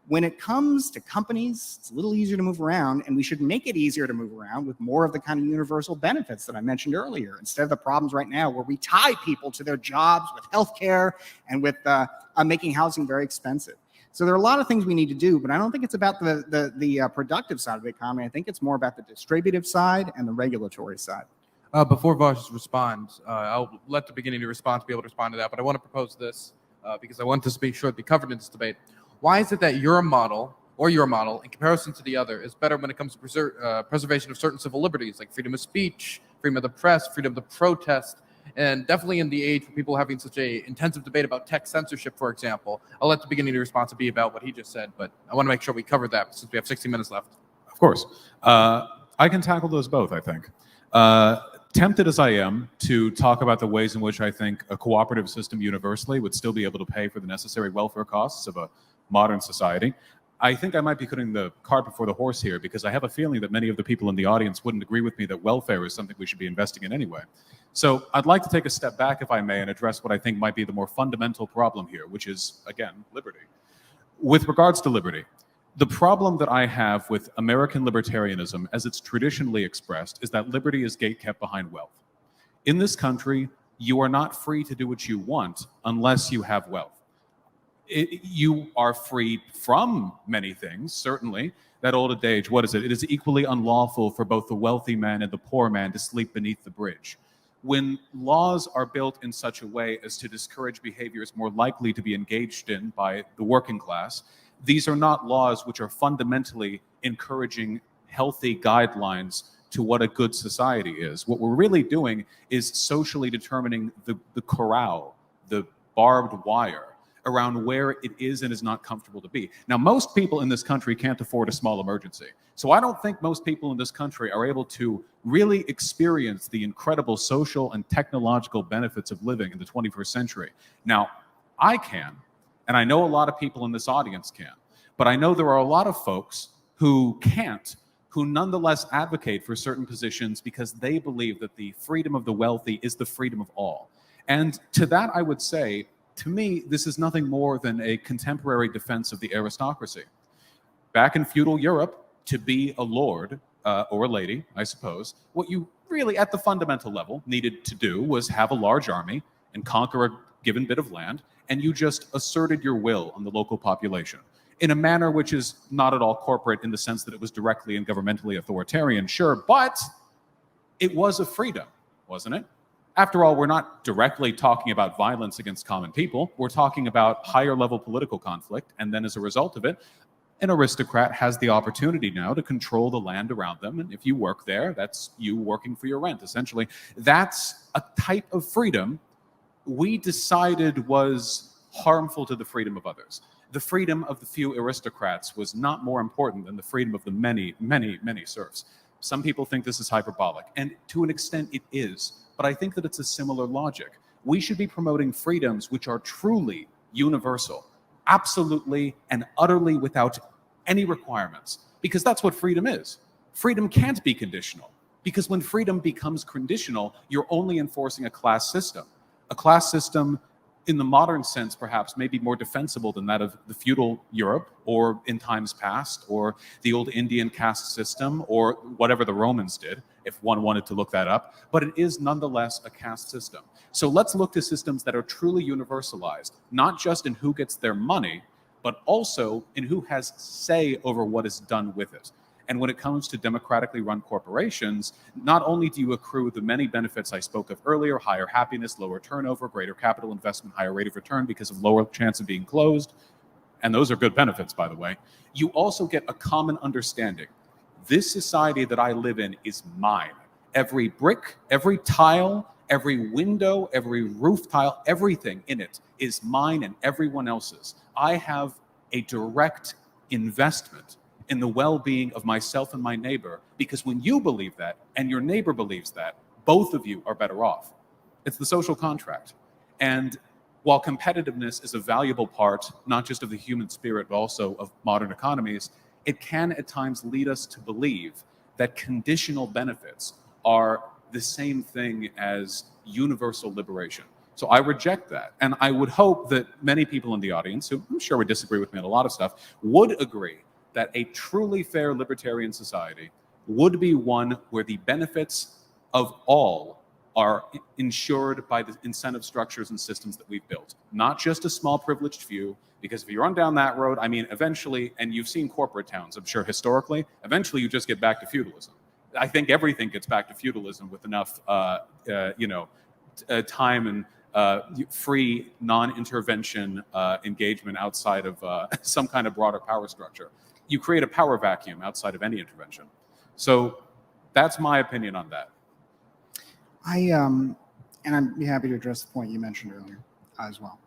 When it comes to companies, it's a little easier to move around, and we should make it easier to move around with more of the kind of universal benefits that I mentioned earlier, instead of the problems right now where we tie people to their jobs with healthcare and with making housing very expensive. So there are a lot of things we need to do, but I don't think it's about the productive side of the economy. I think it's more about the distributive side and the regulatory side. Before Vaush responds, I'll let the beginning of your response be able to respond to that, but I want to propose this because I want this to be sure to be covered in this debate. Why is it that your model, in comparison to the other, is better when it comes to preservation of certain civil liberties, like freedom of speech, freedom of the press, freedom to protest, and definitely in the age where people are having such a intensive debate about tech censorship, for example? I'll let the beginning of your response be about what he just said, but I want to make sure we cover that since we have 60 minutes left. Of course. I can tackle those both, I think. Tempted as I am to talk about the ways in which I think a cooperative system universally would still be able to pay for the necessary welfare costs of a modern society, I think I might be putting the cart before the horse here, because I have a feeling that many of the people in the audience wouldn't agree with me that welfare is something we should be investing in anyway. So I'd like to take a step back, if I may, and address what I think might be the more fundamental problem here, which is, again, liberty. With regards to liberty, the problem that I have with American libertarianism as it's traditionally expressed is that liberty is gatekept behind wealth. In this country, you are not free to do what you want unless you have wealth. You are free from many things, certainly. That old adage, what is it? It is equally unlawful for both the wealthy man and the poor man to sleep beneath the bridge. When laws are built in such a way as to discourage behaviors more likely to be engaged in by the working class, these are not laws which are fundamentally encouraging healthy guidelines to what a good society is. What we're really doing is socially determining the corral, the barbed wire around where it is and is not comfortable to be. Now, most people in this country can't afford a small emergency. So I don't think most people in this country are able to really experience the incredible social and technological benefits of living in the 21st century. Now, I can, and I know a lot of people in this audience can, but I know there are a lot of folks who can't, who nonetheless advocate for certain positions because they believe that the freedom of the wealthy is the freedom of all. And to that, I would say, to me, this is nothing more than a contemporary defense of the aristocracy. Back in feudal Europe, to be a lord or a lady, I suppose, what you really, at the fundamental level, needed to do was have a large army and conquer a given bit of land, and you just asserted your will on the local population in a manner which is not at all corporate in the sense that it was directly and governmentally authoritarian, sure, but it was a freedom, wasn't it? After all, we're not directly talking about violence against common people. We're talking about higher level political conflict. And then as a result of it, an aristocrat has the opportunity now to control the land around them. And if you work there, that's you working for your rent, essentially. That's a type of freedom we decided was harmful to the freedom of others. The freedom of the few aristocrats was not more important than the freedom of the many, many, many serfs. Some people think this is hyperbolic, and to an extent it is. But I think that it's a similar logic. We should be promoting freedoms which are truly universal, absolutely and utterly without any requirements, because that's what freedom is. Freedom can't be conditional, because when freedom becomes conditional, you're only enforcing a class system. A class system, in the modern sense, perhaps, may be more defensible than that of the feudal Europe, or in times past, or the old Indian caste system, or whatever the Romans did, if one wanted to look that up. But it is nonetheless a caste system. So let's look to systems that are truly universalized, not just in who gets their money, but also in who has say over what is done with it. And when it comes to democratically run corporations, not only do you accrue the many benefits I spoke of earlier, higher happiness, lower turnover, greater capital investment, higher rate of return because of lower chance of being closed, and those are good benefits, by the way, you also get a common understanding. This society that I live in is mine. Every brick, every tile, every window, every roof tile, everything in it is mine and everyone else's. I have a direct investment in the well-being of myself and my neighbor, because when you believe that and your neighbor believes that, both of you are better off. It's the social contract. And while competitiveness is a valuable part, not just of the human spirit, but also of modern economies, it can at times lead us to believe that conditional benefits are the same thing as universal liberation. So I reject that. And I would hope that many people in the audience, who I'm sure would disagree with me on a lot of stuff, would agree that a truly fair libertarian society would be one where the benefits of all are ensured by the incentive structures and systems that we've built, not just a small privileged few, because if you run down that road, I mean, eventually, and you've seen corporate towns, I'm sure historically, eventually you just get back to feudalism. I think everything gets back to feudalism with enough, time and free non-intervention engagement outside of some kind of broader power structure. You create a power vacuum outside of any intervention. So that's my opinion on that. And I'd be happy to address the point you mentioned earlier as well.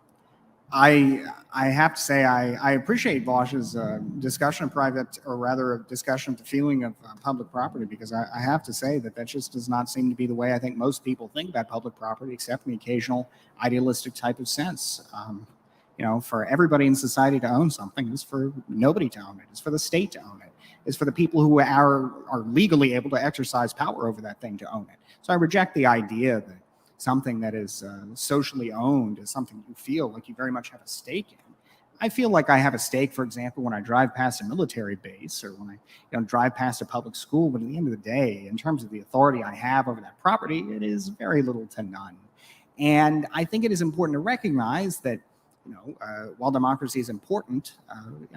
I have to say I appreciate Vaush's discussion of private, or rather a discussion of the feeling of public property, because I have to say that just does not seem to be the way I think most people think about public property, except in the occasional idealistic type of sense. For everybody in society to own something is for nobody to own it. It's for the state to own it. It's for the people who are legally able to exercise power over that thing to own it. So I reject the idea that something that is socially owned is something you feel like you very much have a stake in. I feel like I have a stake, for example, when I drive past a military base or when I drive past a public school. But at the end of the day, in terms of the authority I have over that property, it is very little to none. And I think it is important to recognize that, while democracy is important,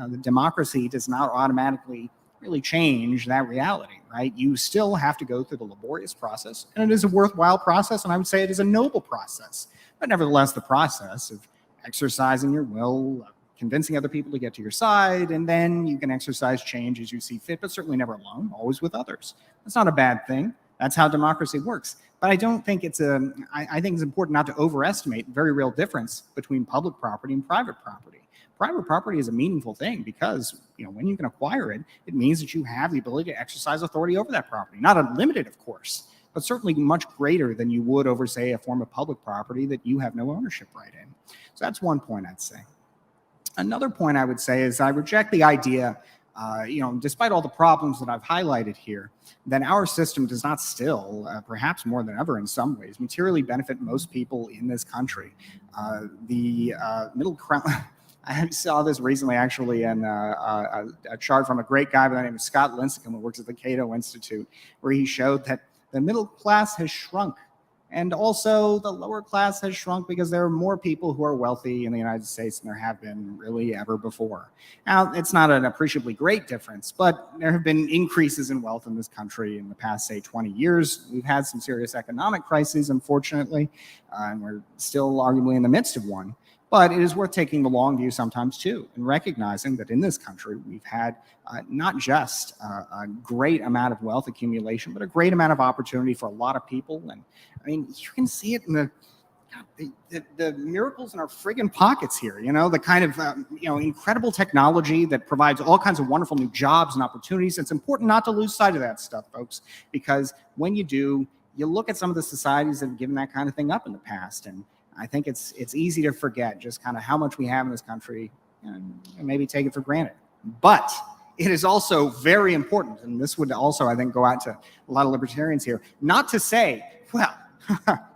the democracy does not automatically really change that reality, right? You still have to go through the laborious process, and it is a worthwhile process, and I would say it is a noble process. But nevertheless, the process of exercising your will, convincing other people to get to your side, and then you can exercise change as you see fit, but certainly never alone, always with others. That's not a bad thing. That's how democracy works. But I don't think I think it's important not to overestimate the very real difference between public property and private property. Private property is a meaningful thing because, when you can acquire it, it means that you have the ability to exercise authority over that property. Not unlimited, of course, but certainly much greater than you would over, say, a form of public property that you have no ownership right in. So that's one point I'd say. Another point I would say is I reject the idea, despite all the problems that I've highlighted here, that our system does not still, perhaps more than ever in some ways, materially benefit most people in this country. The middle class. I saw this recently, actually, in a chart from a great guy by the name of Scott Lincecum, who works at the Cato Institute, where he showed that the middle class has shrunk. And also the lower class has shrunk because there are more people who are wealthy in the United States than there have been really ever before. Now, it's not an appreciably great difference, but there have been increases in wealth in this country in the past, say, 20 years. We've had some serious economic crises, unfortunately, and we're still arguably in the midst of one. But it is worth taking the long view sometimes, too, and recognizing that in this country, we've had not just a great amount of wealth accumulation, but a great amount of opportunity for a lot of people. And I mean, you can see it in the miracles in our friggin' pockets here, the kind of, incredible technology that provides all kinds of wonderful new jobs and opportunities. It's important not to lose sight of that stuff, folks, because when you do, you look at some of the societies that have given that kind of thing up in the past, and I think it's easy to forget just kind of how much we have in this country and maybe take it for granted. But it is also very important, and this would also, I think, go out to a lot of libertarians here, not to say, well,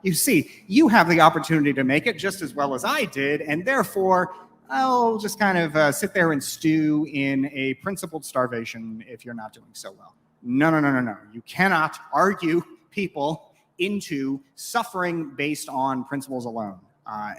you see, you have the opportunity to make it just as well as I did, and therefore, I'll just kind of sit there and stew in a principled starvation if you're not doing so well. No. You cannot argue people into suffering based on principles alone.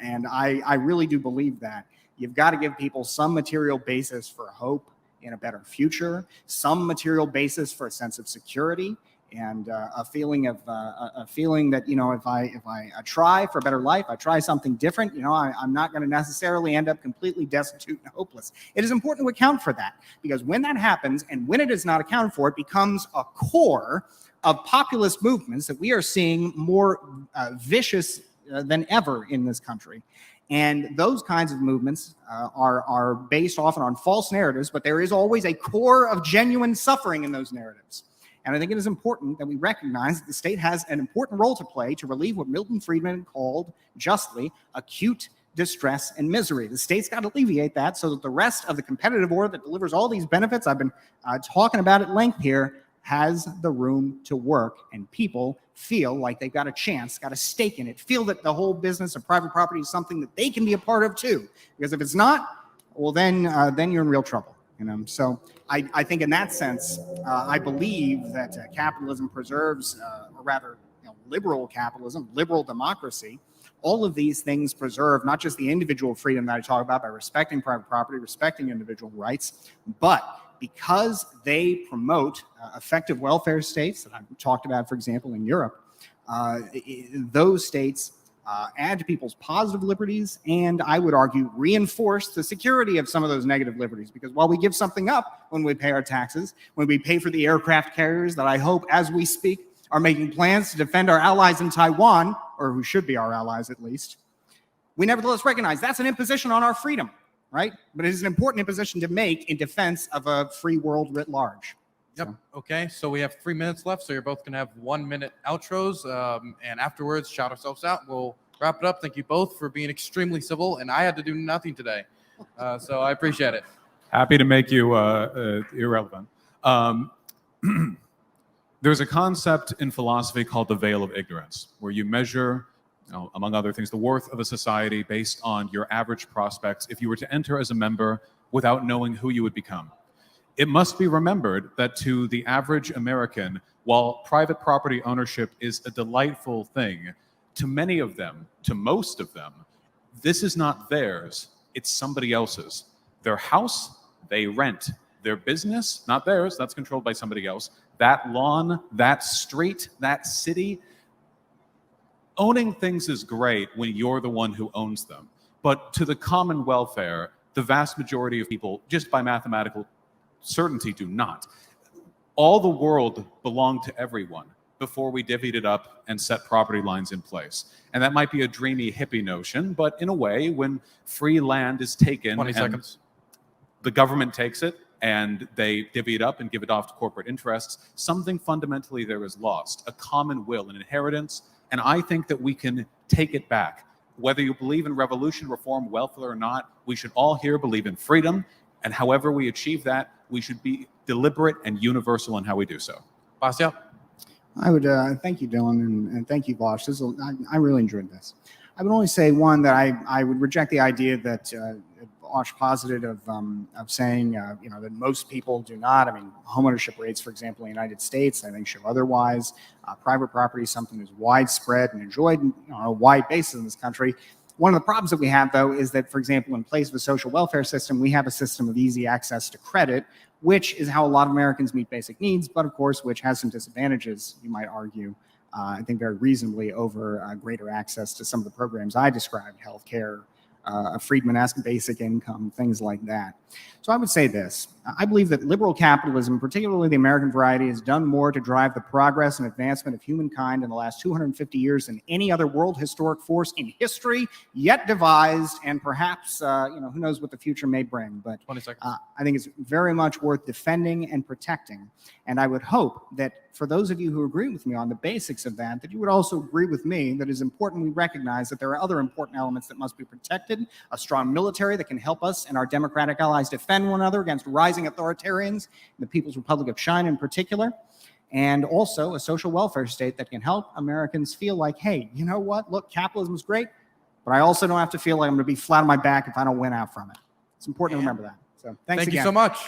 And I really do believe that. You've got to give people some material basis for hope in a better future, some material basis for a sense of security, and a feeling that, if I try for a better life, I try something different, I'm not going to necessarily end up completely destitute and hopeless. It is important to account for that, because when that happens, and when it is not accounted for, it becomes a core of populist movements that we are seeing more vicious than ever in this country. And those kinds of movements are based often on false narratives, but there is always a core of genuine suffering in those narratives. And I think it is important that we recognize that the state has an important role to play to relieve what Milton Friedman called, justly, acute distress and misery. The state's got to alleviate that so that the rest of the competitive order that delivers all these benefits I've been talking about at length here has the room to work, and people feel like they've got a chance, got a stake in it, feel that the whole business of private property is something that they can be a part of too. Because if it's not, well, then you're in real trouble. So I think in that sense, I believe that capitalism preserves, or rather, liberal capitalism, liberal democracy. All of these things preserve not just the individual freedom that I talk about by respecting private property, respecting individual rights, but because they promote effective welfare states that I've talked about, for example, in Europe, those states add to people's positive liberties and, I would argue, reinforce the security of some of those negative liberties. Because while we give something up when we pay our taxes, when we pay for the aircraft carriers that I hope, as we speak, are making plans to defend our allies in Taiwan, or who should be our allies at least, we nevertheless recognize that's an imposition on our freedom. Right? But it is an important imposition to make in defense of a free world writ large. Yep. So. Okay. So we have 3 minutes left. So you're both going to have 1 minute outros. And afterwards, shout ourselves out. We'll wrap it up. Thank you both for being extremely civil. And I had to do nothing today. So I appreciate it. Happy to make you irrelevant. There's a concept in philosophy called the veil of ignorance, where you measure among other things, the worth of a society based on your average prospects if you were to enter as a member without knowing who you would become. It must be remembered that to the average American, while private property ownership is a delightful thing, to many of them, to most of them, this is not theirs, it's somebody else's. Their house, they rent. Their business, not theirs, that's controlled by somebody else. That lawn, that street, that city, owning things is great when you're the one who owns them. But to the common welfare, the vast majority of people, just by mathematical certainty, do not. All the world belonged to everyone before we divvied it up and set property lines in place. And that might be a dreamy hippie notion, but in a way, when free land is taken 20 and seconds. the government takes it and they divvy it up and give it off to corporate interests, something fundamentally there is lost, a common will, an inheritance. And I think that we can take it back. Whether you believe in revolution, reform, welfare or not, we should all here believe in freedom. And however we achieve that, we should be deliberate and universal in how we do so. Bastiat? I would thank you, Dylan, and thank you, Vaush. I really enjoyed this. I would only say one that I would reject the idea that Vaush posited of saying that most people do not. I mean, homeownership rates, for example, in the United States, I think show otherwise. Private property is something that's widespread and enjoyed on a wide basis in this country. One of the problems that we have, though, is that, for example, in place of a social welfare system, we have a system of easy access to credit, which is how a lot of Americans meet basic needs, but of course, which has some disadvantages, you might argue, I think very reasonably, over greater access to some of the programs I described, healthcare, a Friedman-esque basic income, things like that. So I would say this. I believe that liberal capitalism, particularly the American variety, has done more to drive the progress and advancement of humankind in the last 250 years than any other world historic force in history yet devised, and perhaps, who knows what the future may bring. But 20 seconds. I think it's very much worth defending and protecting. And I would hope that for those of you who agree with me on the basics of that, that you would also agree with me that it's important we recognize that there are other important elements that must be protected, a strong military that can help us and our democratic allies defend one another against rising authoritarians, the People's Republic of China in particular, and also a social welfare state that can help Americans feel like, hey, you know what? Look, capitalism is great, but I also don't have to feel like I'm going to be flat on my back if I don't win out from it. It's important to remember that. So thanks Thank again. you so much.